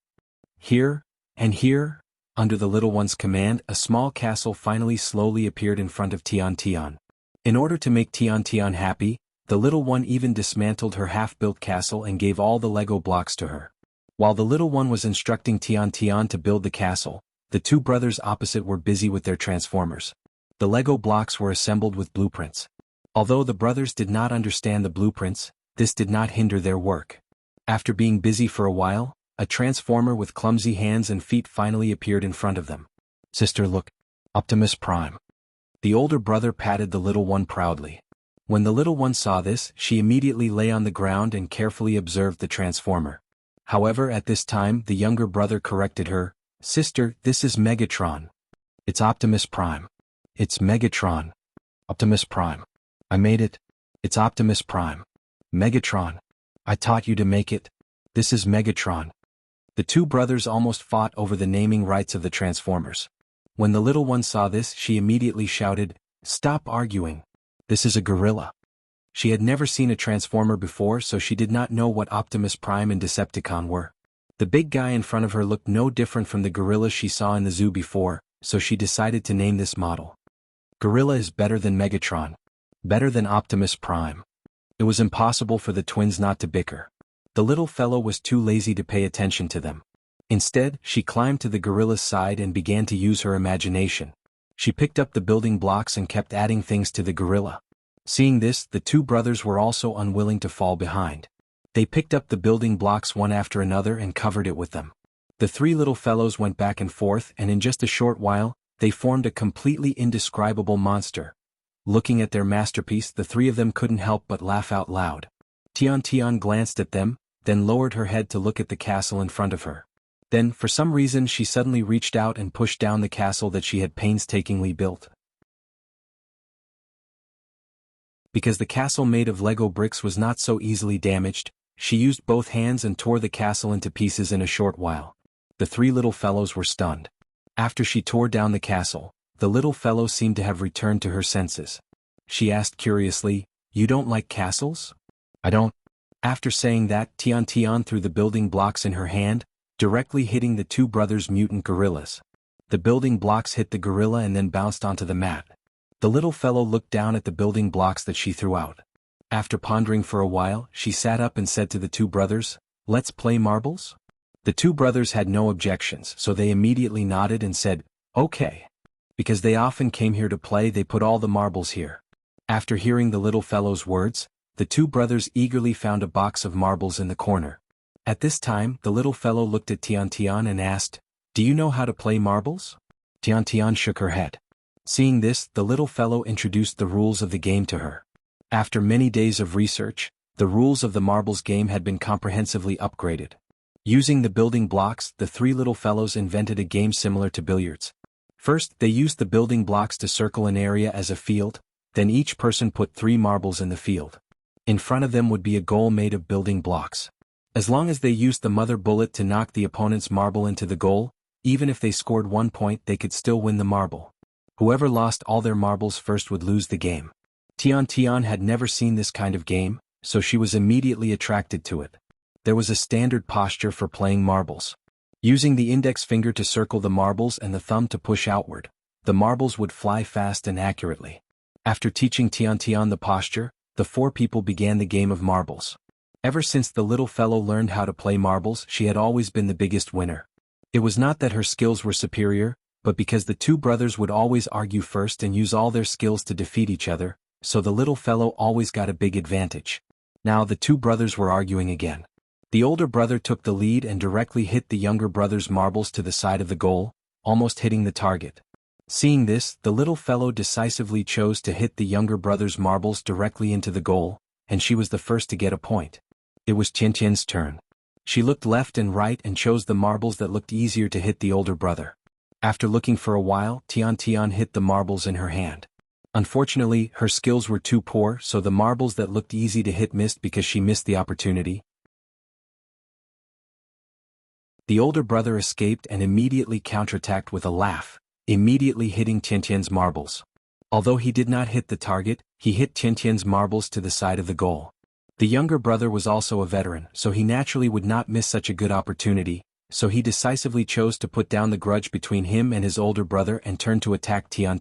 Here, and here." Under the little one's command, a small castle finally slowly appeared in front of Tian Tian. In order to make Tian Tian happy, the little one even dismantled her half-built castle and gave all the Lego blocks to her. While the little one was instructing Tian Tian to build the castle, the two brothers opposite were busy with their transformers. The Lego blocks were assembled with blueprints. Although the brothers did not understand the blueprints, this did not hinder their work. After being busy for a while, a transformer with clumsy hands and feet finally appeared in front of them. "Sister, look. Optimus Prime. The older brother patted the little one proudly. When the little one saw this, she immediately lay on the ground and carefully observed the transformer. However, at this time, the younger brother corrected her, "Sister, this is Megatron. It's Optimus Prime." "It's Megatron. Optimus Prime. I made it. It's Optimus Prime. Megatron. I taught you to make it. This is Megatron." The two brothers almost fought over the naming rights of the Transformers. When the little one saw this, she immediately shouted, "Stop arguing. This is a gorilla." She had never seen a Transformer before, so she did not know what Optimus Prime and Decepticon were. The big guy in front of her looked no different from the gorilla she saw in the zoo before, so she decided to name this model. Gorilla is better than Megatron. Better than Optimus Prime. It was impossible for the twins not to bicker. The little fellow was too lazy to pay attention to them. Instead, she climbed to the gorilla's side and began to use her imagination. She picked up the building blocks and kept adding things to the gorilla. Seeing this, the two brothers were also unwilling to fall behind. They picked up the building blocks one after another and covered it with them. The three little fellows went back and forth, and in just a short while, they formed a completely indescribable monster. Looking at their masterpiece, the three of them couldn't help but laugh out loud. Tian glanced at them, then lowered her head to look at the castle in front of her. Then, for some reason, she suddenly reached out and pushed down the castle that she had painstakingly built. Because the castle made of Lego bricks was not so easily damaged, she used both hands and tore the castle into pieces in a short while. The three little fellows were stunned. After she tore down the castle, the little fellow seemed to have returned to her senses. She asked curiously, "You don't like castles?" "I don't." After saying that, Tian threw the building blocks in her hand, directly hitting the two brothers' mutant gorillas. The building blocks hit the gorilla and then bounced onto the mat. The little fellow looked down at the building blocks that she threw out. After pondering for a while, she sat up and said to the two brothers, "Let's play marbles?" The two brothers had no objections, so they immediately nodded and said, "Okay." Because they often came here to play, they put all the marbles here. After hearing the little fellow's words, the two brothers eagerly found a box of marbles in the corner. At this time, the little fellow looked at Tian and asked, "Do you know how to play marbles?" Tian shook her head. Seeing this, the little fellow introduced the rules of the game to her. After many days of research, the rules of the marbles game had been comprehensively upgraded. Using the building blocks, the three little fellows invented a game similar to billiards. First, they used the building blocks to circle an area as a field, then each person put 3 marbles in the field. In front of them would be a goal made of building blocks. As long as they used the mother bullet to knock the opponent's marble into the goal, even if they scored 1 point, they could still win the marble. Whoever lost all their marbles first would lose the game. Tian had never seen this kind of game, so she was immediately attracted to it. There was a standard posture for playing marbles. Using the index finger to circle the marbles and the thumb to push outward, the marbles would fly fast and accurately. After teaching Tian the posture, the 4 people began the game of marbles. Ever since the little fellow learned how to play marbles, she had always been the biggest winner. It was not that her skills were superior, but because the 2 brothers would always argue first and use all their skills to defeat each other, so the little fellow always got a big advantage. Now the 2 brothers were arguing again. The older brother took the lead and directly hit the younger brother's marbles to the side of the goal, almost hitting the target. Seeing this, the little fellow decisively chose to hit the younger brother's marbles directly into the goal, and she was the first to get a point. It was Tian's turn. She looked left and right and chose the marbles that looked easier to hit the older brother. After looking for a while, Tian hit the marbles in her hand. Unfortunately, her skills were too poor, so the marbles that looked easy to hit missed because she missed the opportunity. The older brother escaped and immediately counterattacked with a laugh, immediately hitting Tian's marbles. Although he did not hit the target, he hit Tian's marbles to the side of the goal. The younger brother was also a veteran, so he naturally would not miss such a good opportunity, so he decisively chose to put down the grudge between him and his older brother and turn to attack Tian.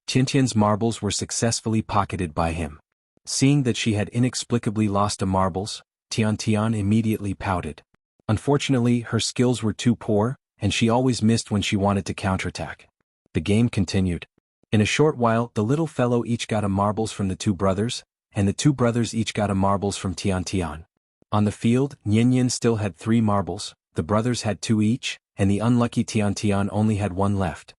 Tian's marbles were successfully pocketed by him. Seeing that she had inexplicably lost the marbles, Tian immediately pouted. Unfortunately, her skills were too poor, and she always missed when she wanted to counterattack. The game continued. In a short while, the little fellow each got a marbles from the 2 brothers, and the 2 brothers each got a marbles from Tian. On the field, Yin still had 3 marbles, the brothers had 2 each, and the unlucky Tian only had 1 left.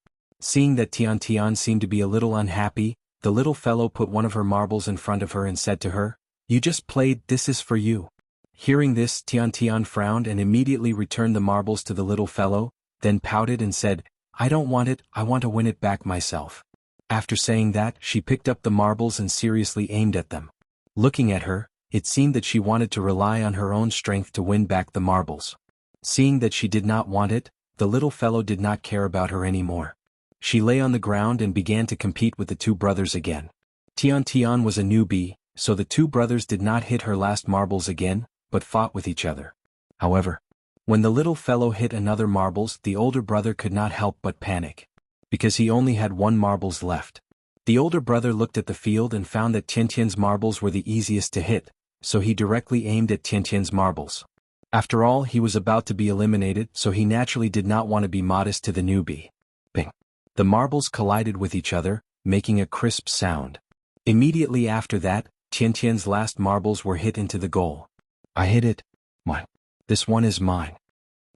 Seeing that Tian Tian seemed to be a little unhappy, the little fellow put one of her marbles in front of her and said to her, "You just played, this is for you." Hearing this, Tian Tian frowned and immediately returned the marbles to the little fellow, then pouted and said, "I don't want it, I want to win it back myself." After saying that, she picked up the marbles and seriously aimed at them. Looking at her, it seemed that she wanted to rely on her own strength to win back the marbles. Seeing that she did not want it, the little fellow did not care about her anymore. She lay on the ground and began to compete with the two brothers again. Tian Tian was a newbie, so the two brothers did not hit her last marbles again, but fought with each other. However, when the little fellow hit another marbles, the older brother could not help but panic. Because he only had one marbles left. The older brother looked at the field and found that Tiantian's marbles were the easiest to hit, so he directly aimed at Tiantian's marbles. After all, he was about to be eliminated, so he naturally did not want to be modest to the newbie. Bing! The marbles collided with each other, making a crisp sound. Immediately after that, Tiantian's last marbles were hit into the goal. "I hit it. Mine. This one is mine."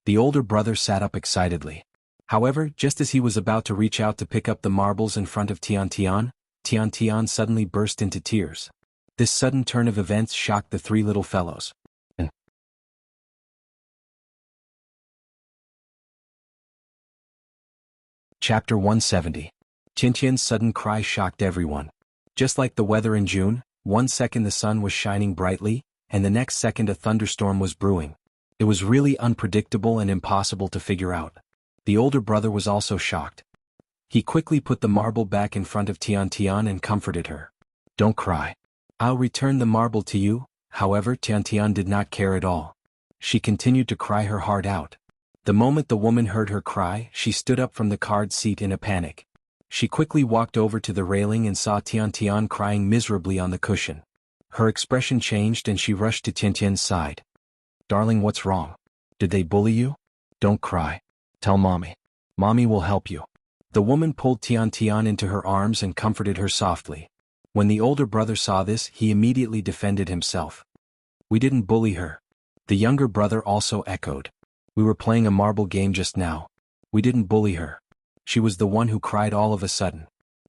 The older brother sat up excitedly. However, just as he was about to reach out to pick up the marbles in front of Tian Tian suddenly burst into tears. This sudden turn of events shocked the three little fellows. Chapter 170. Tiantian's sudden cry shocked everyone. Just like the weather in June, one second the sun was shining brightly, and the next second a thunderstorm was brewing. It was really unpredictable and impossible to figure out. The older brother was also shocked. He quickly put the marble back in front of Tian Tian and comforted her. "Don't cry. I'll return the marble to you." However, Tian Tian did not care at all. She continued to cry her heart out. The moment the woman heard her cry, she stood up from the card seat in a panic. She quickly walked over to the railing and saw Tian Tian crying miserably on the cushion. Her expression changed and she rushed to Tiantian's side. "Darling, what's wrong? Did they bully you? Don't cry. Tell mommy. Mommy will help you." The woman pulled Tian Tian into her arms and comforted her softly. When the older brother saw this, he immediately defended himself. "We didn't bully her." The younger brother also echoed. "We were playing a marble game just now. We didn't bully her. She was the one who cried all of a sudden."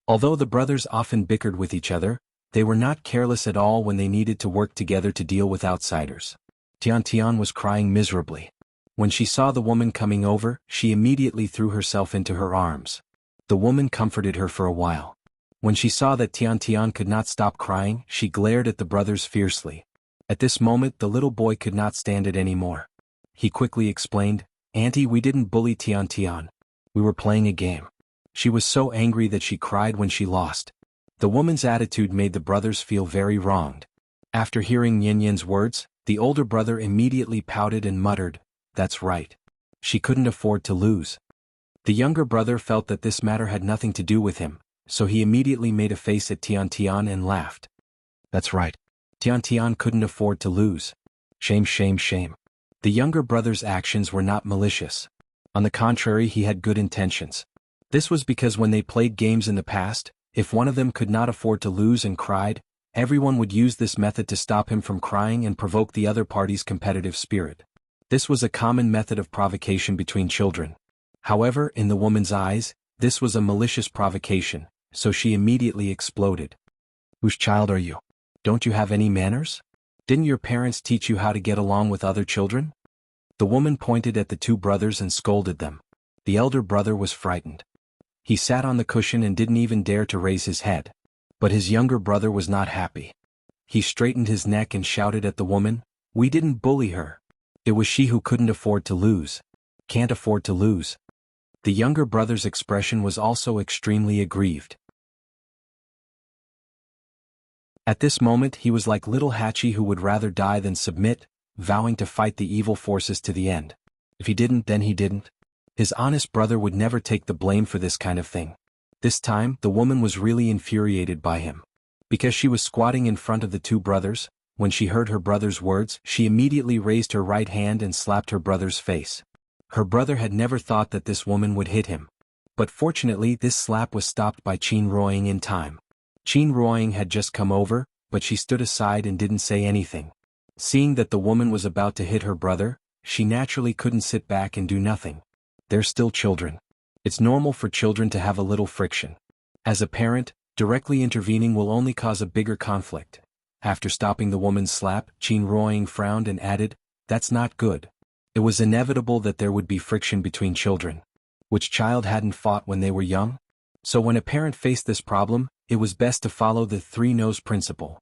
Although the brothers often bickered with each other, they were not careless at all when they needed to work together to deal with outsiders. Tian Tian was crying miserably. When she saw the woman coming over, she immediately threw herself into her arms. The woman comforted her for a while. When she saw that Tian Tian could not stop crying, she glared at the brothers fiercely. At this moment the little boy could not stand it anymore. He quickly explained, "Auntie, we didn't bully Tian Tian. We were playing a game." She was so angry that she cried when she lost. The woman's attitude made the brothers feel very wronged. After hearing Yin Yin's words, the older brother immediately pouted and muttered, "That's right. She couldn't afford to lose." The younger brother felt that this matter had nothing to do with him, so he immediately made a face at Tian Tian and laughed. "That's right. Tian Tian couldn't afford to lose. Shame, shame, shame." The younger brother's actions were not malicious. On the contrary, he had good intentions. This was because when they played games in the past, if one of them could not afford to lose and cried, everyone would use this method to stop him from crying and provoke the other party's competitive spirit. This was a common method of provocation between children. However, in the woman's eyes, this was a malicious provocation, so she immediately exploded. "Whose child are you? Don't you have any manners? Didn't your parents teach you how to get along with other children?" The woman pointed at the two brothers and scolded them. The elder brother was frightened. He sat on the cushion and didn't even dare to raise his head. But his younger brother was not happy. He straightened his neck and shouted at the woman, "We didn't bully her. It was she who couldn't afford to lose. Can't afford to lose." The younger brother's expression was also extremely aggrieved. At this moment he was like little Hachi who would rather die than submit, vowing to fight the evil forces to the end. If he didn't, then he didn't. His honest brother would never take the blame for this kind of thing. This time, the woman was really infuriated by him. Because she was squatting in front of the two brothers, when she heard her brother's words, she immediately raised her right hand and slapped her brother's face. Her brother had never thought that this woman would hit him. But fortunately this slap was stopped by Qin Ruoying in time. Qin Ruoying had just come over, but she stood aside and didn't say anything. Seeing that the woman was about to hit her brother, she naturally couldn't sit back and do nothing. They're still children. It's normal for children to have a little friction. As a parent, directly intervening will only cause a bigger conflict. After stopping the woman's slap, Qin Ruoying frowned and added, "That's not good." It was inevitable that there would be friction between children. Which child hadn't fought when they were young? So when a parent faced this problem, it was best to follow the three no's principle.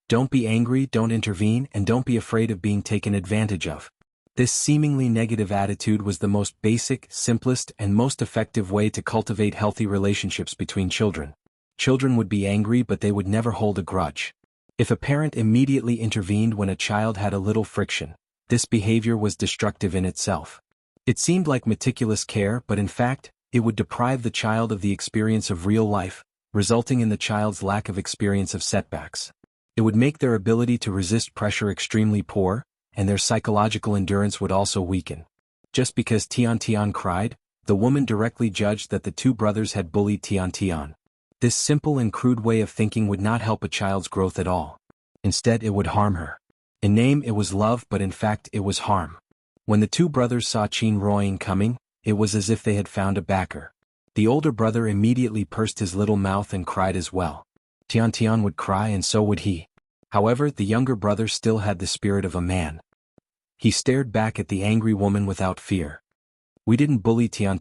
Don't be angry, don't intervene, and don't be afraid of being taken advantage of. This seemingly negative attitude was the most basic, simplest, and most effective way to cultivate healthy relationships between children. Children would be angry, but they would never hold a grudge. If a parent immediately intervened when a child had a little friction, this behavior was destructive in itself. It seemed like meticulous care, but in fact, it would deprive the child of the experience of real life, resulting in the child's lack of experience of setbacks. It would make their ability to resist pressure extremely poor, and their psychological endurance would also weaken. Just because Tian cried, the woman directly judged that the two brothers had bullied Tian. This simple and crude way of thinking would not help a child's growth at all. Instead, it would harm her. In name it was love, but in fact it was harm. When the two brothers saw Qin Ruoying coming, it was as if they had found a backer. The older brother immediately pursed his little mouth and cried as well. Tian would cry and so would he. However, the younger brother still had the spirit of a man. He stared back at the angry woman without fear. "We didn't bully Tian."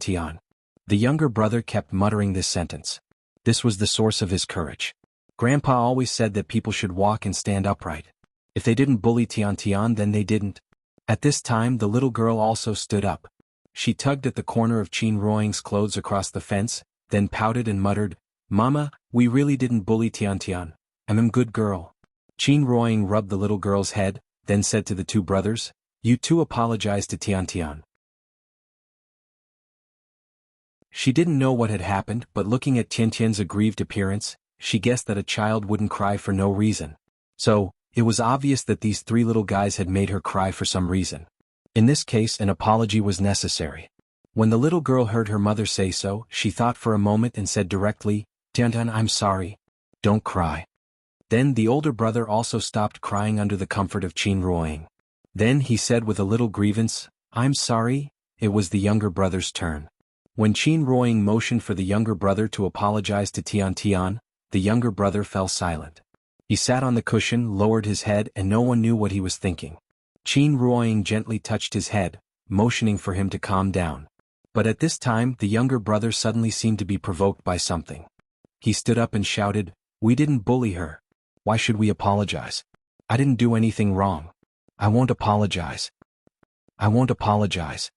The younger brother kept muttering this sentence. This was the source of his courage. Grandpa always said that people should walk and stand upright. If they didn't bully Tian, then they didn't. At this time the little girl also stood up. She tugged at the corner of Qin Ruoying's clothes across the fence, then pouted and muttered, "Mama, we really didn't bully Tian. I'm a good girl." Qin Ruoying rubbed the little girl's head, then said to the two brothers, "You two apologize to Tian." She didn't know what had happened, but looking at Tian's aggrieved appearance, she guessed that a child wouldn't cry for no reason. So, it was obvious that these three little guys had made her cry for some reason. In this case, an apology was necessary. When the little girl heard her mother say so, she thought for a moment and said directly, "Tian, I'm sorry. Don't cry." Then the older brother also stopped crying under the comfort of Qin Ruoying. Then he said with a little grievance, "I'm sorry." It was the younger brother's turn. When Qin Ruoying motioned for the younger brother to apologize to Tian, the younger brother fell silent. He sat on the cushion, lowered his head, and no one knew what he was thinking. Qin Ruoying gently touched his head, motioning for him to calm down. But at this time the younger brother suddenly seemed to be provoked by something. He stood up and shouted, "We didn't bully her. Why should we apologize? I didn't do anything wrong. I won't apologize. I won't apologize."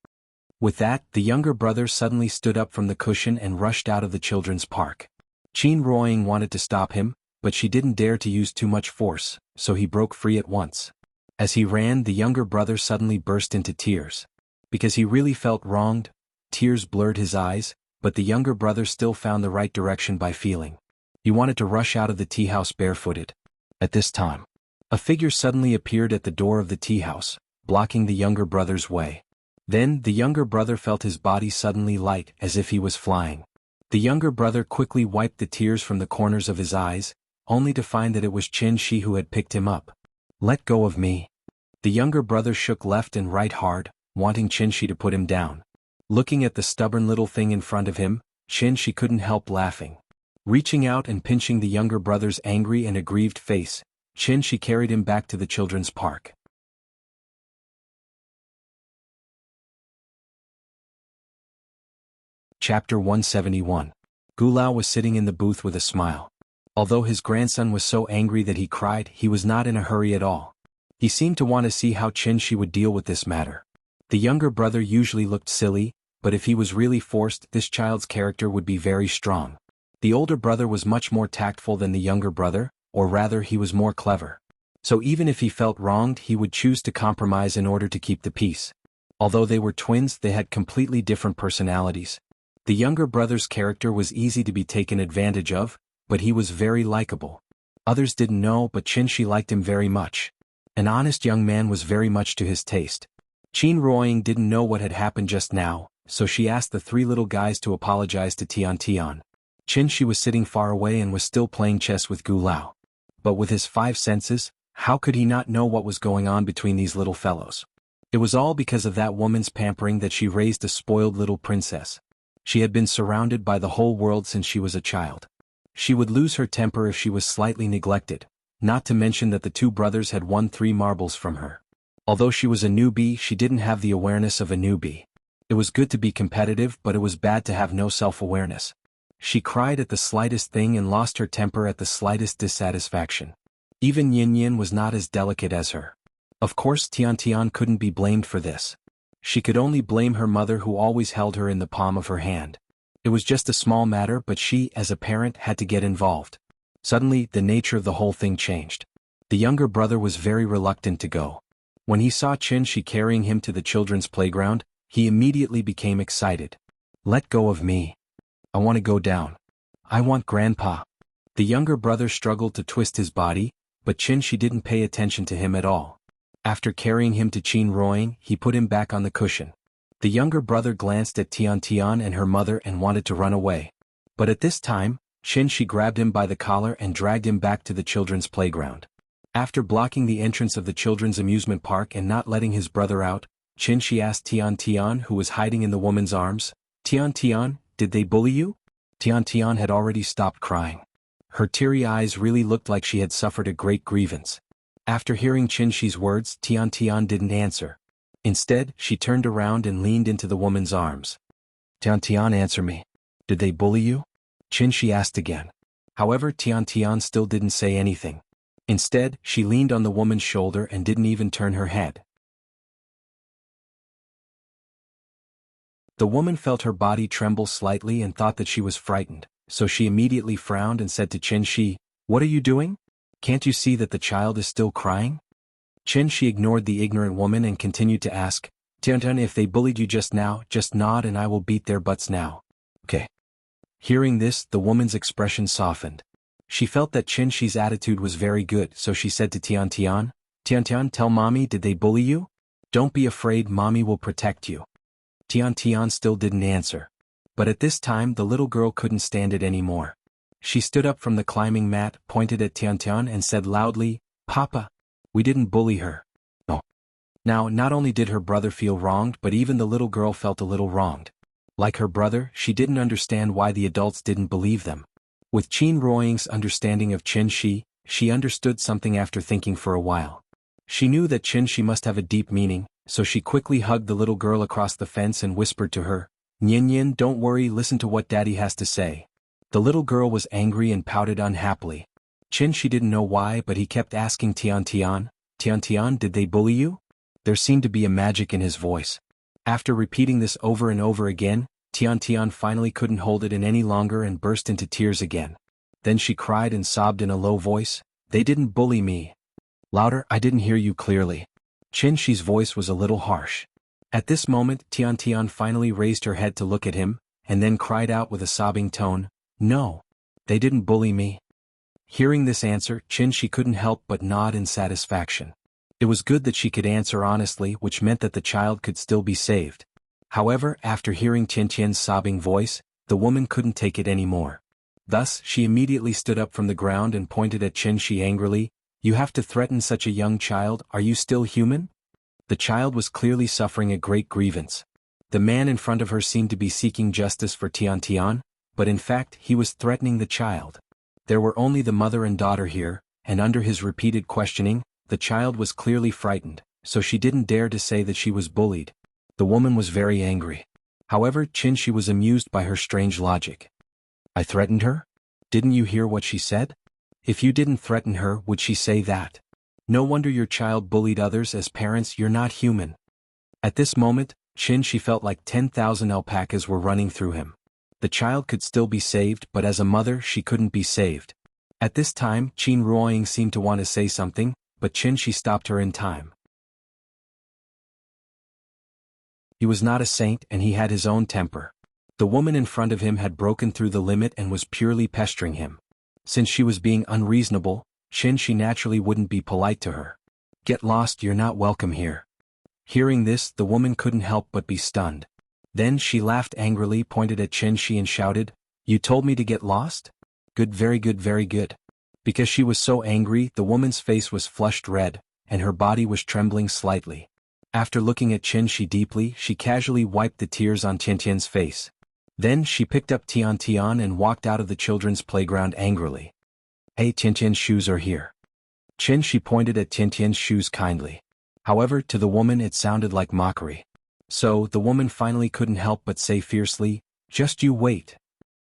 With that, the younger brother suddenly stood up from the cushion and rushed out of the children's park. Qin Ruoying wanted to stop him, but she didn't dare to use too much force, so he broke free at once. As he ran, the younger brother suddenly burst into tears. Because he really felt wronged, tears blurred his eyes, but the younger brother still found the right direction by feeling. He wanted to rush out of the tea house barefooted. At this time, a figure suddenly appeared at the door of the tea house, blocking the younger brother's way. Then the younger brother felt his body suddenly light, as if he was flying. The younger brother quickly wiped the tears from the corners of his eyes, only to find that it was Qin Shi who had picked him up. "Let go of me." The younger brother shook left and right hard, wanting Qin Shi to put him down. Looking at the stubborn little thing in front of him, Qin Shi couldn't help laughing. Reaching out and pinching the younger brother's angry and aggrieved face, Qin Shi carried him back to the children's park. Chapter 171. Gulao was sitting in the booth with a smile. Although his grandson was so angry that he cried, he was not in a hurry at all. He seemed to want to see how Qin Shi would deal with this matter. The younger brother usually looked silly, but if he was really forced, this child's character would be very strong. The older brother was much more tactful than the younger brother, or rather he was more clever. So even if he felt wronged, he would choose to compromise in order to keep the peace. Although they were twins, they had completely different personalities. The younger brother's character was easy to be taken advantage of, but he was very likable. Others didn't know, but Qin Shi liked him very much. An honest young man was very much to his taste. Qin Ruoying didn't know what had happened just now, so she asked the three little guys to apologize to Tian. Qin Shi was sitting far away and was still playing chess with Gulao. But with his 5 senses, how could he not know what was going on between these little fellows? It was all because of that woman's pampering that she raised a spoiled little princess. She had been surrounded by the whole world since she was a child. She would lose her temper if she was slightly neglected, not to mention that the two brothers had won 3 marbles from her. Although she was a newbie, she didn't have the awareness of a newbie. It was good to be competitive, but it was bad to have no self-awareness. She cried at the slightest thing and lost her temper at the slightest dissatisfaction. Even Yin Yin was not as delicate as her. Of course Tian Tian couldn't be blamed for this. She could only blame her mother, who always held her in the palm of her hand. It was just a small matter, but she, as a parent, had to get involved. Suddenly, the nature of the whole thing changed. The younger brother was very reluctant to go. When he saw Qin carrying him to the children's playground, he immediately became excited. "Let go of me. I want to go down. I want Grandpa." The younger brother struggled to twist his body, but Qin didn't pay attention to him at all. After carrying him to Qin Ruoying, he put him back on the cushion. The younger brother glanced at Tian Tian and her mother and wanted to run away. But at this time, Qin grabbed him by the collar and dragged him back to the children's playground. After blocking the entrance of the children's amusement park and not letting his brother out, Qin asked Tian Tian, who was hiding in the woman's arms, "Tian Tian, did they bully you?" Tian Tian had already stopped crying. Her teary eyes really looked like she had suffered a great grievance. After hearing Qin's words, Tian Tian didn't answer. Instead, she turned around and leaned into the woman's arms. "Tian Tian, answer me. Did they bully you?" Qin asked again. However, Tian Tian still didn't say anything. Instead, she leaned on the woman's shoulder and didn't even turn her head. The woman felt her body tremble slightly and thought that she was frightened, so she immediately frowned and said to Qin, "What are you doing? Can't you see that the child is still crying?" Qin ignored the ignorant woman and continued to ask, "Tian Tian, if they bullied you just now, just nod and I will beat their butts now." "Okay." Hearing this, the woman's expression softened. She felt that Qin's attitude was very good, so she said to Tian Tian, "Tian Tian, tell mommy, did they bully you? Don't be afraid, mommy will protect you." Tian Tian still didn't answer. But at this time the little girl couldn't stand it anymore. She stood up from the climbing mat, pointed at Tian Tian and said loudly, "Papa, we didn't bully her." No. Now, not only did her brother feel wronged, but even the little girl felt a little wronged. Like her brother, she didn't understand why the adults didn't believe them. With Qin Ruoying's understanding of Qin, she understood something after thinking for a while. She knew that Qin must have a deep meaning, so she quickly hugged the little girl across the fence and whispered to her, "Yin Yin, don't worry, listen to what Daddy has to say." The little girl was angry and pouted unhappily. Qin didn't know why, but he kept asking Tian Tian, "Tian Tian, did they bully you?" There seemed to be a magic in his voice. After repeating this over and over again, Tian Tian finally couldn't hold it in any longer and burst into tears again. Then she cried and sobbed in a low voice, "They didn't bully me." "Louder, I didn't hear you clearly." Qin's voice was a little harsh. At this moment, Tian Tian finally raised her head to look at him, and then cried out with a sobbing tone, "No, they didn't bully me." Hearing this answer, Qin couldn't help but nod in satisfaction. It was good that she could answer honestly, which meant that the child could still be saved. However, after hearing Tian's sobbing voice, the woman couldn't take it anymore. Thus, she immediately stood up from the ground and pointed at Qin angrily, "You have to threaten such a young child, are you still human?" The child was clearly suffering a great grievance. The man in front of her seemed to be seeking justice for Tian Tian, but in fact he was threatening the child. There were only the mother and daughter here, and under his repeated questioning, the child was clearly frightened, so she didn't dare to say that she was bullied. The woman was very angry. However, Qin was amused by her strange logic. "I threatened her? Didn't you hear what she said? If you didn't threaten her, would she say that? No wonder your child bullied others. As parents, you're not human." At this moment, Qin felt like 10,000 alpacas were running through him. The child could still be saved, but as a mother she couldn't be saved. At this time, Qin Ruoying seemed to want to say something, but Qin stopped her in time. He was not a saint and he had his own temper. The woman in front of him had broken through the limit and was purely pestering him. Since she was being unreasonable, Qin naturally wouldn't be polite to her. "Get lost, you're not welcome here." Hearing this, the woman couldn't help but be stunned. Then she laughed angrily, pointed at Qin and shouted, "You told me to get lost? Good, very good, very good." Because she was so angry, the woman's face was flushed red, and her body was trembling slightly. After looking at Qin deeply, she casually wiped the tears on Tian's face. Then she picked up Tian Tian and walked out of the children's playground angrily. Hey, Tian Tian's shoes are here. She pointed at Tian Tian's shoes kindly. However, to the woman it sounded like mockery. So, the woman finally couldn't help but say fiercely, just you wait.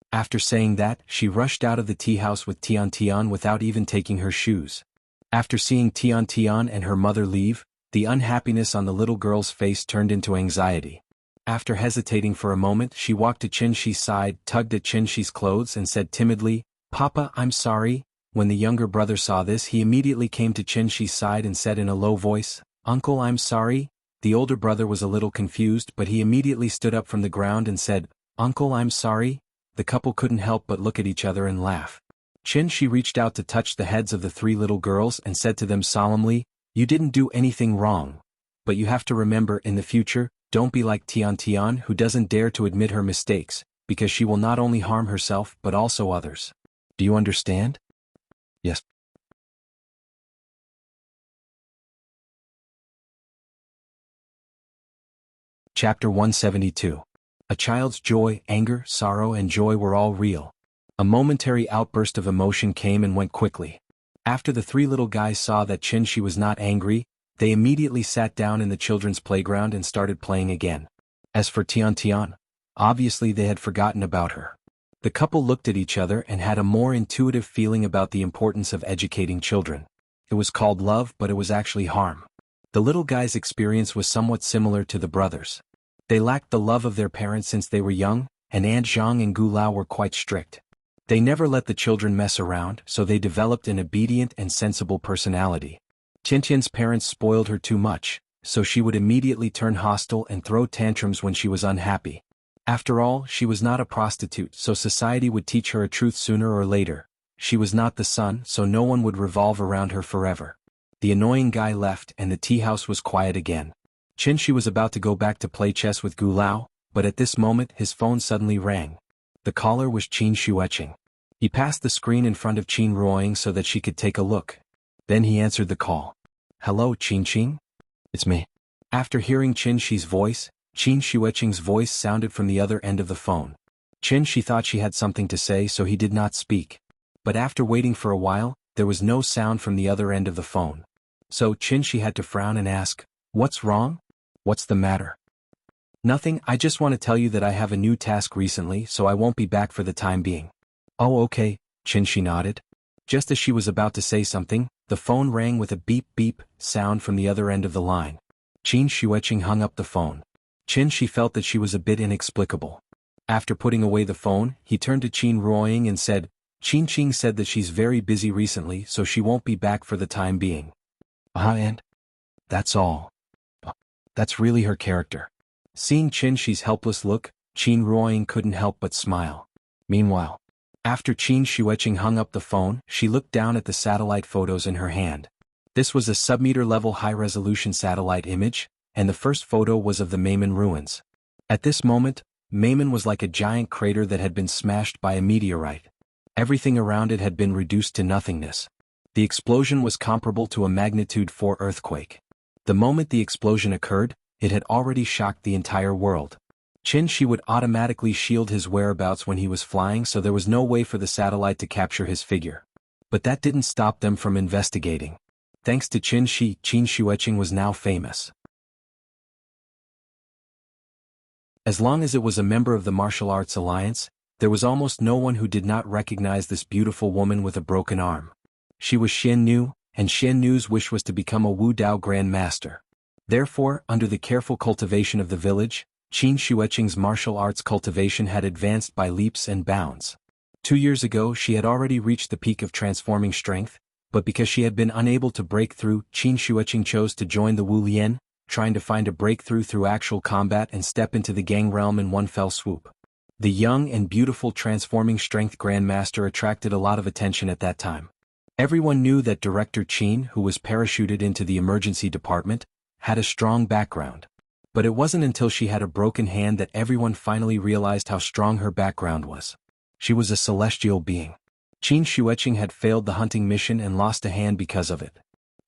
After saying that, she rushed out of the tea house with Tian Tian without even taking her shoes. After seeing Tian Tian and her mother leave, the unhappiness on the little girl's face turned into anxiety. After hesitating for a moment, she walked to Qin Shi's side, tugged at Qin Shi's clothes and said timidly, Papa, I'm sorry. When the younger brother saw this, he immediately came to Qin Shi's side and said in a low voice, Uncle, I'm sorry. The older brother was a little confused, but he immediately stood up from the ground and said, Uncle, I'm sorry. The couple couldn't help but look at each other and laugh. Qin Shi reached out to touch the heads of the three little girls and said to them solemnly, You didn't do anything wrong. But you have to remember, in the future, don't be like Tian Tian, who doesn't dare to admit her mistakes, because she will not only harm herself but also others. Do you understand? Yes. Chapter 172. A child's joy, anger, sorrow and joy were all real. A momentary outburst of emotion came and went quickly. After the three little guys saw that Qin Shi was not angry, they immediately sat down in the children's playground and started playing again. As for Tian Tian, obviously they had forgotten about her. The couple looked at each other and had a more intuitive feeling about the importance of educating children. It was called love, but it was actually harm. The little guy's experience was somewhat similar to the brothers. They lacked the love of their parents since they were young, and Aunt Zhang and Gu Lao were quite strict. They never let the children mess around, so they developed an obedient and sensible personality. Tiantian's parents spoiled her too much, so she would immediately turn hostile and throw tantrums when she was unhappy. After all, she was not a prostitute, so society would teach her a truth sooner or later. She was not the sun, so no one would revolve around her forever. The annoying guy left and the tea house was quiet again. Qin Shi was about to go back to play chess with Gu Lao, but at this moment his phone suddenly rang. The caller was Qin Xueqing. He passed the screen in front of Qin Ruoying so that she could take a look. Then he answered the call. Hello, Qin. It's me. After hearing Qin Shi's voice, Qin Xueqing's voice sounded from the other end of the phone. Qin Shi thought she had something to say, so he did not speak. But after waiting for a while, there was no sound from the other end of the phone. So Qin Shi had to frown and ask, What's wrong? What's the matter? Nothing, I just want to tell you that I have a new task recently, so I won't be back for the time being. Oh, okay, Qin Shi nodded. Just as she was about to say something, the phone rang with a beep-beep sound from the other end of the line. Qin Xueqing hung up the phone. Qin Shi felt that she was a bit inexplicable. After putting away the phone, he turned to Qin Ruoying and said, Qin said that she's very busy recently, so she won't be back for the time being. And? That's all. That's really her character. Seeing Qin Shi's helpless look, Qin Ruoying couldn't help but smile. Meanwhile, after Qin Xueqing hung up the phone, she looked down at the satellite photos in her hand. This was a sub-meter-level high-resolution satellite image, and the first photo was of the Meimen ruins. At this moment, Meimen was like a giant crater that had been smashed by a meteorite. Everything around it had been reduced to nothingness. The explosion was comparable to a magnitude 4 earthquake. The moment the explosion occurred, it had already shocked the entire world. Qin Shi would automatically shield his whereabouts when he was flying, so there was no way for the satellite to capture his figure. But that didn't stop them from investigating. Thanks to Qin Shi, Qin Xueqing was now famous. As long as it was a member of the Martial Arts Alliance, there was almost no one who did not recognize this beautiful woman with a broken arm. She was Xian Nu, and Xian Nu's wish was to become a Wu Dao Grand Master. Therefore, under the careful cultivation of the village, Qin Xueqing's martial arts cultivation had advanced by leaps and bounds. 2 years ago she had already reached the peak of transforming strength, but because she had been unable to break through, Qin Xueqing chose to join the Wu Lian, trying to find a breakthrough through actual combat and step into the gang realm in one fell swoop. The young and beautiful transforming strength Grandmaster attracted a lot of attention at that time. Everyone knew that Director Qin, who was parachuted into the emergency department, had a strong background. But it wasn't until she had a broken hand that everyone finally realized how strong her background was. She was a celestial being. Qin Xueqing had failed the hunting mission and lost a hand because of it.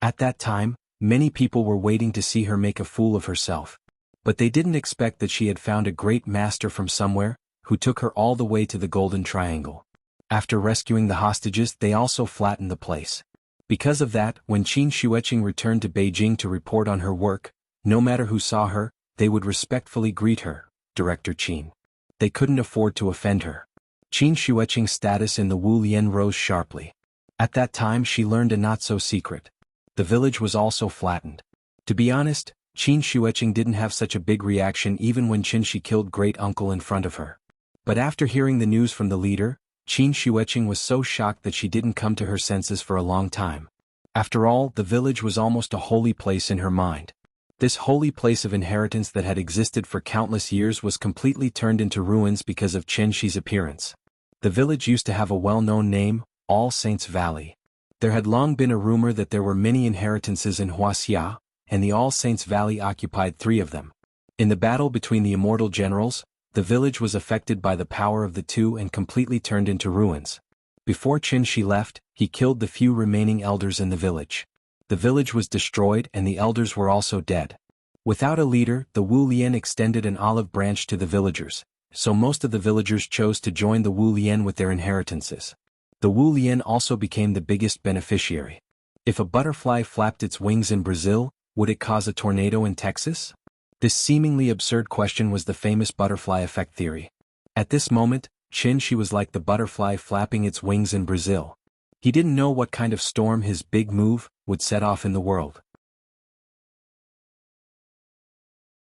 At that time, many people were waiting to see her make a fool of herself. But they didn't expect that she had found a great master from somewhere, who took her all the way to the Golden Triangle. After rescuing the hostages, they also flattened the place. Because of that, when Qin Xueqing returned to Beijing to report on her work, no matter who saw her, they would respectfully greet her, Director Qin. They couldn't afford to offend her. Qin Xueqing's status in the Wu Lian rose sharply. At that time she learned a not-so-secret. The village was also flattened. To be honest, Qin Xueqing didn't have such a big reaction even when Qin Shi killed great-uncle in front of her. But after hearing the news from the leader, Qin Xueqing was so shocked that she didn't come to her senses for a long time. After all, the village was almost a holy place in her mind. This holy place of inheritance that had existed for countless years was completely turned into ruins because of Chen Shi's appearance. The village used to have a well-known name, All Saints Valley. There had long been a rumor that there were many inheritances in Wuxia, and the All Saints Valley occupied 3 of them. In the battle between the Immortal generals, the village was affected by the power of the 2 and completely turned into ruins. Before Chen Shi left, he killed the few remaining elders in the village. The village was destroyed and the elders were also dead. Without a leader, the Wu Lian extended an olive branch to the villagers, so most of the villagers chose to join the Wu Lian with their inheritances. The Wu Lian also became the biggest beneficiary. If a butterfly flapped its wings in Brazil, would it cause a tornado in Texas? This seemingly absurd question was the famous butterfly effect theory. At this moment, Chen Shi was like the butterfly flapping its wings in Brazil. He didn't know what kind of storm his big move would set off in the world.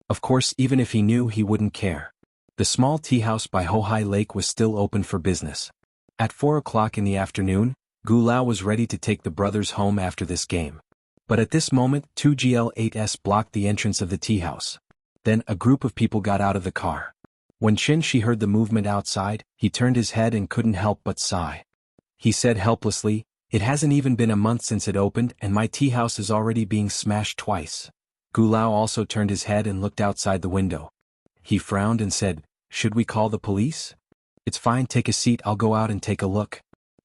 Of course, even if he knew, he wouldn't care. The small tea house by Hohai Lake was still open for business. At 4 o'clock in the afternoon, Gu Lao was ready to take the brothers home after this game. But at this moment, 2 GL8s blocked the entrance of the tea house. Then a group of people got out of the car. When Chen Shi heard the movement outside, he turned his head and couldn't help but sigh. He said helplessly, "It hasn't even been a month since it opened and my tea house is already being smashed twice." Gu Lao also turned his head and looked outside the window. He frowned and said, "Should we call the police?" "It's fine, take a seat, I'll go out and take a look."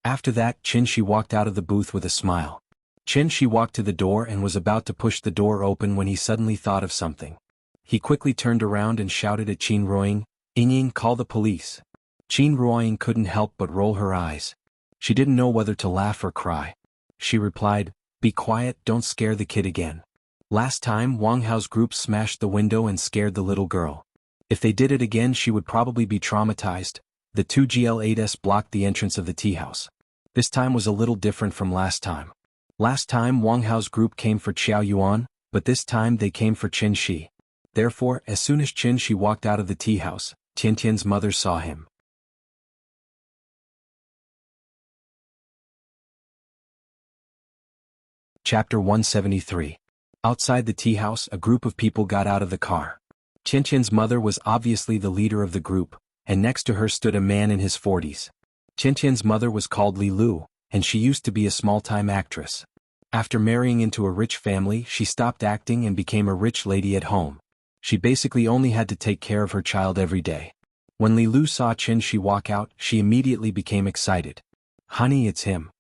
After that, Chen Shi walked out of the booth with a smile. Chen Shi walked to the door and was about to push the door open when he suddenly thought of something. He quickly turned around and shouted at Qin Ruoying, "Ying, call the police." Qin Ruoying couldn't help but roll her eyes. She didn't know whether to laugh or cry. She replied, "Be quiet, don't scare the kid again. Last time Wang Hao's group smashed the window and scared the little girl. If they did it again she would probably be traumatized." The 2 GL8s blocked the entrance of the tea house. This time was a little different from last time. Last time Wang Hao's group came for Qiao Yuan, but this time they came for Chen Shi. Therefore, as soon as Chen Shi walked out of the tea house, Tiantian's mother saw him. Chapter 173. Outside the tea house, a group of people got out of the car. Tiantian's mother was obviously the leader of the group, and next to her stood a man in his 40s. Tiantian's mother was called Li Lu, and she used to be a small-time actress. After marrying into a rich family, she stopped acting and became a rich lady at home. She basically only had to take care of her child every day. When Li Lu saw Chen Shi walk out, she immediately became excited. "Honey, it's him."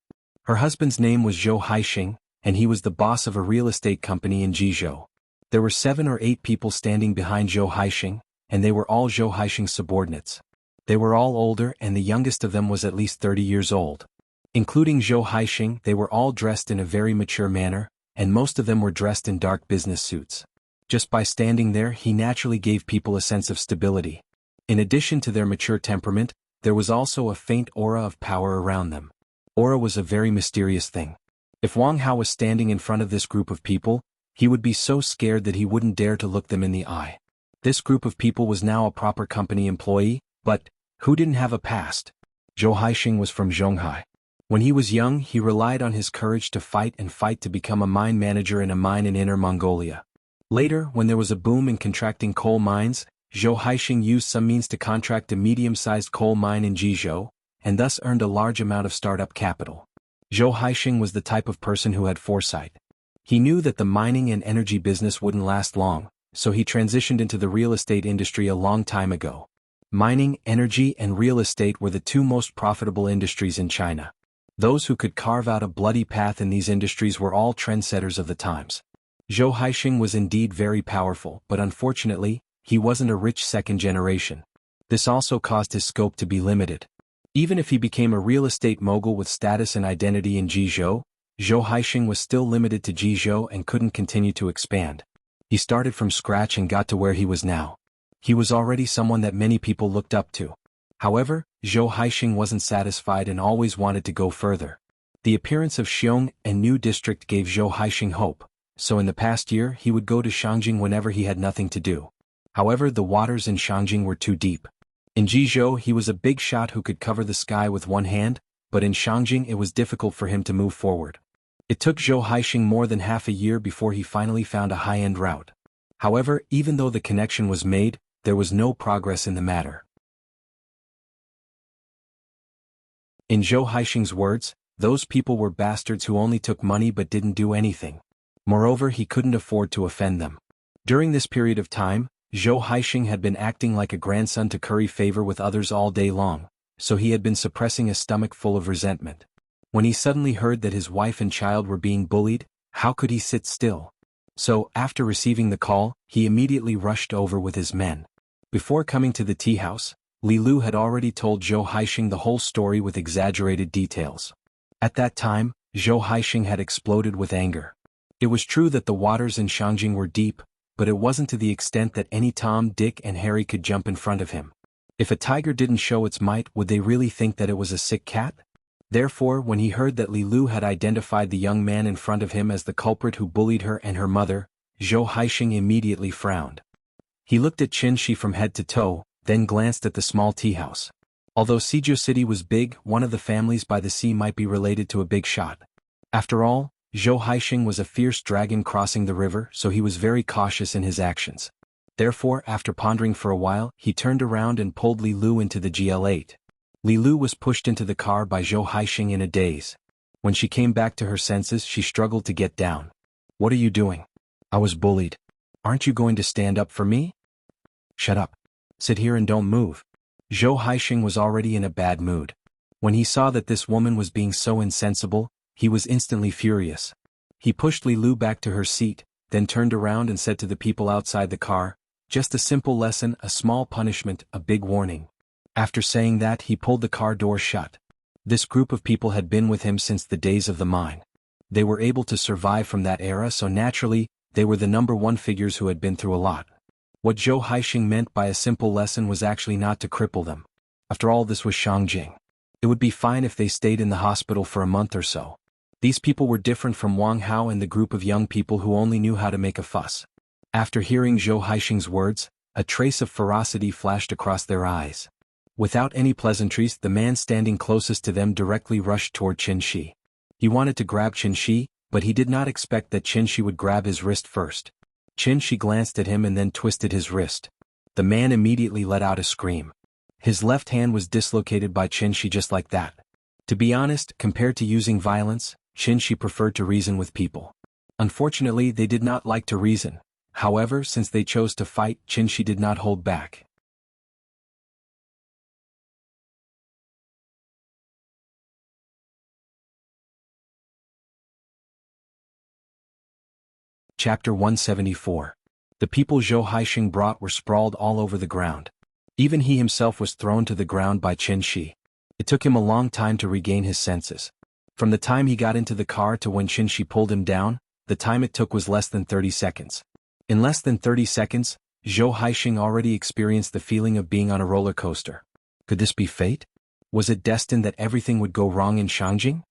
Her husband's name was Zhou Haixing, and he was the boss of a real estate company in Jizhou. There were 7 or 8 people standing behind Zhou Haixing, and they were all Zhou Haixing's subordinates. They were all older and the youngest of them was at least 30 years old. Including Zhou Haixing, they were all dressed in a very mature manner, and most of them were dressed in dark business suits. Just by standing there, he naturally gave people a sense of stability. In addition to their mature temperament, there was also a faint aura of power around them. Aura was a very mysterious thing. If Wang Hao was standing in front of this group of people, he would be so scared that he wouldn't dare to look them in the eye. This group of people was now a proper company employee, but who didn't have a past? Zhou Haixing was from Zhonghai. When he was young, he relied on his courage to fight to become a mine manager in a mine in Inner Mongolia. Later, when there was a boom in contracting coal mines, Zhou Haixing used some means to contract a medium-sized coal mine in Jizhou, and thus earned a large amount of startup capital. Zhou Haixing was the type of person who had foresight. He knew that the mining and energy business wouldn't last long, so he transitioned into the real estate industry a long time ago. Mining, energy, and real estate were the 2 most profitable industries in China. Those who could carve out a bloody path in these industries were all trendsetters of the times. Zhou Haixing was indeed very powerful, but unfortunately, he wasn't a rich second generation. This also caused his scope to be limited. Even if he became a real estate mogul with status and identity in Jizhou, Zhou Haixing was still limited to Jizhou and couldn't continue to expand. He started from scratch and got to where he was now. He was already someone that many people looked up to. However, Zhou Haixing wasn't satisfied and always wanted to go further. The appearance of Xiong, a new district, gave Zhou Haixing hope, so in the past year he would go to Shangjing whenever he had nothing to do. However, the waters in Shangjing were too deep. In Jizhou he was a big shot who could cover the sky with one hand, but in Shangjing it was difficult for him to move forward. It took Zhou Haixing more than half a year before he finally found a high-end route. However, even though the connection was made, there was no progress in the matter. In Zhou Haixing's words, those people were bastards who only took money but didn't do anything. Moreover, he couldn't afford to offend them. During this period of time, Zhou Haixing had been acting like a grandson to curry favor with others all day long, so he had been suppressing a stomach full of resentment. When he suddenly heard that his wife and child were being bullied, how could he sit still? So, after receiving the call, he immediately rushed over with his men. Before coming to the tea house, Li Lu had already told Zhou Haixing the whole story with exaggerated details. At that time, Zhou Haixing had exploded with anger. It was true that the waters in Shangjing were deep, but it wasn't to the extent that any Tom, Dick and Harry could jump in front of him. If a tiger didn't show its might, would they really think that it was a sick cat? Therefore, when he heard that Li Lu had identified the young man in front of him as the culprit who bullied her and her mother, Zhou Haixing immediately frowned. He looked at Qin Shi from head to toe, then glanced at the small tea house. Although Sizhou City was big, one of the families by the sea might be related to a big shot. After all, Zhou Haixing was a fierce dragon crossing the river, so he was very cautious in his actions. Therefore, after pondering for a while, he turned around and pulled Li Lu into the GL8. Li Lu was pushed into the car by Zhou Haixing in a daze. When she came back to her senses, she struggled to get down. "What are you doing?" "I was bullied." "Aren't you going to stand up for me?" "Shut up. Sit here and don't move." Zhou Haixing was already in a bad mood. When he saw that this woman was being so insensible, he was instantly furious. He pushed Li Lu back to her seat, then turned around and said to the people outside the car, "Just a simple lesson, a small punishment, a big warning." After saying that, he pulled the car door shut. This group of people had been with him since the days of the mine. They were able to survive from that era, so naturally, they were the #1 figures who had been through a lot. What Zhou Haixing meant by a simple lesson was actually not to cripple them. After all, this was Shangjing. It would be fine if they stayed in the hospital for a month or so. These people were different from Wang Hao and the group of young people who only knew how to make a fuss. After hearing Zhou Haixing's words, a trace of ferocity flashed across their eyes. Without any pleasantries, the man standing closest to them directly rushed toward Qin Shi. He wanted to grab Qin Shi, but he did not expect that Qin Shi would grab his wrist first. Qin Shi glanced at him and then twisted his wrist. The man immediately let out a scream. His left hand was dislocated by Qin Shi just like that. To be honest, compared to using violence, Qin Shi preferred to reason with people. Unfortunately, they did not like to reason. However, since they chose to fight, Qin Shi did not hold back. Chapter 174. The people Zhou Haixing brought were sprawled all over the ground. Even he himself was thrown to the ground by Qin Shi. It took him a long time to regain his senses. From the time he got into the car to when Qin Shi pulled him down, the time it took was less than 30 seconds. In less than 30 seconds, Zhou Haixing already experienced the feeling of being on a roller coaster. Could this be fate? Was it destined that everything would go wrong in Shangjing?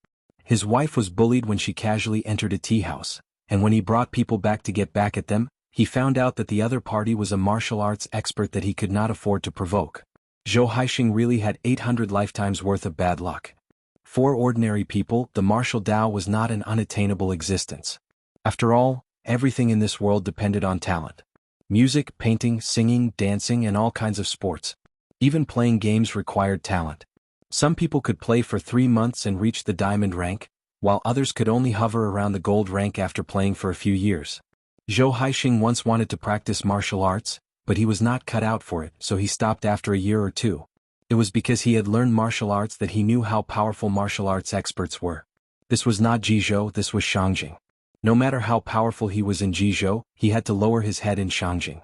His wife was bullied when she casually entered a tea house, and when he brought people back to get back at them, he found out that the other party was a martial arts expert that he could not afford to provoke. Zhou Haixing really had 800 lifetimes worth of bad luck. For ordinary people, the martial Dao was not an unattainable existence. After all, everything in this world depended on talent. Music, painting, singing, dancing, and all kinds of sports. Even playing games required talent. Some people could play for 3 months and reach the diamond rank, while others could only hover around the gold rank after playing for a few years. Zhou Haixing once wanted to practice martial arts, but he was not cut out for it, so he stopped after a year or two. It was because he had learned martial arts that he knew how powerful martial arts experts were. This was not Jizhou, this was Shangjing. No matter how powerful he was in Jizhou, he had to lower his head in Shangjing.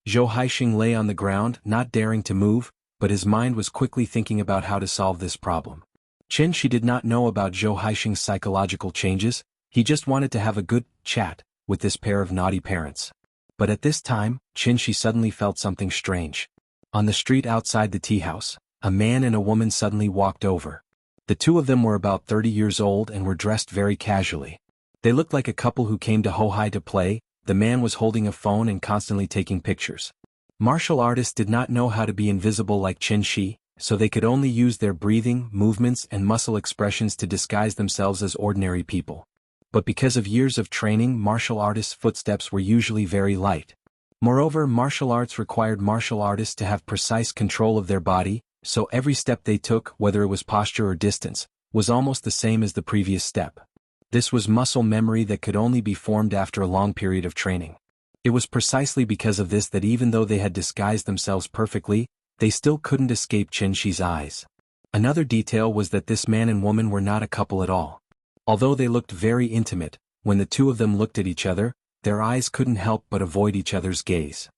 Zhou Haixing lay on the ground, not daring to move, but his mind was quickly thinking about how to solve this problem. Chen Shi did not know about Zhou Haixing's psychological changes, he just wanted to have a good chat with this pair of naughty parents. But at this time, Chen Shi suddenly felt something strange. On the street outside the tea house, a man and a woman suddenly walked over. The two of them were about 30 years old and were dressed very casually. They looked like a couple who came to Hohai to play. The man was holding a phone and constantly taking pictures. Martial artists did not know how to be invisible like Chen Shi, so they could only use their breathing, movements and muscle expressions to disguise themselves as ordinary people. But because of years of training, martial artists' footsteps were usually very light. Moreover, martial arts required martial artists to have precise control of their body, so every step they took, whether it was posture or distance, was almost the same as the previous step. This was muscle memory that could only be formed after a long period of training. It was precisely because of this that even though they had disguised themselves perfectly, they still couldn't escape Chen Shi's eyes. Another detail was that this man and woman were not a couple at all. Although they looked very intimate, when the two of them looked at each other, their eyes couldn't help but avoid each other's gaze.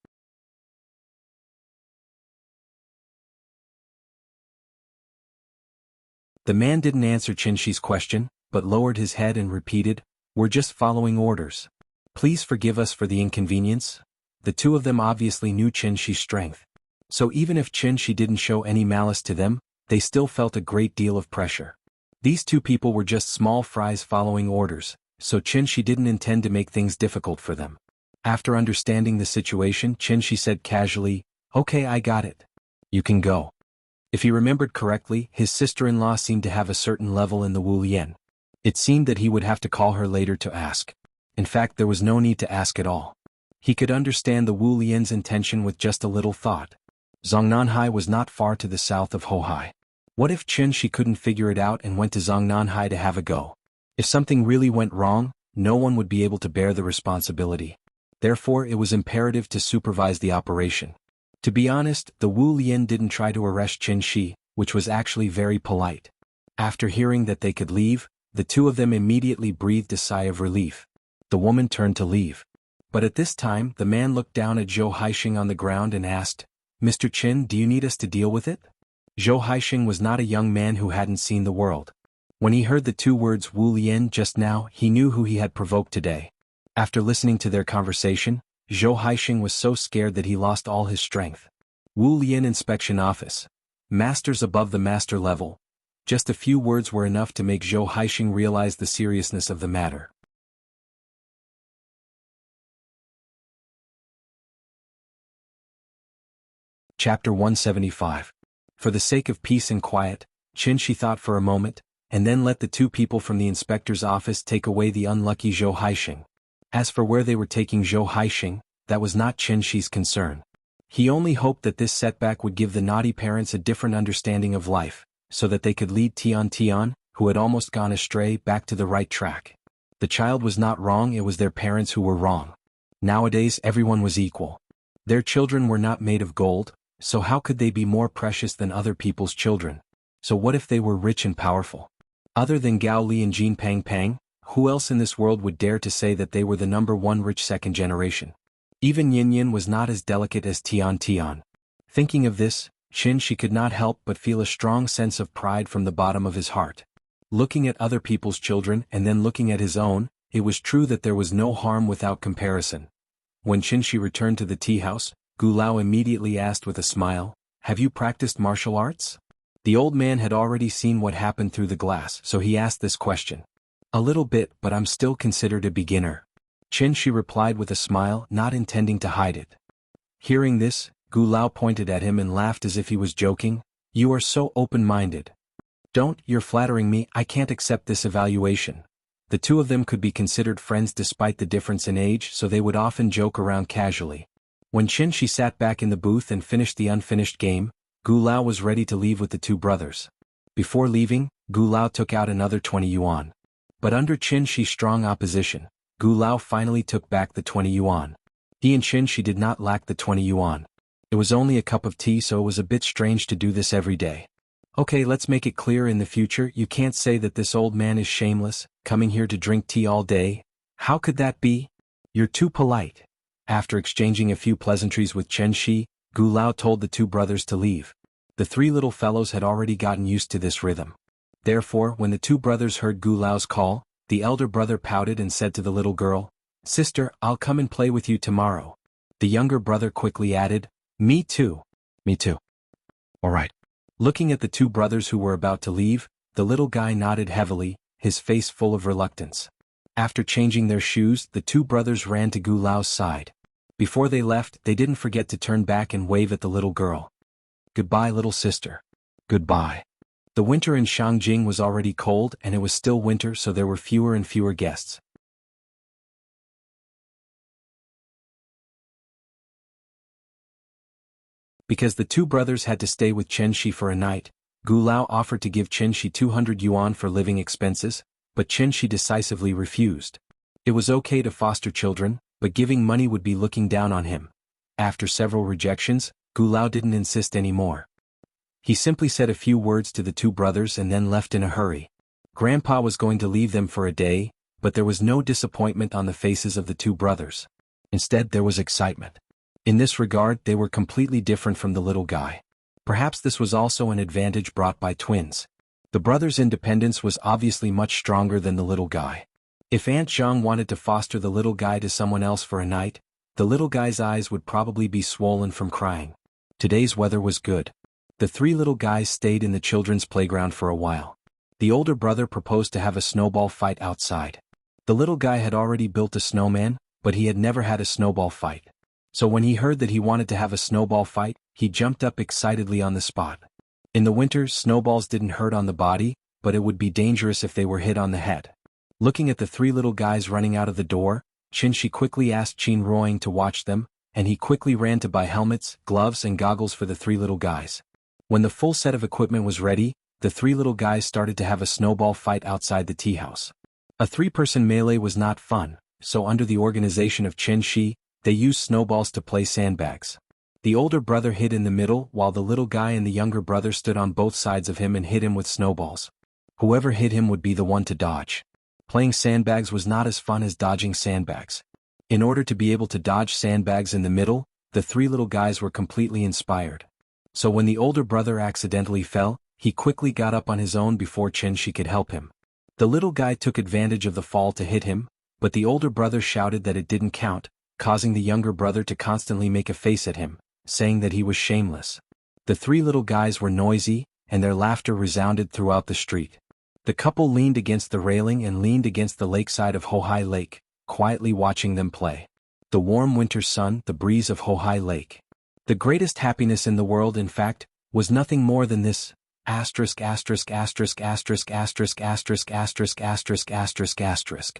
The man didn't answer Chen Shi's question, but lowered his head and repeated, "We're just following orders. Please forgive us for the inconvenience." The two of them obviously knew Chen Shi's strength. So even if Chen Shi didn't show any malice to them, they still felt a great deal of pressure. These two people were just small fries following orders, so Chen Shi didn't intend to make things difficult for them. After understanding the situation, Chen Shi said casually, "Okay, I got it. You can go." If he remembered correctly, his sister-in-law seemed to have a certain level in the Wu Lian. It seemed that he would have to call her later to ask. In fact, there was no need to ask at all. He could understand the Wu Lian's intention with just a little thought. Zongnanhai was not far to the south of Hohai. What if Chen Shi couldn't figure it out and went to Zongnanhai to have a go? If something really went wrong, no one would be able to bear the responsibility. Therefore, it was imperative to supervise the operation. To be honest, the Wu Lian didn't try to arrest Chen Shi, which was actually very polite. After hearing that they could leave, the two of them immediately breathed a sigh of relief. The woman turned to leave. But at this time, the man looked down at Zhou Haixing on the ground and asked, "Mr. Chen, do you need us to deal with it?" Zhou Haixing was not a young man who hadn't seen the world. When he heard the two words Wu Lian just now, he knew who he had provoked today. After listening to their conversation, Zhou Haixing was so scared that he lost all his strength. Wu Lian Inspection Office. Masters above the master level. Just a few words were enough to make Zhou Haixing realize the seriousness of the matter. Chapter 175. For the sake of peace and quiet, Chen Shi thought for a moment, and then let the two people from the inspector's office take away the unlucky Zhou Haixing. As for where they were taking Zhou Haixing, that was not Chen Shi's concern. He only hoped that this setback would give the naughty parents a different understanding of life, so that they could lead Tian, who had almost gone astray, back to the right track. The child was not wrong, it was their parents who were wrong. Nowadays everyone was equal. Their children were not made of gold, so how could they be more precious than other people's children? So what if they were rich and powerful? Other than Gao Li and Jin Pang, who else in this world would dare to say that they were the number one rich second generation? Even Yin was not as delicate as Tian. Thinking of this, Chen Shi could not help but feel a strong sense of pride from the bottom of his heart. Looking at other people's children and then looking at his own, it was true that there was no harm without comparison. When Chen Shi returned to the tea house, Gu Lao immediately asked with a smile, "Have you practiced martial arts?" The old man had already seen what happened through the glass, so he asked this question. "A little bit, but I'm still considered a beginner." Chen Shi replied with a smile, not intending to hide it. Hearing this, Gu Lao pointed at him and laughed as if he was joking. "You are so open-minded." You're flattering me, I can't accept this evaluation." The two of them could be considered friends despite the difference in age, so they would often joke around casually. When Chen Shi sat back in the booth and finished the unfinished game, Gu Lao was ready to leave with the two brothers. Before leaving, Gu Lao took out another 20 yuan. But under Chen Shi's strong opposition, Gu Lao finally took back the 20 yuan. He and Chen Shi did not lack the 20 yuan. It was only a cup of tea, so it was a bit strange to do this every day. "Okay, let's make it clear in the future, you can't say that this old man is shameless, coming here to drink tea all day. How could that be? You're too polite." After exchanging a few pleasantries with Chen Shi, Gu Lao told the two brothers to leave. The three little fellows had already gotten used to this rhythm. Therefore, when the two brothers heard Gu Lao's call, the elder brother pouted and said to the little girl, "Sister, I'll come and play with you tomorrow." The younger brother quickly added, "Me too." "Me too." "All right." Looking at the two brothers who were about to leave, the little guy nodded heavily, his face full of reluctance. After changing their shoes, the two brothers ran to Gu Lao's side. Before they left, they didn't forget to turn back and wave at the little girl. "Goodbye, little sister." "Goodbye." The winter in Shangjing was already cold and it was still winter, so there were fewer and fewer guests. Because the two brothers had to stay with Chen Shi for a night, Gu Lao offered to give Chen Shi 200 yuan for living expenses, but Chen Shi decisively refused. It was okay to foster children, but giving money would be looking down on him. After several rejections, Gu Lao didn't insist anymore. He simply said a few words to the two brothers and then left in a hurry. Grandpa was going to leave them for a day, but there was no disappointment on the faces of the two brothers. Instead, there was excitement. In this regard, they were completely different from the little guy. Perhaps this was also an advantage brought by twins. The brothers' independence was obviously much stronger than the little guy. If Aunt Zhang wanted to foster the little guy to someone else for a night, the little guy's eyes would probably be swollen from crying. Today's weather was good. The three little guys stayed in the children's playground for a while. The older brother proposed to have a snowball fight outside. The little guy had already built a snowman, but he had never had a snowball fight. So when he heard that he wanted to have a snowball fight, he jumped up excitedly on the spot. In the winter, snowballs didn't hurt on the body, but it would be dangerous if they were hit on the head. Looking at the three little guys running out of the door, Qin Shi quickly asked Qin Ruoying to watch them, and he quickly ran to buy helmets, gloves and goggles for the three little guys. When the full set of equipment was ready, the three little guys started to have a snowball fight outside the tea house. A three-person melee was not fun, so under the organization of Qin Shi, they used snowballs to play sandbags. The older brother hid in the middle while the little guy and the younger brother stood on both sides of him and hit him with snowballs. Whoever hit him would be the one to dodge. Playing sandbags was not as fun as dodging sandbags. In order to be able to dodge sandbags in the middle, the three little guys were completely inspired. So when the older brother accidentally fell, he quickly got up on his own before Qin Shi could help him. The little guy took advantage of the fall to hit him, but the older brother shouted that it didn't count, causing the younger brother to constantly make a face at him, saying that he was shameless. The three little guys were noisy, and their laughter resounded throughout the street. The couple leaned against the railing and leaned against the lakeside of Hohai Lake, quietly watching them play. The warm winter sun, the breeze of Hohai Lake. The greatest happiness in the world, in fact, was nothing more than this. Asterisk asterisk asterisk asterisk asterisk asterisk asterisk asterisk asterisk asterisk.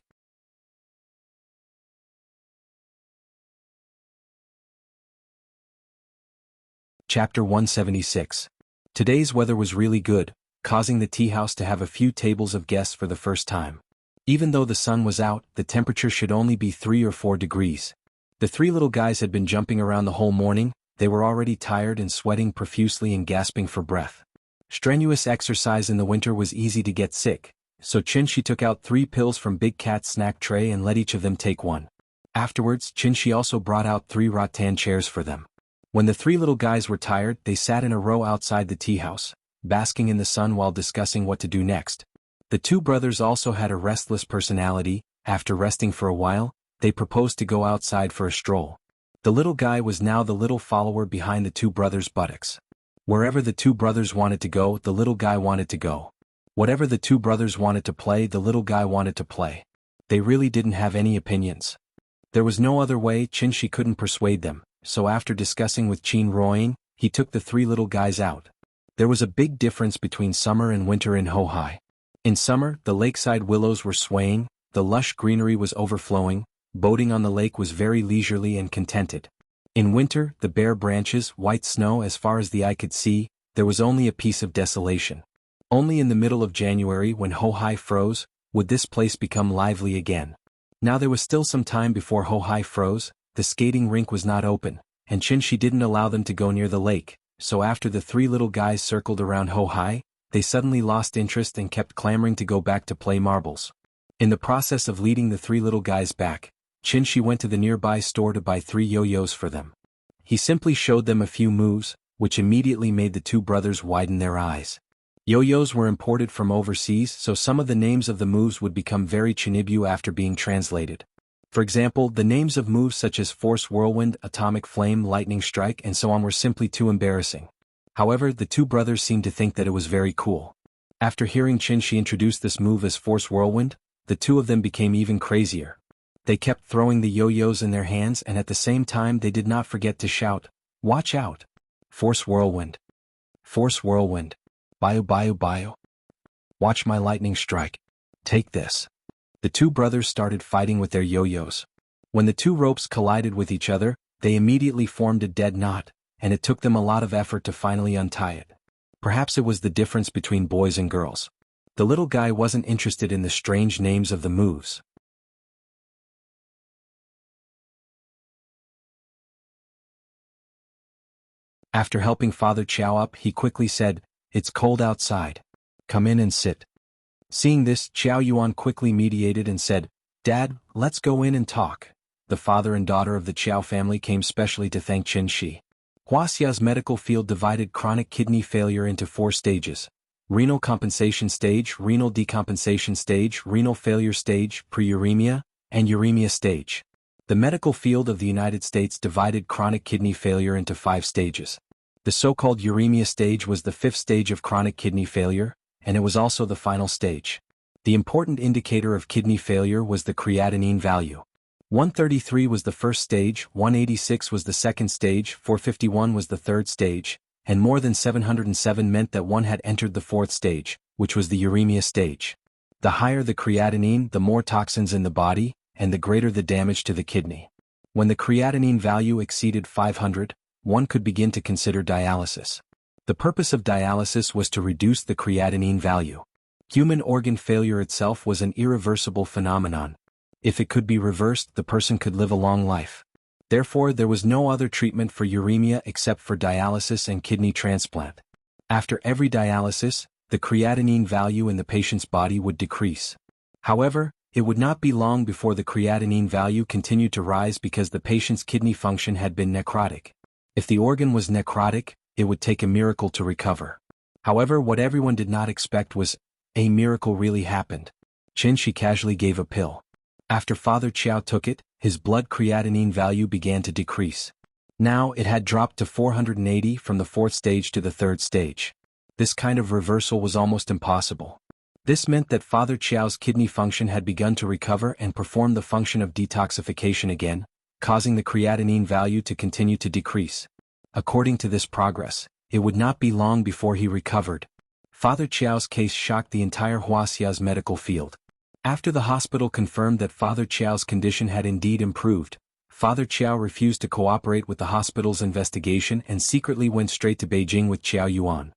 Chapter 176. Today's weather was really good, causing the tea house to have a few tables of guests for the first time. Even though the sun was out, the temperature should only be 3 or 4 degrees. The three little guys had been jumping around the whole morning, they were already tired and sweating profusely and gasping for breath. Strenuous exercise in the winter was easy to get sick, so Qin Shi took out 3 pills from Big Cat's snack tray and let each of them take one. Afterwards, Qin Shi also brought out 3 rattan chairs for them. When the three little guys were tired, they sat in a row outside the tea house, basking in the sun while discussing what to do next. The two brothers also had a restless personality. After resting for a while, they proposed to go outside for a stroll. The little guy was now the little follower behind the two brothers' buttocks. Wherever the two brothers wanted to go, the little guy wanted to go. Whatever the two brothers wanted to play, the little guy wanted to play. They really didn't have any opinions. There was no other way. Qin Shi couldn't persuade them. So after discussing with Qin Ruoying, he took the three little guys out. There was a big difference between summer and winter in Hohai. In summer, the lakeside willows were swaying, the lush greenery was overflowing, boating on the lake was very leisurely and contented. In winter, the bare branches, white snow as far as the eye could see, there was only a piece of desolation. Only in the middle of January, when Hohai froze, would this place become lively again. Now there was still some time before Hohai froze. The skating rink was not open, and Qin Shi didn't allow them to go near the lake, so after the three little guys circled around Hohai, they suddenly lost interest and kept clamoring to go back to play marbles. In the process of leading the three little guys back, Qin Shi went to the nearby store to buy 3 yo-yos for them. He simply showed them a few moves, which immediately made the two brothers widen their eyes. Yo-yos were imported from overseas, so some of the names of the moves would become very Chinibyo after being translated. For example, the names of moves such as Force Whirlwind, Atomic Flame, Lightning Strike, and so on were simply too embarrassing. However, the two brothers seemed to think that it was very cool. After hearing Qinshi introduce this move as Force Whirlwind, the two of them became even crazier. They kept throwing the yo-yos in their hands, and at the same time they did not forget to shout, "Watch out! Force Whirlwind! Force Whirlwind! Bio bio bio! Watch my lightning strike! Take this!" The two brothers started fighting with their yo-yos. When the two ropes collided with each other, they immediately formed a dead knot, and it took them a lot of effort to finally untie it. Perhaps it was the difference between boys and girls. The little guy wasn't interested in the strange names of the moves. After helping Father Chow up, he quickly said, "It's cold outside. Come in and sit." Seeing this, Chow Yuan quickly mediated and said, "Dad, let's go in and talk." The father and daughter of the Chow family came specially to thank Qinshi. Wuxia's medical field divided chronic kidney failure into 4 stages: renal compensation stage, renal decompensation stage, renal failure stage, pre-uremia, and uremia stage. The medical field of the United States divided chronic kidney failure into 5 stages. The so-called uremia stage was the 5th stage of chronic kidney failure, and it was also the final stage. The important indicator of kidney failure was the creatinine value. 133 was the first stage, 186 was the second stage, 451 was the third stage, and more than 707 meant that one had entered the 4th stage, which was the uremia stage. The higher the creatinine, the more toxins in the body, and the greater the damage to the kidney. When the creatinine value exceeded 500, one could begin to consider dialysis. The purpose of dialysis was to reduce the creatinine value. Human organ failure itself was an irreversible phenomenon. If it could be reversed, the person could live a long life. Therefore, there was no other treatment for uremia except for dialysis and kidney transplant. After every dialysis, the creatinine value in the patient's body would decrease. However, it would not be long before the creatinine value continued to rise because the patient's kidney function had been necrotic. If the organ was necrotic, it would take a miracle to recover. However, what everyone did not expect was, a miracle really happened. Qinshi casually gave a pill. After Father Chow took it, his blood creatinine value began to decrease. Now it had dropped to 480 from the 4th stage to the 3rd stage. This kind of reversal was almost impossible. This meant that Father Chow's kidney function had begun to recover and perform the function of detoxification again, causing the creatinine value to continue to decrease. According to this progress, it would not be long before he recovered. Father Chow's case shocked the entire Wuxia's medical field. After the hospital confirmed that Father Chow's condition had indeed improved, Father Chow refused to cooperate with the hospital's investigation and secretly went straight to Beijing with Chow Yuan.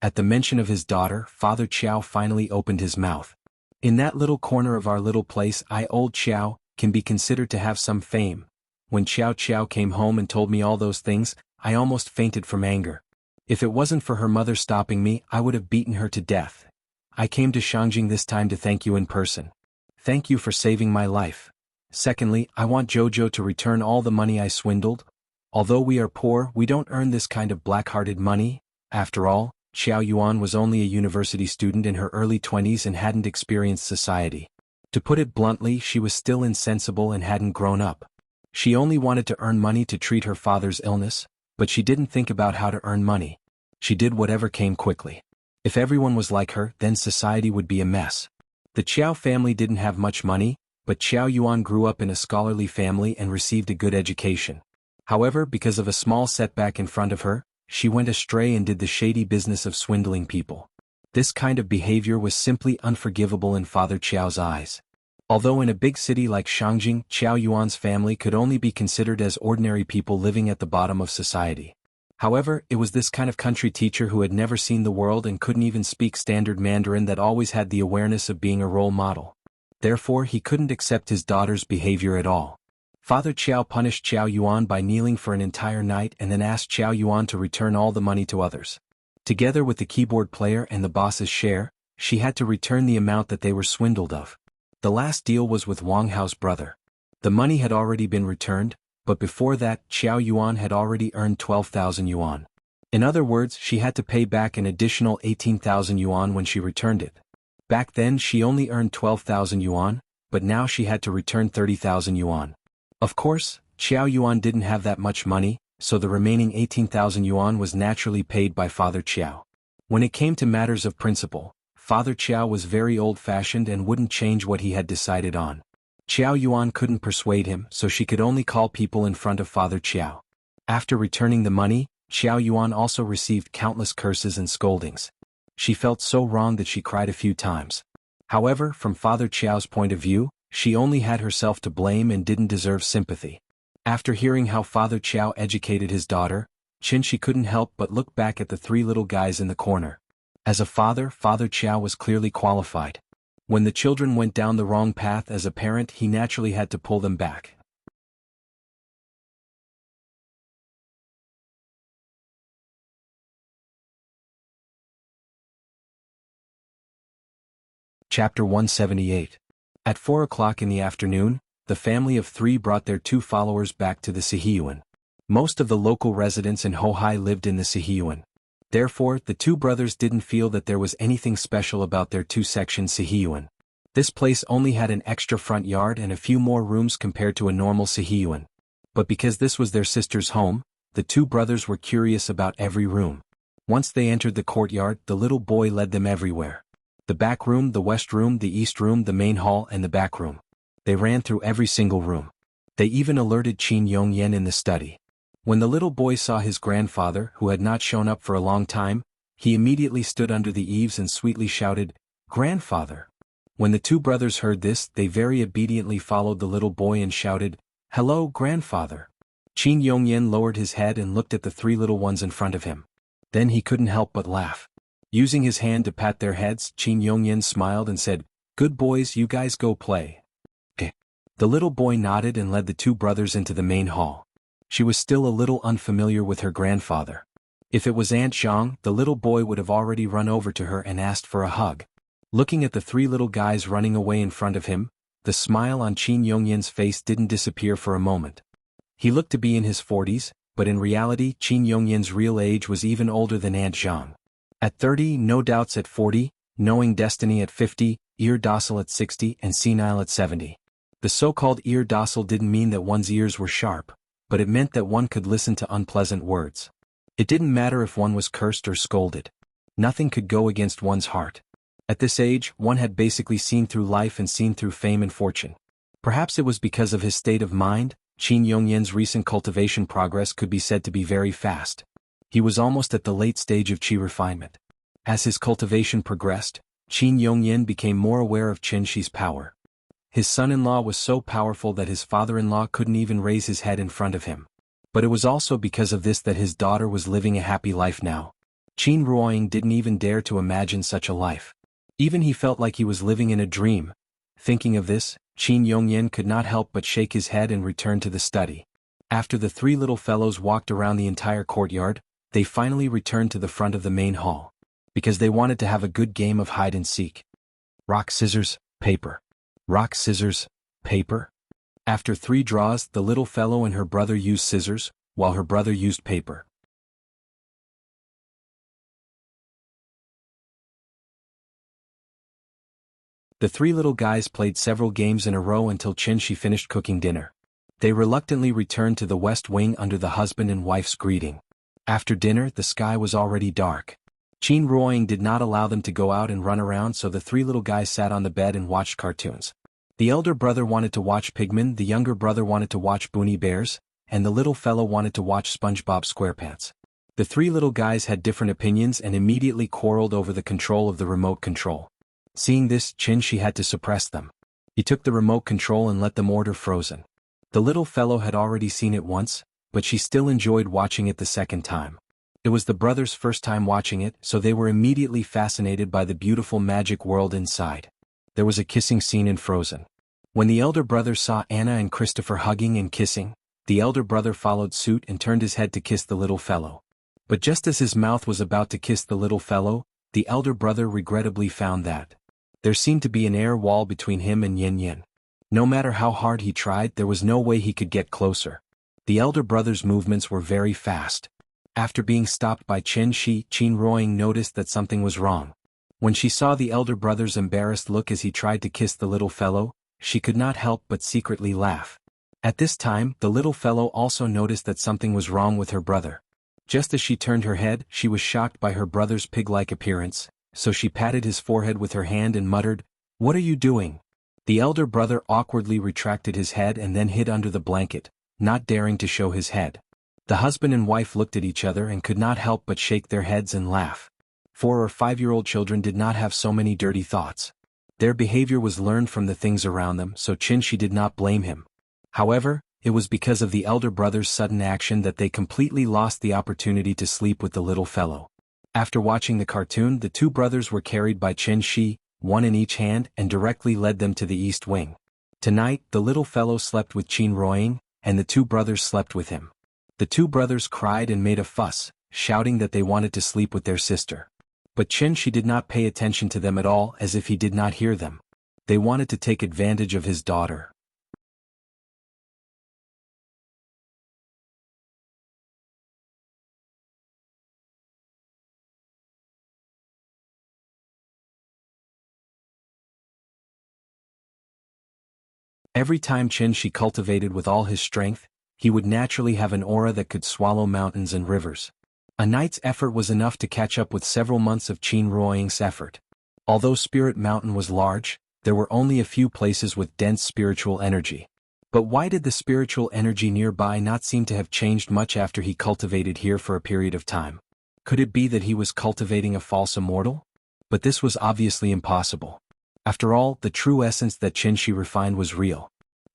At the mention of his daughter, Father Chow finally opened his mouth. "In that little corner of our little place, old Chow can be considered to have some fame. When Chow Chow came home and told me all those things, I almost fainted from anger. If it wasn't for her mother stopping me, I would have beaten her to death. I came to Shangjing this time to thank you in person. Thank you for saving my life. Secondly, I want Jojo to return all the money I swindled. Although we are poor, we don't earn this kind of black-hearted money. After all, Xiao Yuan was only a university student in her early 20s and hadn't experienced society. To put it bluntly, she was still insensible and hadn't grown up. She only wanted to earn money to treat her father's illness, but she didn't think about how to earn money. She did whatever came quickly. If everyone was like her, then society would be a mess. The Qiao family didn't have much money, but Qiao Yuan grew up in a scholarly family and received a good education. However, because of a small setback in front of her, she went astray and did the shady business of swindling people. This kind of behavior was simply unforgivable in Father Qiao's eyes. Although in a big city like Shangjing, Qiao Yuan's family could only be considered as ordinary people living at the bottom of society. However, it was this kind of country teacher who had never seen the world and couldn't even speak standard Mandarin that always had the awareness of being a role model. Therefore, he couldn't accept his daughter's behavior at all. Father Qiao punished Qiao Yuan by kneeling for an entire night and then asked Qiao Yuan to return all the money to others. Together with the keyboard player and the boss's share, she had to return the amount that they were swindled of. The last deal was with Wang Hao's brother. The money had already been returned, but before that, Xiao Yuan had already earned 12,000 yuan. In other words, she had to pay back an additional 18,000 yuan when she returned it. Back then she only earned 12,000 yuan, but now she had to return 30,000 yuan. Of course, Xiao Yuan didn't have that much money, so the remaining 18,000 yuan was naturally paid by Father Qiao. When it came to matters of principle, Father Qiao was very old-fashioned and wouldn't change what he had decided on. Xiao Yuan couldn't persuade him, so she could only call people in front of Father Qiao. After returning the money, Xiao Yuan also received countless curses and scoldings. She felt so wrong that she cried a few times. However, from Father Qiao's point of view, she only had herself to blame and didn't deserve sympathy. After hearing how Father Qiao educated his daughter, she couldn't help but look back at the three little guys in the corner. As a father, Father Qiao was clearly qualified. When the children went down the wrong path as a parent, he naturally had to pull them back. Chapter 178. At 4 o'clock in the afternoon, the family of three brought their two followers back to the Sihiyuan. Most of the local residents in Hohai lived in the Sihiyuan. Therefore, the two brothers didn't feel that there was anything special about their two-section Sihiyuan. This place only had an extra front yard and a few more rooms compared to a normal Sihiyuan. But because this was their sister's home, the two brothers were curious about every room. Once they entered the courtyard, the little boy led them everywhere. The back room, the west room, the east room, the main hall, and the back room. They ran through every single room. They even alerted Qin Yongyan in the study. When the little boy saw his grandfather, who had not shown up for a long time, he immediately stood under the eaves and sweetly shouted, "Grandfather!" When the two brothers heard this, they very obediently followed the little boy and shouted, "Hello, grandfather!" Qin Yongyan lowered his head and looked at the three little ones in front of him. Then he couldn't help but laugh. Using his hand to pat their heads, Qin Yongyan smiled and said, "Good boys, you guys go play." The little boy nodded and led the two brothers into the main hall. She was still a little unfamiliar with her grandfather. If it was Aunt Zhang, the little boy would have already run over to her and asked for a hug. Looking at the three little guys running away in front of him, the smile on Qin Yongyan's face didn't disappear for a moment. He looked to be in his 40s, but in reality Qin Yongyan's real age was even older than Aunt Zhang. At 30, no doubts; at 40, knowing destiny; at 50, ear docile; at 60, and senile; at 70. The so-called ear docile didn't mean that one's ears were sharp, but it meant that one could listen to unpleasant words. It didn't matter if one was cursed or scolded. Nothing could go against one's heart. At this age, one had basically seen through life and seen through fame and fortune. Perhaps it was because of his state of mind, Qin Yongyan's recent cultivation progress could be said to be very fast. He was almost at the late stage of qi refinement. As his cultivation progressed, Qin Yongyan became more aware of Qin Shi's power. His son-in-law was so powerful that his father-in-law couldn't even raise his head in front of him. But it was also because of this that his daughter was living a happy life now. Qin Ruoying didn't even dare to imagine such a life. Even he felt like he was living in a dream. Thinking of this, Qin Yongyan could not help but shake his head and return to the study. After the three little fellows walked around the entire courtyard, they finally returned to the front of the main hall. Because they wanted to have a good game of hide-and-seek. Rock, scissors, paper. Rock, scissors, paper. After 3 draws, the little fellow and her brother used scissors, while her brother used paper. The 3 little guys played several games in a row until Qin Shi finished cooking dinner. They reluctantly returned to the west wing under the husband and wife's greeting. After dinner, the sky was already dark. Qin Ruoying did not allow them to go out and run around, so the 3 little guys sat on the bed and watched cartoons. The elder brother wanted to watch Pigman, the younger brother wanted to watch Boonie Bears, and the little fellow wanted to watch SpongeBob SquarePants. The 3 little guys had different opinions and immediately quarreled over the control of the remote control. Seeing this, Qin Shi had to suppress them. He took the remote control and let them order Frozen. The little fellow had already seen it once, but she still enjoyed watching it the second time. It was the brothers' first time watching it, so they were immediately fascinated by the beautiful magic world inside. There was a kissing scene in Frozen. When the elder brother saw Anna and Christopher hugging and kissing, the elder brother followed suit and turned his head to kiss the little fellow. But just as his mouth was about to kiss the little fellow, the elder brother regrettably found that there seemed to be an air wall between him and Yin Yin. No matter how hard he tried, there was no way he could get closer. The elder brother's movements were very fast. After being stopped by Qin Ruoying noticed that something was wrong. When she saw the elder brother's embarrassed look as he tried to kiss the little fellow, she could not help but secretly laugh. At this time, the little fellow also noticed that something was wrong with her brother. Just as she turned her head, she was shocked by her brother's pig-like appearance, so she patted his forehead with her hand and muttered, "What are you doing?" The elder brother awkwardly retracted his head and then hid under the blanket, not daring to show his head. The husband and wife looked at each other and could not help but shake their heads and laugh. 4 or 5-year-old children did not have so many dirty thoughts. Their behavior was learned from the things around them, so Qin did not blame him. However, it was because of the elder brother's sudden action that they completely lost the opportunity to sleep with the little fellow. After watching the cartoon, the 2 brothers were carried by Qin, one in each hand, and directly led them to the east wing. Tonight, the little fellow slept with Qin Ruoying, and the 2 brothers slept with him. The 2 brothers cried and made a fuss, shouting that they wanted to sleep with their sister. But Qin did not pay attention to them at all, as if he did not hear them. They wanted to take advantage of his daughter. Every time Qin cultivated with all his strength, he would naturally have an aura that could swallow mountains and rivers. A night's effort was enough to catch up with several months of Qin Ruoying's effort. Although Spirit Mountain was large, there were only a few places with dense spiritual energy. But why did the spiritual energy nearby not seem to have changed much after he cultivated here for a period of time? Could it be that he was cultivating a false immortal? But this was obviously impossible. After all, the true essence that Qin refined was real.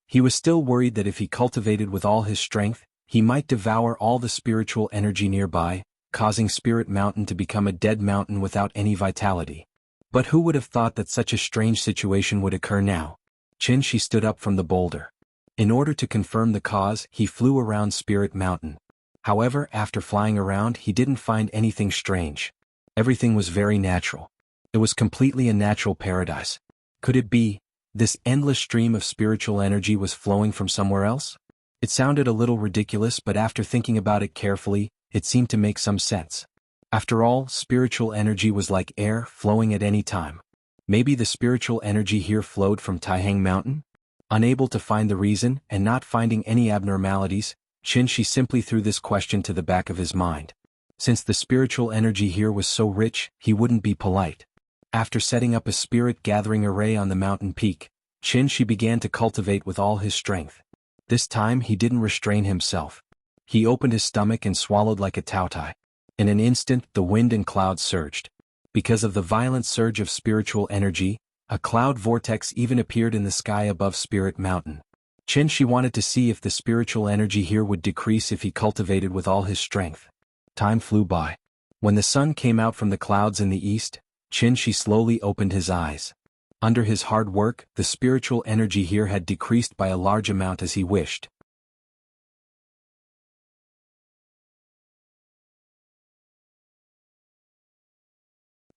He was still worried that if he cultivated with all his strength, he might devour all the spiritual energy nearby, causing Spirit Mountain to become a dead mountain without any vitality. But who would have thought that such a strange situation would occur now? Qin stood up from the boulder. In order to confirm the cause, he flew around Spirit Mountain. However, after flying around, he didn't find anything strange. Everything was very natural. It was completely a natural paradise. Could it be this endless stream of spiritual energy was flowing from somewhere else? It sounded a little ridiculous, but after thinking about it carefully, it seemed to make some sense. After all, spiritual energy was like air, flowing at any time. Maybe the spiritual energy here flowed from Taihang Mountain? Unable to find the reason, and not finding any abnormalities, Qin simply threw this question to the back of his mind. Since the spiritual energy here was so rich, he wouldn't be polite. After setting up a spirit gathering array on the mountain peak, Qin began to cultivate with all his strength. This time he didn't restrain himself. He opened his stomach and swallowed like a taotai. In an instant, the wind and clouds surged. Because of the violent surge of spiritual energy, a cloud vortex even appeared in the sky above Spirit Mountain. Qin wanted to see if the spiritual energy here would decrease if he cultivated with all his strength. Time flew by. When the sun came out from the clouds in the east, Qin slowly opened his eyes. Under his hard work, the spiritual energy here had decreased by a large amount as he wished.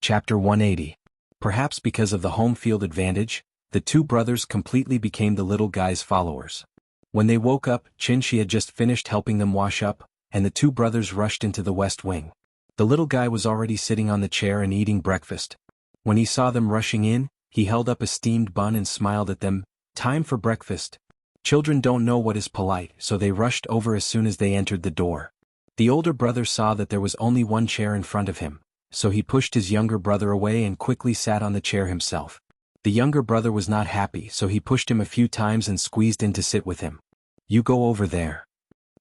Chapter 180. Perhaps because of the home field advantage, the 2 brothers completely became the little guy's followers. When they woke up, Qin had just finished helping them wash up, and the 2 brothers rushed into the west wing. The little guy was already sitting on the chair and eating breakfast. When he saw them rushing in, he held up a steamed bun and smiled at them. Time for breakfast. Children don't know what is polite, so they rushed over as soon as they entered the door. The older brother saw that there was only one chair in front of him, so he pushed his younger brother away and quickly sat on the chair himself. The younger brother was not happy, so he pushed him a few times and squeezed in to sit with him. "You go over there."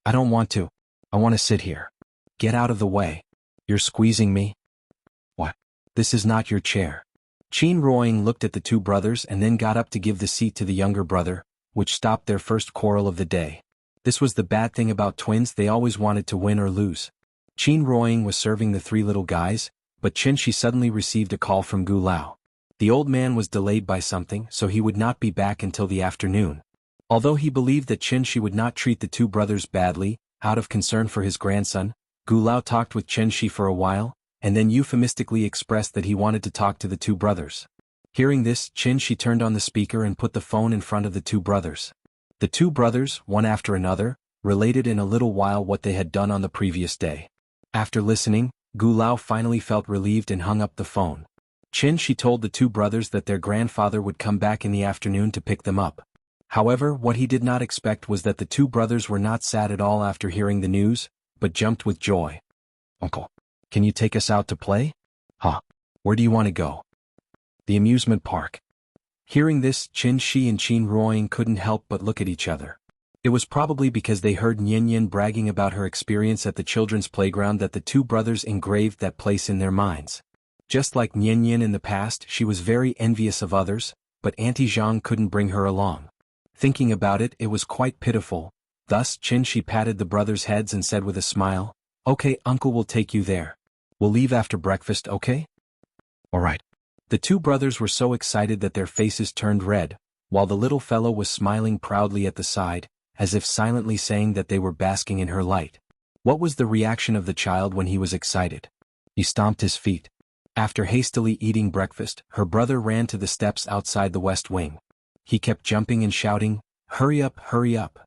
"I don't want to. I want to sit here." "Get out of the way. You're squeezing me." "What? This is not your chair." Qin Ruoying looked at the 2 brothers and then got up to give the seat to the younger brother, which stopped their first quarrel of the day. This was the bad thing about twins, they always wanted to win or lose. Qin Ruoying was serving the 3 little guys, but Qin suddenly received a call from Gu Lao. The old man was delayed by something, so he would not be back until the afternoon. Although he believed that Qin would not treat the 2 brothers badly, out of concern for his grandson, Gu Lao talked with Qin for a while, and then euphemistically expressed that he wanted to talk to the two brothers. Hearing this, She turned on the speaker and put the phone in front of the two brothers. The two brothers, one after another, related in a little while what they had done on the previous day. After listening, Gu Lao finally felt relieved and hung up the phone. She told the two brothers that their grandfather would come back in the afternoon to pick them up. However, what he did not expect was that the two brothers were not sad at all after hearing the news, but jumped with joy. "Uncle, can you take us out to play?" "Huh? Where do you want to go?" "The amusement park." Hearing this, Shi and Qin Ruoying couldn't help but look at each other. It was probably because they heard Nian bragging about her experience at the children's playground that the two brothers engraved that place in their minds. Just like Nian in the past, she was very envious of others, but Auntie Zhang couldn't bring her along. Thinking about it, it was quite pitiful. Thus, Shi patted the brothers' heads and said with a smile, "Okay, Uncle will take you there. We'll leave after breakfast, okay?" "All right." The two brothers were so excited that their faces turned red, while the little fellow was smiling proudly at the side, as if silently saying that they were basking in her light. What was the reaction of the child when he was excited? He stomped his feet. After hastily eating breakfast, her brother ran to the steps outside the west wing. He kept jumping and shouting, "Hurry up, hurry up."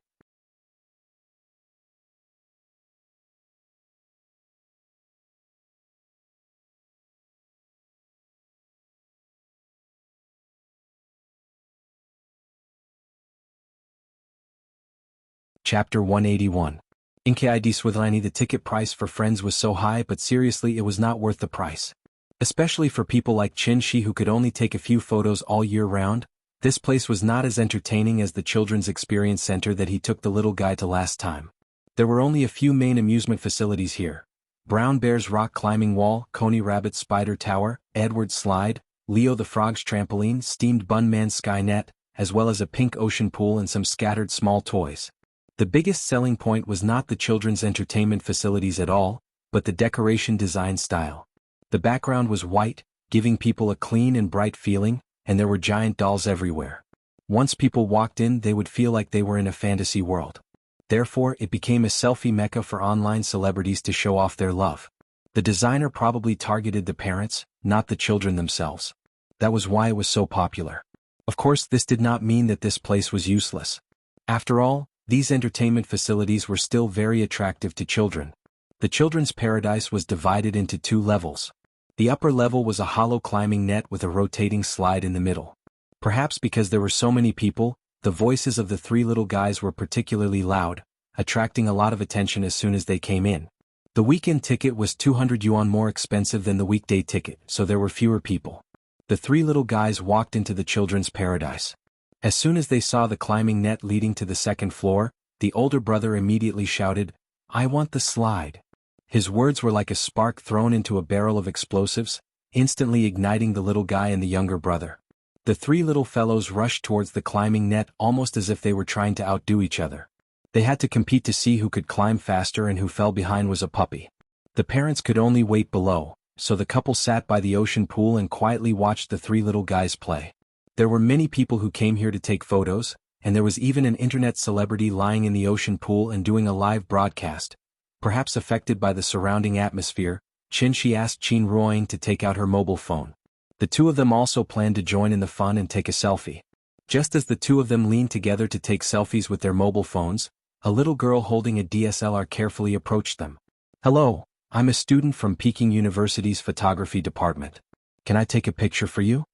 Chapter 181. Inkai Swithlani. The ticket price for friends was so high, but seriously it was not worth the price. Especially for people like Shi who could only take a few photos all year round, this place was not as entertaining as the Children's Experience Center that he took the little guy to last time. There were only a few main amusement facilities here. Brown Bear's rock climbing wall, Coney Rabbit's spider tower, Edward's slide, Leo the Frog's trampoline, Steamed Bun Man's sky net, as well as a pink ocean pool and some scattered small toys. The biggest selling point was not the children's entertainment facilities at all, but the decoration design style. The background was white, giving people a clean and bright feeling, and there were giant dolls everywhere. Once people walked in, they would feel like they were in a fantasy world. Therefore, it became a selfie mecca for online celebrities to show off their love. The designer probably targeted the parents, not the children themselves. That was why it was so popular. Of course, this did not mean that this place was useless. After all, these entertainment facilities were still very attractive to children. The children's paradise was divided into two levels. The upper level was a hollow climbing net with a rotating slide in the middle. Perhaps because there were so many people, the voices of the three little guys were particularly loud, attracting a lot of attention as soon as they came in. The weekend ticket was 200 yuan more expensive than the weekday ticket, so there were fewer people. The three little guys walked into the children's paradise. As soon as they saw the climbing net leading to the second floor, the older brother immediately shouted, "I want the slide." His words were like a spark thrown into a barrel of explosives, instantly igniting the little guy and the younger brother. The three little fellows rushed towards the climbing net almost as if they were trying to outdo each other. They had to compete to see who could climb faster, and who fell behind was a puppy. The parents could only wait below, so the couple sat by the ocean pool and quietly watched the three little guys play. There were many people who came here to take photos, and there was even an internet celebrity lying in the ocean pool and doing a live broadcast. Perhaps affected by the surrounding atmosphere, Shi asked Qin Ruoying to take out her mobile phone. The two of them also planned to join in the fun and take a selfie. Just as the two of them leaned together to take selfies with their mobile phones, a little girl holding a DSLR carefully approached them. "Hello, I'm a student from Peking University's photography department. Can I take a picture for you?"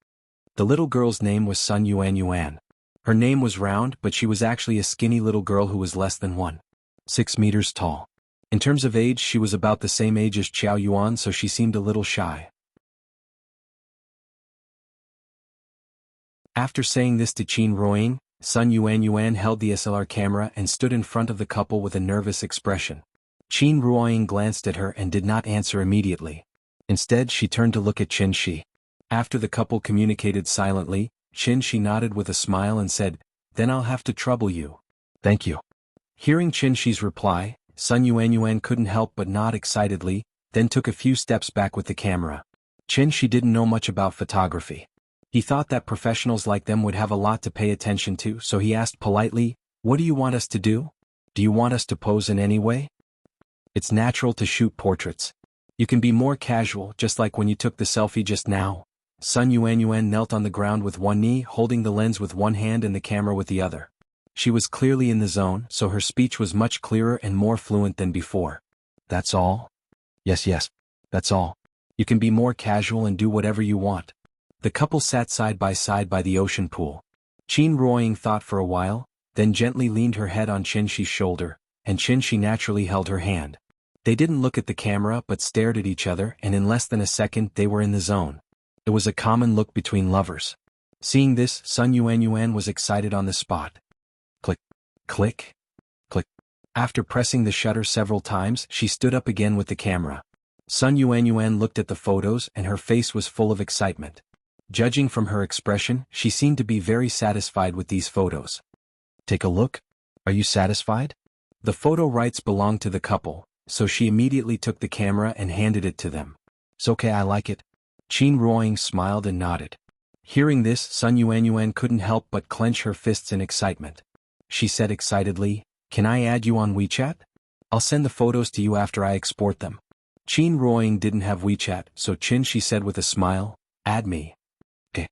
The little girl's name was Sun Yuan. Her name was round, but she was actually a skinny little girl who was less than 1.6 meters tall. In terms of age, she was about the same age as Qiao Yuan, so she seemed a little shy. After saying this to Qin Ruoying, Sun Yuan held the SLR camera and stood in front of the couple with a nervous expression. Qin Ruoying glanced at her and did not answer immediately. Instead, she turned to look at Shi. After the couple communicated silently, Shi nodded with a smile and said, "Then I'll have to trouble you." "Thank you." Hearing Shi's reply, Sun Yuan couldn't help but nod excitedly, then took a few steps back with the camera. Shi didn't know much about photography. He thought that professionals like them would have a lot to pay attention to, so he asked politely, "What do you want us to do? Do you want us to pose in any way?" "It's natural to shoot portraits. You can be more casual, just like when you took the selfie just now. Sun Yuanyuan knelt on the ground with one knee, holding the lens with one hand and the camera with the other. She was clearly in the zone, so her speech was much clearer and more fluent than before. That's all? Yes, that's all. You can be more casual and do whatever you want. The couple sat side by the ocean pool. Qin Ruoying thought for a while, then gently leaned her head on Qinshi's shoulder, and Qinshi naturally held her hand. They didn't look at the camera but stared at each other, and in less than a second they were in the zone. It was a common look between lovers. Seeing this, Sun Yuanyuan was excited on the spot. Click, click, click. After pressing the shutter several times, she stood up again with the camera. Sun Yuanyuan looked at the photos and her face was full of excitement. Judging from her expression, she seemed to be very satisfied with these photos. Take a look. Are you satisfied? The photo rights belonged to the couple, so she immediately took the camera and handed it to them. It's okay, I like it. Qin Ruoying smiled and nodded. Hearing this, Sun Yuanyuan couldn't help but clench her fists in excitement. She said excitedly, "Can I add you on WeChat? I'll send the photos to you after I export them." Qin Ruoying didn't have WeChat, so Qinshi said with a smile, "Add me." Okay.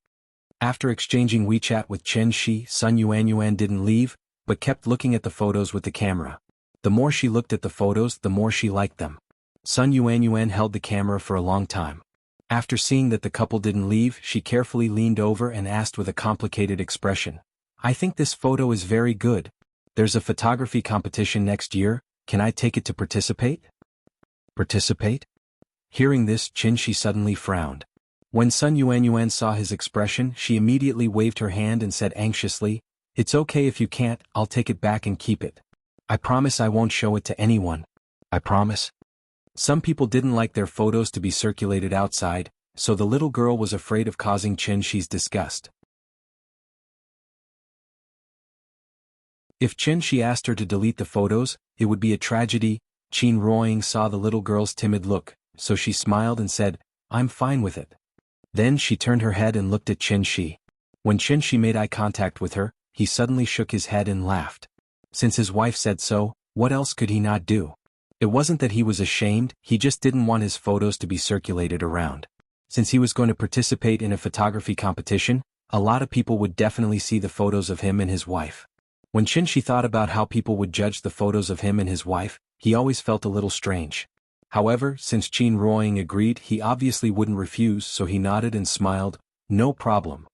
After exchanging WeChat with Qinshi, Sun Yuanyuan didn't leave, but kept looking at the photos with the camera. The more she looked at the photos, the more she liked them. Sun Yuanyuan held the camera for a long time. After seeing that the couple didn't leave, she carefully leaned over and asked with a complicated expression, "I think this photo is very good. There's a photography competition next year, can I take it to participate?" Participate? Hearing this, Qinshi suddenly frowned. When Sun Yuanyuan saw his expression, she immediately waved her hand and said anxiously, "It's okay if you can't, I'll take it back and keep it. I promise I won't show it to anyone. I promise." Some people didn't like their photos to be circulated outside, so the little girl was afraid of causing Qinshi's disgust. If Qinshi asked her to delete the photos, it would be a tragedy. Qin Ruoying saw the little girl's timid look, so she smiled and said, "I'm fine with it." Then she turned her head and looked at Qinshi. When Qinshi made eye contact with her, he suddenly shook his head and laughed. Since his wife said so, what else could he not do? It wasn't that he was ashamed, he just didn't want his photos to be circulated around. Since he was going to participate in a photography competition, a lot of people would definitely see the photos of him and his wife. When Qinshi thought about how people would judge the photos of him and his wife, he always felt a little strange. However, since Qin Ruoying agreed, he obviously wouldn't refuse, so he nodded and smiled, "No problem."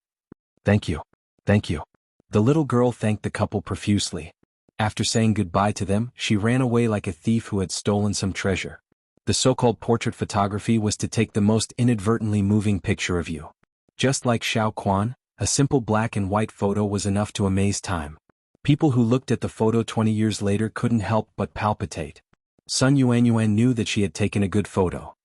Thank you. Thank you." The little girl thanked the couple profusely. After saying goodbye to them, she ran away like a thief who had stolen some treasure. The so-called portrait photography was to take the most inadvertently moving picture of you. Just like Xiao Quan, a simple black and white photo was enough to amaze time. People who looked at the photo 20 years later couldn't help but palpitate. Sun Yuanyuan knew that she had taken a good photo.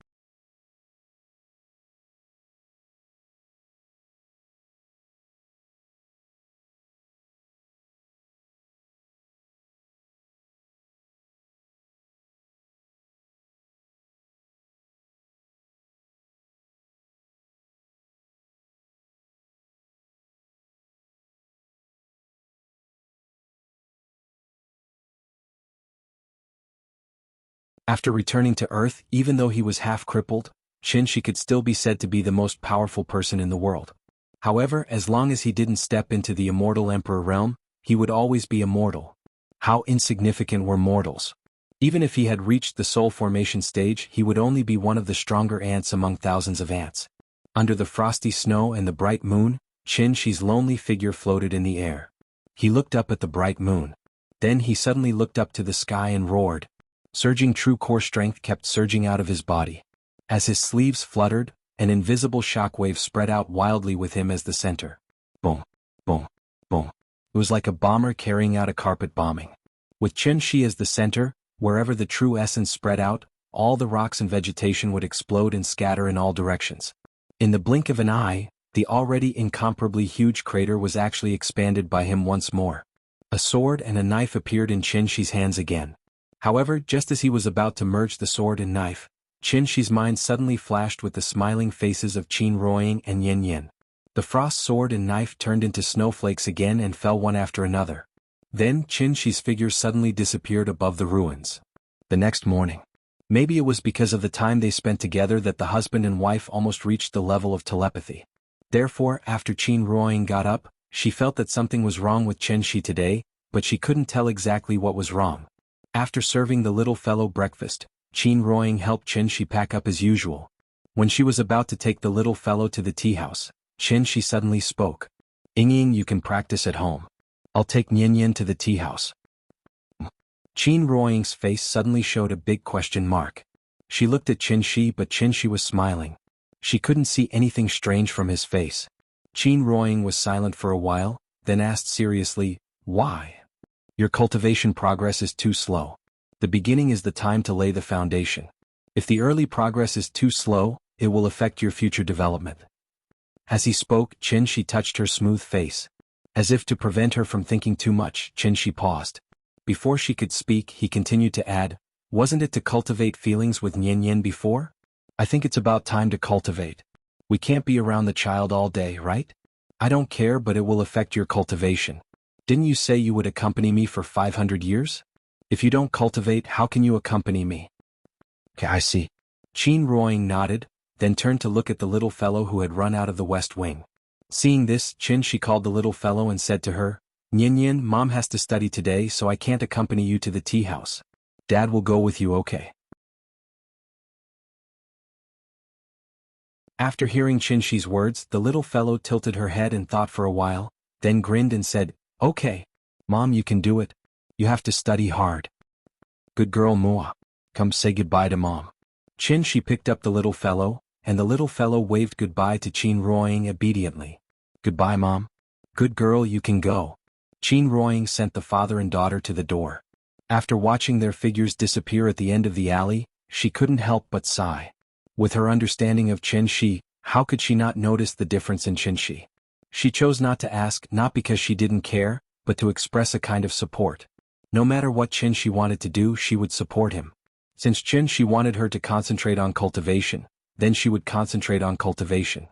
After returning to Earth, even though he was half-crippled, Qinshi could still be said to be the most powerful person in the world. However, as long as he didn't step into the immortal emperor realm, he would always be immortal. How insignificant were mortals! Even if he had reached the soul formation stage, he would only be one of the stronger ants among thousands of ants. Under the frosty snow and the bright moon, Qinshi's lonely figure floated in the air. He looked up at the bright moon. Then he suddenly looked up to the sky and roared. Surging true core strength kept surging out of his body. As his sleeves fluttered, an invisible shockwave spread out wildly with him as the center. Boom, boom, boom. It was like a bomber carrying out a carpet bombing. With Qinshi as the center, wherever the true essence spread out, all the rocks and vegetation would explode and scatter in all directions. In the blink of an eye, the already incomparably huge crater was actually expanded by him once more. A sword and a knife appeared in Qinshi's hands again. However, just as he was about to merge the sword and knife, Qinshi's mind suddenly flashed with the smiling faces of Qin Ruoying and Yin Yin. The frost sword and knife turned into snowflakes again and fell one after another. Then Qinshi's figure suddenly disappeared above the ruins. The next morning, Maybe it was because of the time they spent together that the husband and wife almost reached the level of telepathy. Therefore, after Qin Ruoying got up, she felt that something was wrong with Chen Shi today, but she couldn't tell exactly what was wrong. After serving the little fellow breakfast, Qin Ruoying helped Chen Shi pack up as usual. When she was about to take the little fellow to the tea house, Chen Shi suddenly spoke. "Ying, you can practice at home. I'll take Nian to the tea house." Qin Ruoying's face suddenly showed a big question mark. She looked at Chen Shi, but Chen Shi was smiling. She couldn't see anything strange from his face. Qin Ruoying was silent for a while, then asked seriously, "Why? Your cultivation progress is too slow. The beginning is the time to lay the foundation. If the early progress is too slow, it will affect your future development." As he spoke, Chen Shi touched her smooth face. As if to prevent her from thinking too much, Chen Shi paused. Before she could speak, he continued to add, "Wasn't it to cultivate feelings with Nian before? I think it's about time to cultivate. We can't be around the child all day, right? I don't care, but it will affect your cultivation. Didn't you say you would accompany me for 500 years? If you don't cultivate, how can you accompany me?" "Okay, I see." Qin Ruoying nodded, then turned to look at the little fellow who had run out of the west wing. Seeing this, Chen Shi called the little fellow and said to her, "Nian, Mom has to study today, so I can't accompany you to the tea house. Dad will go with you, okay?" After hearing Chen Shi's words, the little fellow tilted her head and thought for a while, then grinned and said, "Okay. Mom, you can do it. You have to study hard. Good girl, Mua. Come say goodbye to Mom." Chen Shi picked up the little fellow, and the little fellow waved goodbye to Qin Ruoying obediently. "Goodbye, Mom. Good girl, you can go." Qin Ruoying sent the father and daughter to the door. After watching their figures disappear at the end of the alley, she couldn't help but sigh. With her understanding of Chen Shi, how could she not notice the difference in Chen Shi? She chose not to ask, not because she didn't care, but to express a kind of support. No matter what Chen Shi wanted to do, she would support him. Since Chen Shi wanted her to concentrate on cultivation, then she would concentrate on cultivation.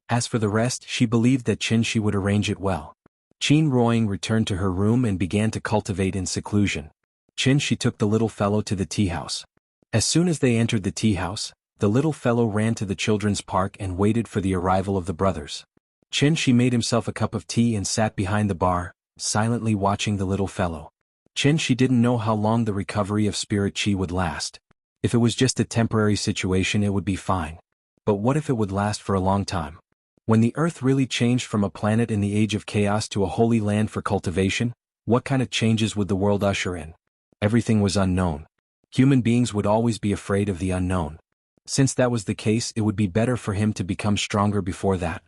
As for the rest, she believed that Chen Shi would arrange it well. Qin Ruoying returned to her room and began to cultivate in seclusion. Chen Shi took the little fellow to the tea house. As soon as they entered the tea house, the little fellow ran to the children's park and waited for the arrival of the brothers. Chen Shi made himself a cup of tea and sat behind the bar, silently watching the little fellow. Chen Shi didn't know how long the recovery of spirit qi would last. If it was just a temporary situation, it would be fine. But what if it would last for a long time? When the earth really changed from a planet in the age of chaos to a holy land for cultivation, what kind of changes would the world usher in? Everything was unknown. Human beings would always be afraid of the unknown. Since that was the case, it would be better for him to become stronger before that.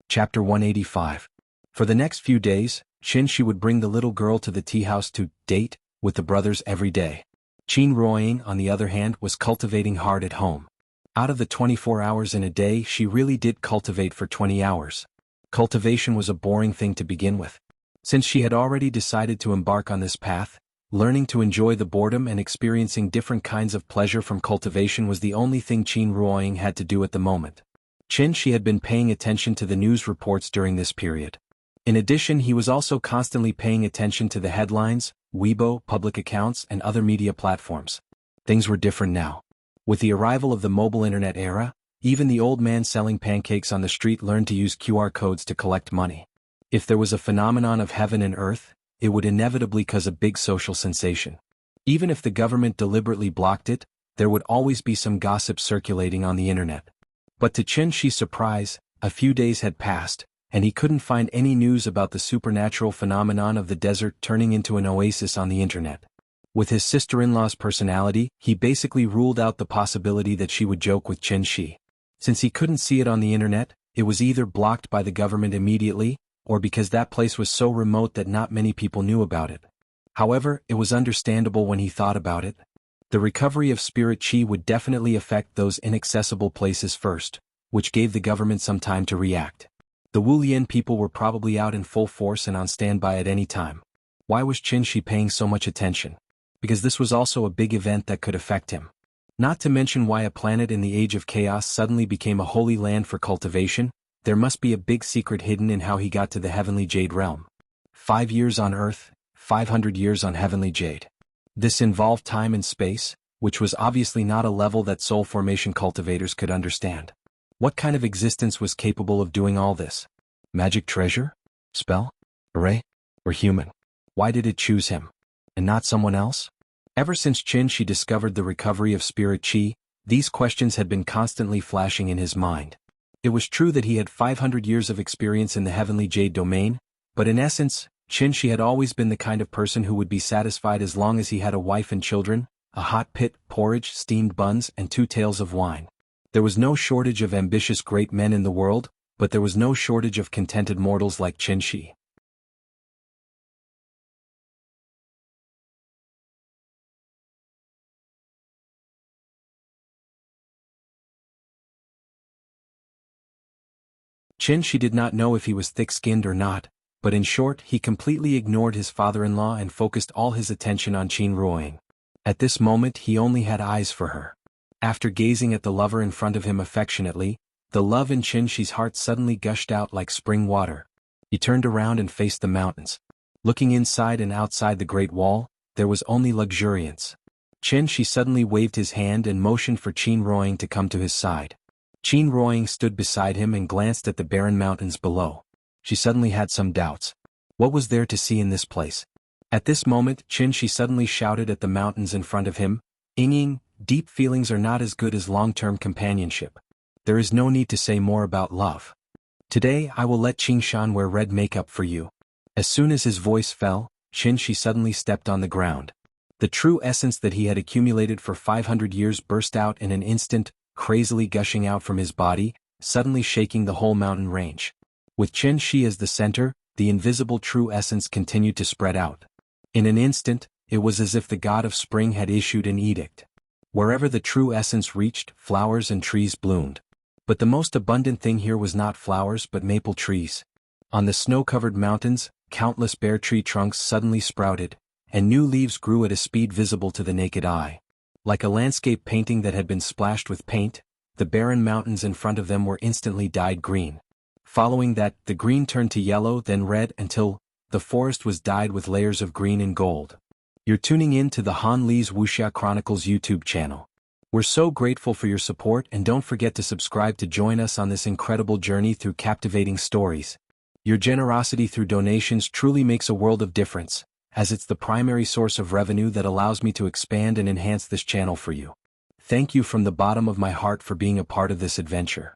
Chapter 185. For the next few days, Chen Shi would bring the little girl to the tea house to date with the brothers every day. Qin Ruoying, on the other hand, was cultivating hard at home. Out of the 24 hours in a day, she really did cultivate for 20 hours. Cultivation was a boring thing to begin with. Since she had already decided to embark on this path, learning to enjoy the boredom and experiencing different kinds of pleasure from cultivation was the only thing Qin Ruoying had to do at the moment. Chen Shi had been paying attention to the news reports during this period. In addition, he was also constantly paying attention to the headlines, Weibo, public accounts, and other media platforms. Things were different now. With the arrival of the mobile internet era, even the old man selling pancakes on the street learned to use QR codes to collect money. If there was a phenomenon of heaven and earth, it would inevitably cause a big social sensation. Even if the government deliberately blocked it, there would always be some gossip circulating on the internet. But to Chen Shi's surprise, a few days had passed, and he couldn't find any news about the supernatural phenomenon of the desert turning into an oasis on the internet. With his sister-in-law's personality, he basically ruled out the possibility that she would joke with Chen Shi. Since he couldn't see it on the internet, it was either blocked by the government immediately, or because that place was so remote that not many people knew about it. However, it was understandable when he thought about it. The recovery of spirit qi would definitely affect those inaccessible places first, which gave the government some time to react. The Wulian people were probably out in full force and on standby at any time. Why was Qin Shi paying so much attention? Because this was also a big event that could affect him. Not to mention why a planet in the age of chaos suddenly became a holy land for cultivation. There must be a big secret hidden in how he got to the heavenly jade realm. 5 years on Earth, 500 years on heavenly jade. This involved time and space, which was obviously not a level that soul formation cultivators could understand. What kind of existence was capable of doing all this? Magic treasure? Spell? Array? Or human? Why did it choose him? And not someone else? Ever since Qin Shi discovered the recovery of spirit chi, these questions had been constantly flashing in his mind. It was true that he had 500 years of experience in the heavenly jade domain, but in essence, Qin Shi had always been the kind of person who would be satisfied as long as he had a wife and children, a hot pit, porridge, steamed buns, and 2 tails of wine. There was no shortage of ambitious great men in the world, but there was no shortage of contented mortals like Qin Shi. Qin Shi did not know if he was thick-skinned or not, but in short he completely ignored his father-in-law and focused all his attention on Qin Ruoying. At this moment he only had eyes for her. After gazing at the lover in front of him affectionately, the love in Qin Shi's heart suddenly gushed out like spring water. He turned around and faced the mountains. Looking inside and outside the Great Wall, there was only luxuriance. Qin Shi suddenly waved his hand and motioned for Qin Ruoying to come to his side. Qin Ruoying stood beside him and glanced at the barren mountains below. She suddenly had some doubts. What was there to see in this place? At this moment Qin Shi suddenly shouted at the mountains in front of him, "Ying, deep feelings are not as good as long-term companionship. There is no need to say more about love. Today I will let Qin Shan wear red makeup for you." As soon as his voice fell, Qin Shi suddenly stepped on the ground. The true essence that he had accumulated for 500 years burst out in an instant, crazily gushing out from his body, suddenly shaking the whole mountain range. With Qin Shi as the center, the invisible true essence continued to spread out. In an instant, it was as if the god of spring had issued an edict. Wherever the true essence reached, flowers and trees bloomed. But the most abundant thing here was not flowers but maple trees. On the snow-covered mountains, countless bare tree trunks suddenly sprouted, and new leaves grew at a speed visible to the naked eye. Like a landscape painting that had been splashed with paint, the barren mountains in front of them were instantly dyed green. Following that, the green turned to yellow, then red, until the forest was dyed with layers of green and gold. You're tuning in to the Han Li's Wuxia Chronicles YouTube channel. We're so grateful for your support, and don't forget to subscribe to join us on this incredible journey through captivating stories. Your generosity through donations truly makes a world of difference, as it's the primary source of revenue that allows me to expand and enhance this channel for you. Thank you from the bottom of my heart for being a part of this adventure.